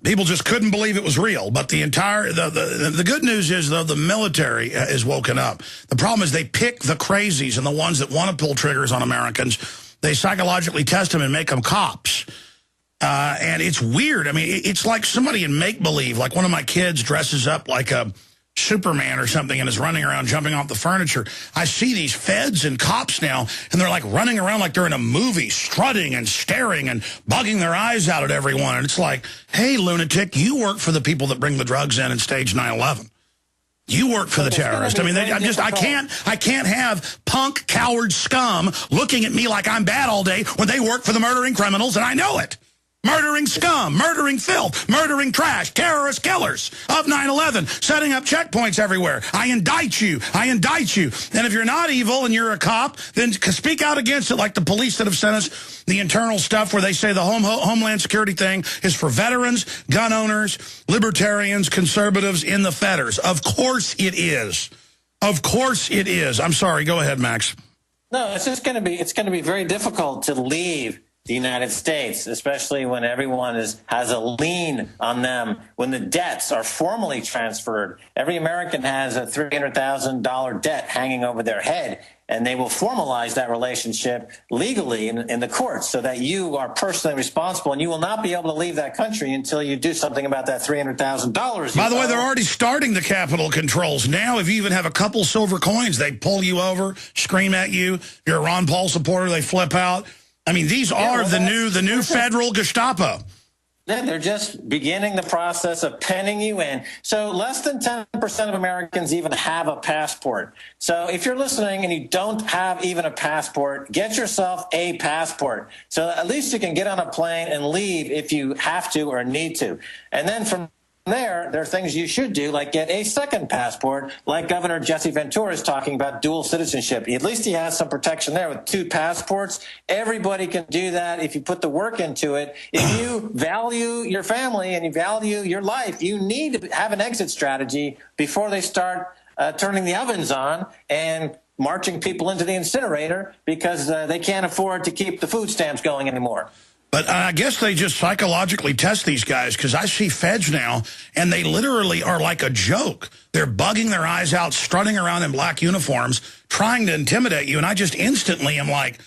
people just couldn't believe it was real. But the good news is, though, the military is woken up. The problem is they pick the crazies and the ones that want to pull triggers on Americans. They psychologically test them and make them cops. And it's weird. I mean, it's like somebody in make-believe. Like one of my kids dresses up like a Superman or something and is running around jumping off the furniture. I see these feds and cops now, and they're like running around like they're in a movie, strutting and staring and bugging their eyes out at everyone. And it's like, hey, lunatic, you work for the people that bring the drugs in and stage 9/11. You work for the terrorists. I mean, I can't have punk, coward scum looking at me like I'm bad all day when they work for the murdering criminals, and I know it. Murdering scum, murdering filth, murdering trash, terrorist killers of 9/11, setting up checkpoints everywhere. I indict you. I indict you. And if you're not evil and you're a cop, then speak out against it, like the police that have sent us the internal stuff where they say the Homeland Security thing is for veterans, gun owners, libertarians, conservatives in the fetters. Of course it is. Of course it is. I'm sorry. Go ahead, Max. No, it's going to be very difficult to leave the United States, especially when everyone has a lien on them, when the debts are formally transferred. Every American has a $300,000 debt hanging over their head, and they will formalize that relationship legally in the courts so that you are personally responsible, and you will not be able to leave that country until you do something about that $300,000. By the way, they're already starting the capital controls. Now, if you even have a couple silver coins, they pull you over, scream at you. If you're a Ron Paul supporter, they flip out. I mean, these are the new federal Gestapo. Yeah, they're just beginning the process of penning you in. So less than 10% of Americans even have a passport. So if you're listening and you don't have even a passport, get yourself a passport. So at least you can get on a plane and leave if you have to or need to. And then from there are things you should do, like get a second passport, like Governor Jesse Ventura is talking about dual citizenship. At least he has some protection there with 2 passports. Everybody can do that if you put the work into it. If you value your family and you value your life, you need to have an exit strategy before they start turning the ovens on and marching people into the incinerator because they can't afford to keep the food stamps going anymore. But I guess they just psychologically test these guys, because I see feds now, and they literally are like a joke. They're bugging their eyes out, strutting around in black uniforms, trying to intimidate you, and I just instantly am like,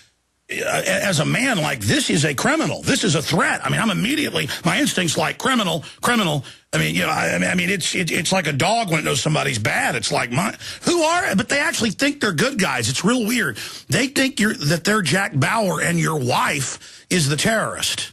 as a man, like, this is a criminal. This is a threat. I mean, I'm immediately, my instinct's like, criminal. I mean, you know, I mean, it's like a dog when it knows somebody's bad. It's like, but they actually think they're good guys. It's real weird. They think that they're Jack Bauer and your wife is the terrorist.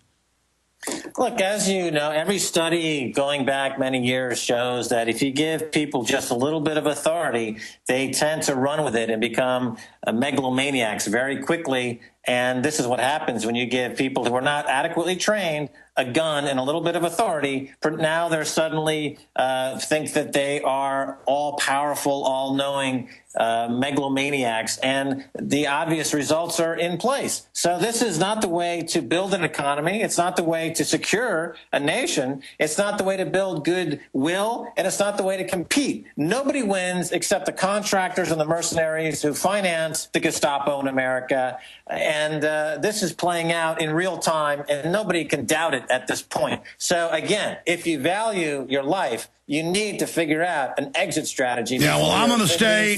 Look, as you know, every study going back many years shows that if you give people just a little bit of authority, they tend to run with it and become megalomaniacs very quickly. And this is what happens when you give people who are not adequately trained a gun and a little bit of authority. Now they're suddenly think that they are all-powerful, all-knowing megalomaniacs, and the obvious results are in place. So this is not the way to build an economy. It's not the way to secure a nation. It's not the way to build goodwill, and it's not the way to compete. Nobody wins except the contractors and the mercenaries who finance the Gestapo in America. And this is playing out in real time, and nobody can doubt it at this point. So, again, if you value your life, you need to figure out an exit strategy. Yeah, well, I'm going to stay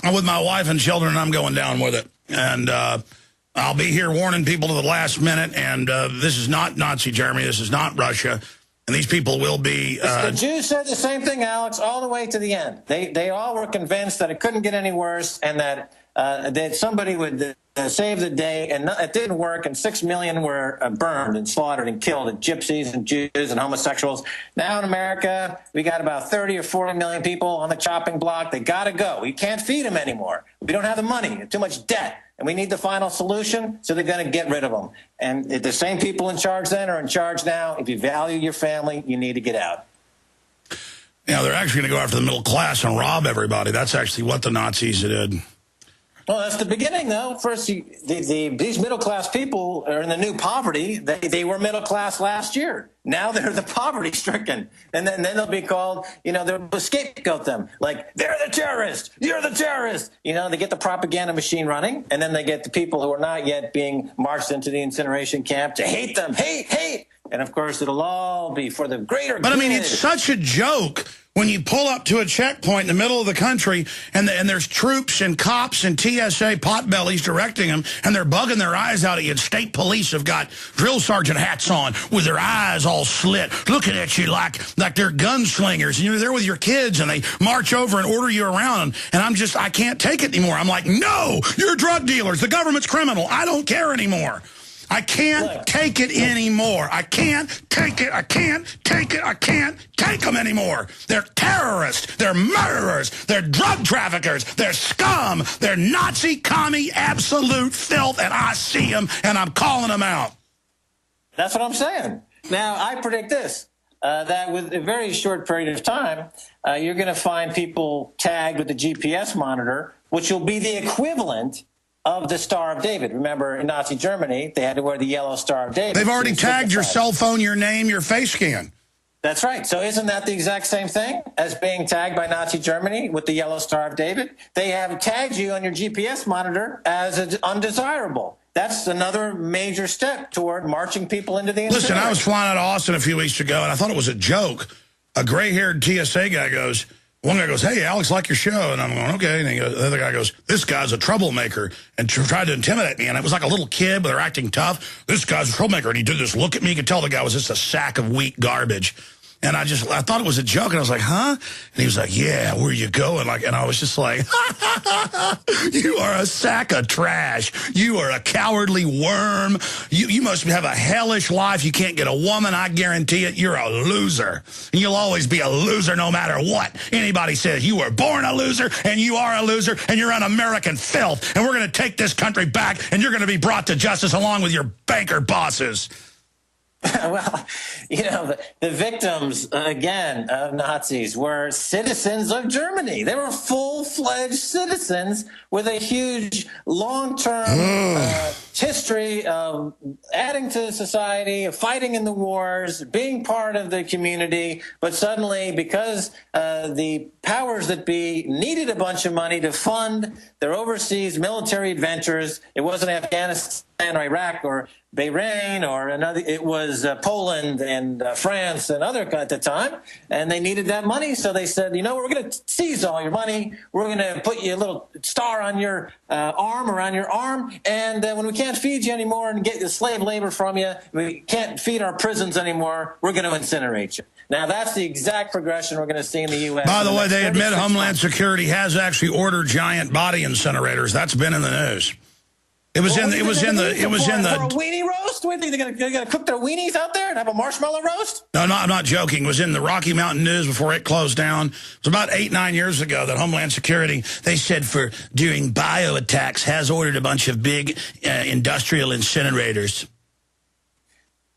with my wife and children, and I'm going down with it. And I'll be here warning people to the last minute, and this is not Nazi Germany. This is not Russia. And these people will be... the Jews said the same thing, Alex, all the way to the end. They all were convinced that it couldn't get any worse, and that somebody would save the day, and it didn't work, and 6 million were burned and slaughtered and killed, and gypsies and Jews and homosexuals. Now in America, we got about 30 or 40 million people on the chopping block. They got to go. We can't feed them anymore. We don't have the money. Too much debt. And we need the final solution, so they're going to get rid of them. And the same people in charge then are in charge now. If you value your family, you need to get out. Yeah, they're actually going to go after the middle class and rob everybody. That's actually what the Nazis did. Well, that's the beginning, though. First, these middle-class people are in the new poverty. They were middle class last year. Now they're the poverty-stricken. And then they'll be called, you know, they'll scapegoat them. Like, they're the terrorists. You're the terrorist. You know, they get the propaganda machine running, and then they get the people who are not yet being marched into the incineration camp to hate them. Hate. And, of course, it'll all be for the greater good. But, I mean, it's such a joke when you pull up to a checkpoint in the middle of the country and there's troops and cops and TSA potbellies directing them, and they're bugging their eyes out at you, and state police have got drill sergeant hats on with their eyes all slit, looking at you like they're gunslingers, and you're there with your kids, and they march over and order you around, and I can't take it anymore. I'm like, no, you're drug dealers. The government's criminal. I don't care anymore. I can't take it anymore. I can't take it. I can't take it. I can't take them anymore. They're terrorists. They're murderers. They're drug traffickers. They're scum. They're Nazi, commie, absolute filth, and I see them, and I'm calling them out. That's what I'm saying. Now, I predict this, that with a very short period of time, you're going to find people tagged with the GPS monitor, which will be the equivalent of the Star of David. Remember, in Nazi Germany, they had to wear the yellow Star of David. They've already tagged your cell phone, your name, your face scan. That's right. So isn't that the exact same thing as being tagged by Nazi Germany with the yellow Star of David? They have tagged you on your GPS monitor as undesirable. That's another major step toward marching people into the incinerator. Listen, I was flying out of Austin a few weeks ago, and I thought it was a joke. A gray-haired TSA guy goes, one guy goes, hey, Alex, like your show. And I'm going, okay. And the other guy goes, this guy's a troublemaker, and tried to intimidate me. And it was like a little kid, but they're acting tough. This guy's a troublemaker. And he did this look at me. You could tell the guy was just a sack of weak garbage. And I thought it was a joke, and I was like, huh? And he was like, yeah, where you going? And I was just like, you are a sack of trash. You are a cowardly worm. You must have a hellish life. You can't get a woman. I guarantee it. You're a loser. And you'll always be a loser no matter what anybody says. You were born a loser, and you are a loser, and you're an American filth. And we're going to take this country back, and you're going to be brought to justice along with your banker bosses. Well, you know, the victims, again, of Nazis were citizens of Germany. They were full-fledged citizens with a huge long-term history of adding to society, of fighting in the wars, being part of the community. But suddenly, because the powers that be needed a bunch of money to fund their overseas military adventures, it wasn't Afghanistan or Iraq or Bahrain or another, it was Poland and France and other at the time, and they needed that money, so they said, you know, we're going to seize all your money, we're going to put you a little star on your arm, around your arm, and when we can't feed you anymore and get the slave labor from you, we can't feed our prisons anymore, we're going to incinerate you. Now, that's the exact progression we're going to see in the U.S. By the way, they admit Homeland Security has actually ordered giant body incinerators. That's been in the news. It was in the for a weenie roast. What, they're going to cook their weenies out there and have a marshmallow roast? No, I'm not joking. It was in the Rocky Mountain News before it closed down. It was about 8-9 years ago that Homeland Security, they said, for doing bio attacks, has ordered a bunch of big industrial incinerators.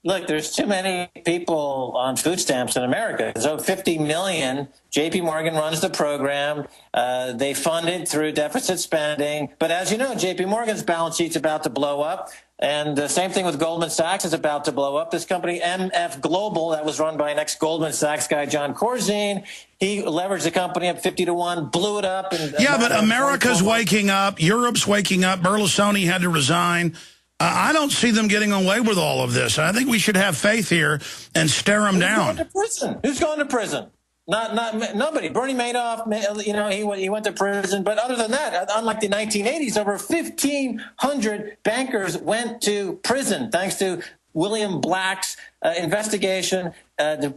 Look, there's too many people on food stamps in America. There's over 50 million. J.P. Morgan runs the program. They fund it through deficit spending. But as you know, J.P. Morgan's balance sheet's about to blow up. And the same thing with Goldman Sachs is about to blow up. This company, MF Global, that was run by an ex-Goldman Sachs guy, John Corzine, he leveraged the company up 50-1, blew it up. And yeah, but America's waking up. Europe's waking up. Berlusconi had to resign. I don't see them getting away with all of this. I think we should have faith here and stare them down. Who's going to prison? Who's going to prison? Not nobody. Bernie Madoff, you know, he went to prison. But other than that, unlike the 1980s, over 1,500 bankers went to prison thanks to William Black's investigation,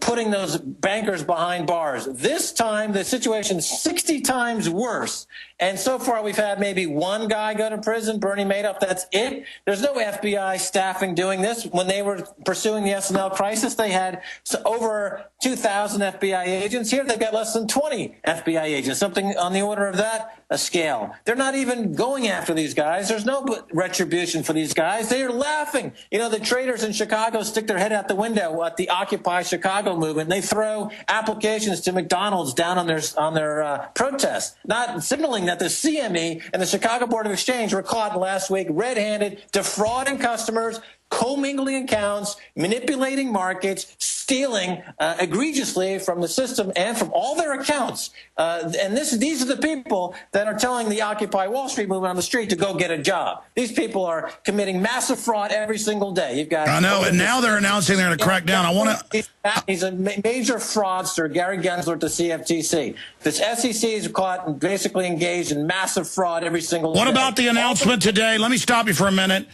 putting those bankers behind bars. This time, the situation's 60 times worse. And so far, we've had maybe one guy go to prison, Bernie Madoff. That's it. There's no FBI staffing doing this. When they were pursuing the S&L crisis, they had over 2,000 FBI agents. Here, they've got less than 20 FBI agents, something on the order of that scale. They're not even going after these guys. There's no retribution for these guys. They are laughing. You know, the traders in Chicago stick their head out the window at the Occupy Chicago movement. They throw applications to McDonald's down on their protests, not signaling that the CME and the Chicago Board of Exchange were caught last week red-handed, defrauding customers, commingling accounts, manipulating markets, stealing egregiously from the system and from all their accounts. And these are the people that are telling the Occupy Wall Street movement on the street to go get a job. These people are committing massive fraud every single day. You've got. I know, and now they're announcing they're going to crack down. I want to. He's a major fraudster, Gary Gensler at the CFTC. This SEC is caught and basically engaged in massive fraud every single day. What about the announcement today? Let me stop you for a minute.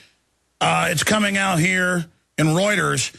It's coming out here in Reuters.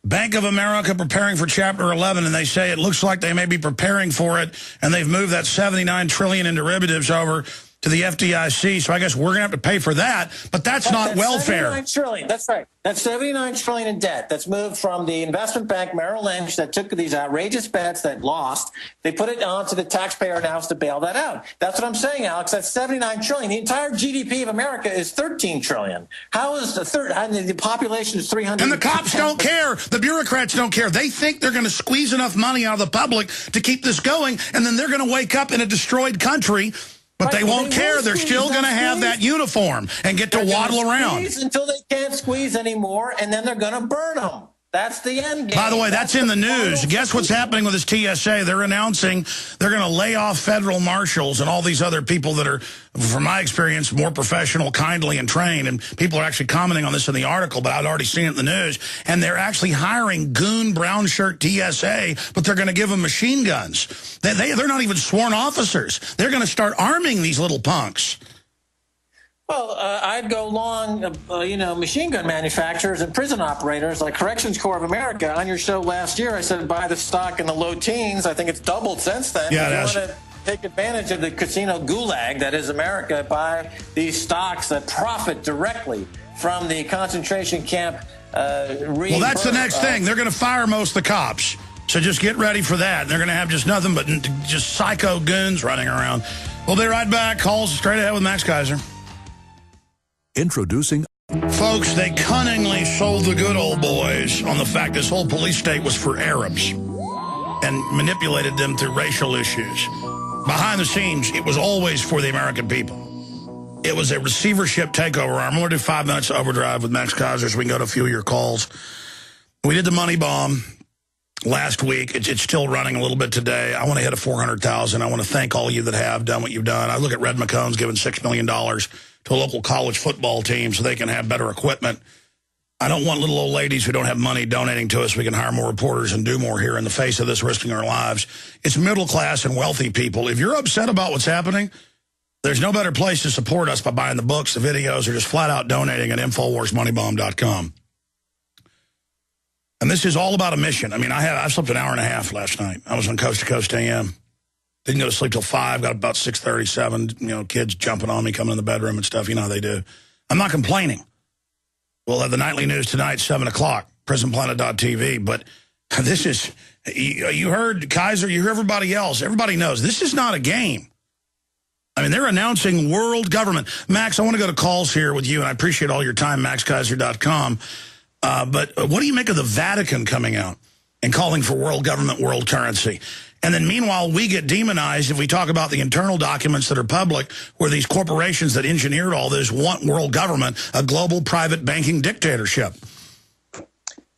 Bank of America preparing for Chapter 11, and they say it looks like they may be preparing for it, and they've moved that $79 trillion in derivatives over to the FDIC, so I guess we're going to have to pay for that, but that's not welfare. $79 trillion, that's right. That's $79 trillion in debt that's moved from the investment bank Merrill Lynch that took these outrageous bets that lost. They put it onto the taxpayer now to bail that out. That's what I'm saying, Alex. That's $79 trillion. The entire GDP of America is $13 trillion. How is the population is 300? And the cops don't care. The bureaucrats don't care. They think they're going to squeeze enough money out of the public to keep this going, and then they're going to wake up in a destroyed country. But they won't care. They're still going to have that uniform and get to waddle around. Until they can't squeeze anymore, and then they're going to burn them. That's the end game. By the way, that's in the news. Guess what's happening with this TSA? They're announcing they're going to lay off federal marshals and all these other people that are, from my experience, more professional, kindly, and trained. And people are actually commenting on this in the article, but I'd already seen it in the news. And they're actually hiring goon brown shirt TSA, but they're going to give them machine guns. They're not even sworn officers. They're going to start arming these little punks. Well, I'd go long, machine gun manufacturers and prison operators like Corrections Corps of America. On your show last year, I said buy the stock in the low teens. I think it's doubled since then. Yeah, if you want to take advantage of the casino gulag that is America, buy these stocks that profit directly from the concentration camp. Well, that's the next thing. They're going to fire most of the cops. So just get ready for that. They're going to have just nothing but just psycho goons running around. We'll be right back. Calls straight ahead with Max Keiser. Introducing Folks, they cunningly sold the good old boys on the fact this whole police state was for Arabs and manipulated them through racial issues. Behind the scenes, it was always for the American people. It was a receivership takeover. I'm going to do 5 minutes overdrive with Max Keiser so we can go to a few of your calls. We did the money bomb last week. It's still running a little bit today. I want to hit a 400,000. I want to thank all of you that have done what you've done. I look at Red McCone's giving $6 million to a local college football team so they can have better equipment. I don't want little old ladies who don't have money donating to us. We can hire more reporters and do more here in the face of this, risking our lives. It's middle class and wealthy people. If you're upset about what's happening, there's no better place to support us by buying the books, the videos, or just flat out donating at InfoWarsMoneyBomb.com. And this is all about a mission. I mean, I slept an hour and a half last night. I was on Coast to Coast AM. Didn't go to sleep till 5. Got about 6:37. You know, kids jumping on me, coming in the bedroom and stuff. You know how they do. I'm not complaining. We'll have the nightly news tonight, 7 o'clock, PrisonPlanet.tv. But this is, you heard Keiser, you hear everybody else. Everybody knows this is not a game. I mean, they're announcing world government. Max, I want to go to calls here with you, and I appreciate all your time, MaxKeiser.com. But what do you make of the Vatican coming out and calling for world government, world currency? And then meanwhile, we get demonized if we talk about the internal documents that are public where these corporations that engineered all this want world government, a global private banking dictatorship.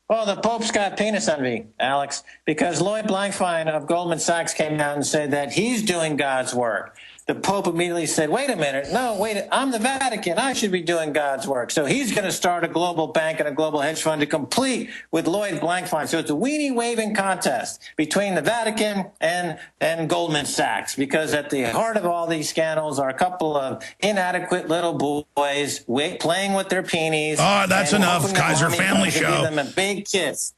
Well, the Pope's got penis envy, Alex, because Lloyd Blankfein of Goldman Sachs came out and said that he's doing God's work. The Pope immediately said, wait a minute, no, wait, I'm the Vatican. I should be doing God's work. So he's going to start a global bank and a global hedge fund to complete with Lloyd Blankfein. So it's a weenie-waving contest between the Vatican and Goldman Sachs, because at the heart of all these scandals are a couple of inadequate little boys playing with their peenies. Oh, that's enough, Keiser, family show. Give them a big kiss.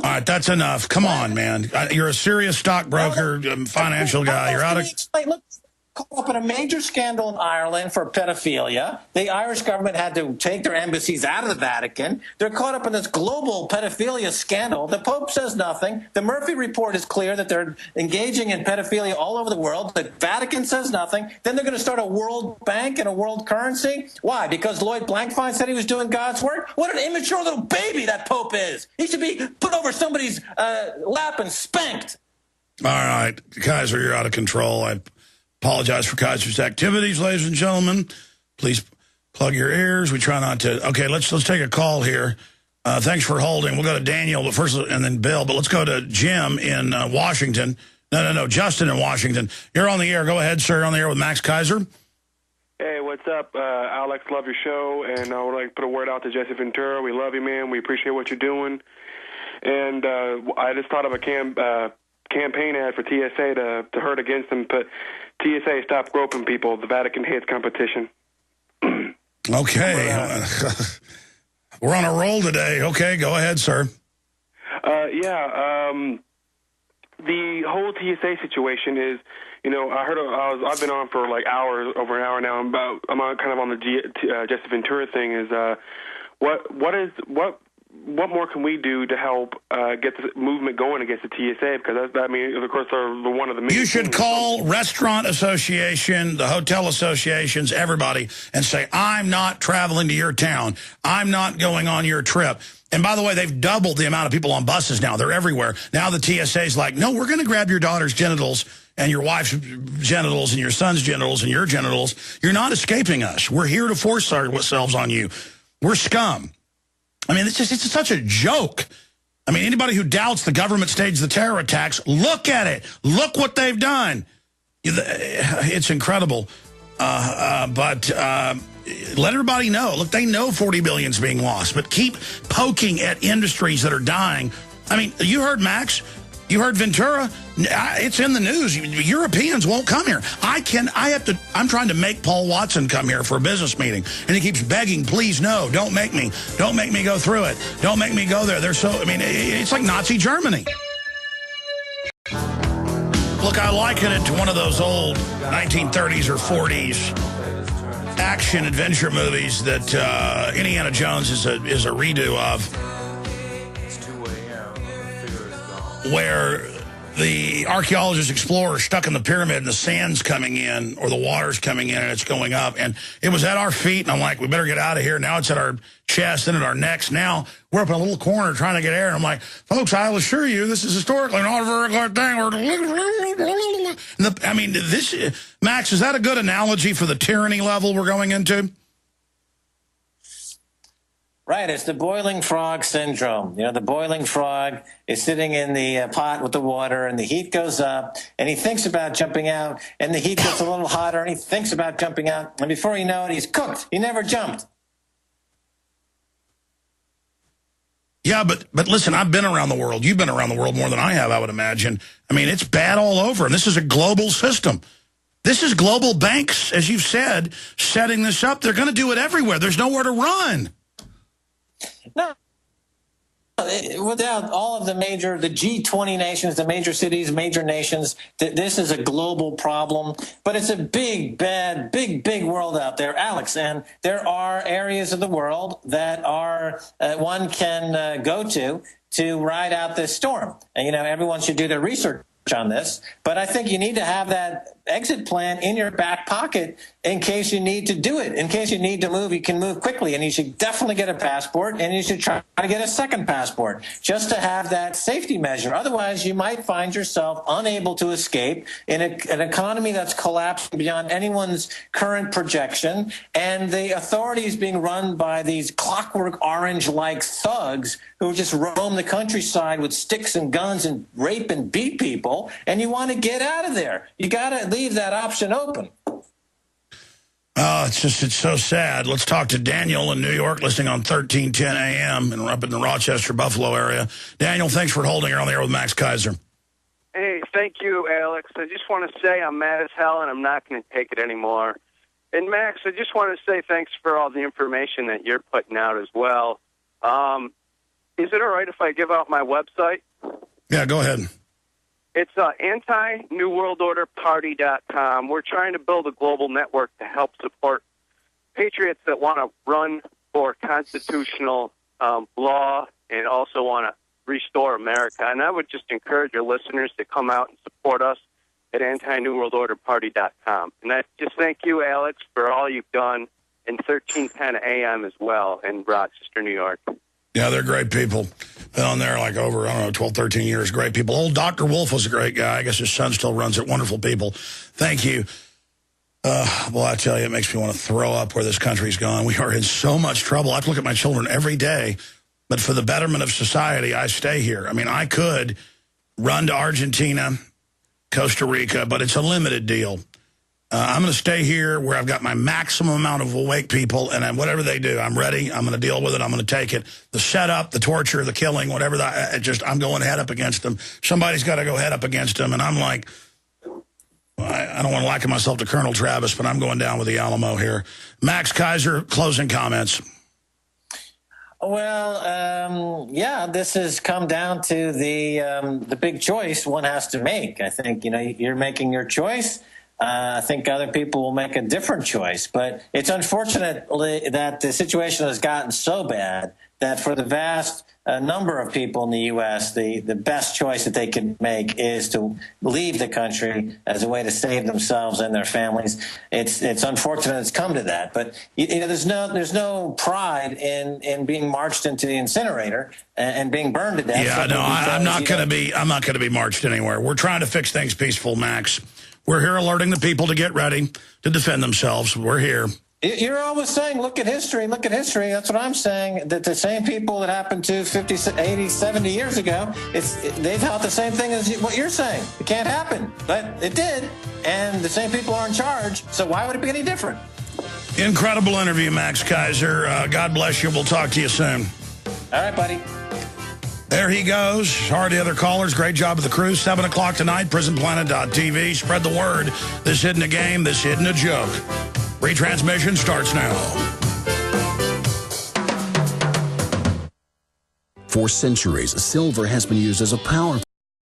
All right, that's enough. Come on, man. You're a serious stockbroker, financial guy. You're out of... Look, caught up in a major scandal in Ireland for pedophilia. The Irish government had to take their embassies out of the Vatican. They're caught up in this global pedophilia scandal. The Pope says nothing. The Murphy report is clear that they're engaging in pedophilia all over the world. The Vatican says nothing. Then they're going to start a world bank and a world currency. Why? Because Lloyd Blankfein said he was doing God's work? What an immature little baby that Pope is. He should be put over somebody's lap and spanked. All right, Keiser, you're out of control. I apologize for Keiser's activities, ladies and gentlemen. Please plug your ears. We try not to. Okay, let's take a call here. Thanks for holding. We'll go to Daniel, but first, and then Bill. But let's go to Jim in Washington. No, Justin in Washington. You're on the air. Go ahead, sir. You're on the air with Max Keiser. Hey, what's up, Alex? Love your show, and I would like to put a word out to Jesse Ventura. We love you, man. We appreciate what you're doing. And I just thought of a campaign ad for TSA to hurt against them, but TSA, stop groping people. The Vatican hates competition. Okay. We're on a roll today. Okay, go ahead, sir. The whole TSA situation is, you know, I've been on for like hours, over an hour now. I'm on kind of on the Jesse Ventura thing. Is what more can we do to help get the movement going against the TSA? Because I mean, of course, they're one of the main. You should call restaurant association, the hotel associations, everybody, and say, I'm not traveling to your town. I'm not going on your trip. And by the way, they've doubled the amount of people on buses now. They're everywhere. Now the TSA's like, no, we're going to grab your daughter's genitals and your wife's genitals and your son's genitals and your genitals. You're not escaping us. We're here to force ourselves on you. We're scum. I mean, it's such a joke. I mean, anybody who doubts the government staged the terror attacks, look at it. Look what they've done. It's incredible. But let everybody know. Look, they know $40 billion is being lost, but keep poking at industries that are dying. I mean, you heard Max. You heard Ventura. It's in the news. Europeans won't come here. I'm trying to make Paul Watson come here for a business meeting, and he keeps begging, please, no, don't make me go through it. Don't make me go there. It's like Nazi Germany. Look, I liken it to one of those old 1930s or 40s action adventure movies that Indiana Jones is a redo of, where the archaeologists, explorers stuck in the pyramid and the sand's coming in or the water's coming in and it's going up. And it was at our feet. And I'm like, we better get out of here. Now it's at our chest, then at our necks. Now we're up in a little corner trying to get air. And I'm like, folks, I'll assure you, this is historically not a very good thing. I mean, Max, is that a good analogy for the tyranny level we're going into? Right, it's the boiling frog syndrome. You know, the boiling frog is sitting in the pot with the water, and the heat goes up, and he thinks about jumping out, and the heat gets a little hotter, and he thinks about jumping out, and before you know it, he's cooked. He never jumped. Yeah, but listen, I've been around the world. You've been around the world more than I have, I would imagine. I mean, it's bad all over, and this is a global system. This is global banks, as you've said, setting this up. They're going to do it everywhere. There's nowhere to run. No. Without all of the G20 nations, the major cities, major nations, this is a global problem. But it's a big, bad, big world out there, Alex. And there are areas of the world that one can go to ride out this storm. And, you know, everyone should do their research on this. But I think you need to have that exit plan in your back pocket in case you need to do it. In case you need to move, you can move quickly. And you should definitely get a passport, and you should try to get a second passport just to have that safety measure. Otherwise, you might find yourself unable to escape in an economy that's collapsing beyond anyone's current projection, and the authorities being run by these clockwork orange-like thugs who just roam the countryside with sticks and guns and rape and beat people, and you want to get out of there. You got to leave that option open. Oh, it's so sad. Let's talk to Daniel in New York, listening on 1310 AM and up in the Rochester, Buffalo area. Daniel, thanks for holding her on the air with Max Keiser. Hey, thank you, Alex. I just want to say I'm mad as hell, and I'm not going to take it anymore. And, Max, I just want to say thanks for all the information that you're putting out as well. Is it all right if I give out my website? Yeah, go ahead. It's anti-newworldorderparty.com. We're trying to build a global network to help support patriots that want to run for constitutional law and also want to restore America. And I would just encourage your listeners to come out and support us at anti-newworldorderparty.com. And I just thank you, Alex, for all you've done in 1310 AM as well in Rochester, New York. Yeah, they're great people. Been on there like over, 12, 13 years. Great people. Old Dr. Wolf was a great guy. I guess his son still runs it. Wonderful people. Thank you. Well, I tell you, it makes me want to throw up where this country's gone. We are in so much trouble. I have to look at my children every day. But for the betterment of society, I stay here. I mean, I could run to Argentina, Costa Rica, but it's a limited deal. I'm going to stay here where I've got my maximum amount of awake people, and whatever they do, I'm ready. I'm going to deal with it. I'm going to take it. The setup, the torture, the killing, whatever, I'm going head up against them. Somebody's got to go head up against them, and I'm like, I don't want to liken myself to Colonel Travis, but I'm going down with the Alamo here. Max Keiser, closing comments. Well, yeah, this has come down to the big choice one has to make. I think, you're making your choice. I think other people will make a different choice. But it's unfortunate that the situation has gotten so bad that for the vast number of people in the U.S., the best choice that they can make is to leave the country as a way to save themselves and their families. It's unfortunate it's come to that. But there's no pride in being marched into the incinerator and being burned to death. Yeah, no, I'm not going to be marched anywhere. We're trying to fix things peaceful, Max. We're here alerting the people to get ready to defend themselves. We're here. You're always saying, look at history, look at history. That's what I'm saying, that the same people that happened to 50, 80, 70 years ago, they thought the same thing as what you're saying. It can't happen, but it did, and the same people are in charge, so why would it be any different? Incredible interview, Max Keiser. God bless you. We'll talk to you soon. All right, buddy. There he goes. Sorry to the other callers. Great job of the crew. 7 o'clock tonight, PrisonPlanet.tv. Spread the word. This isn't a game. This isn't a joke. Retransmission starts now. For centuries, silver has been used as a powerful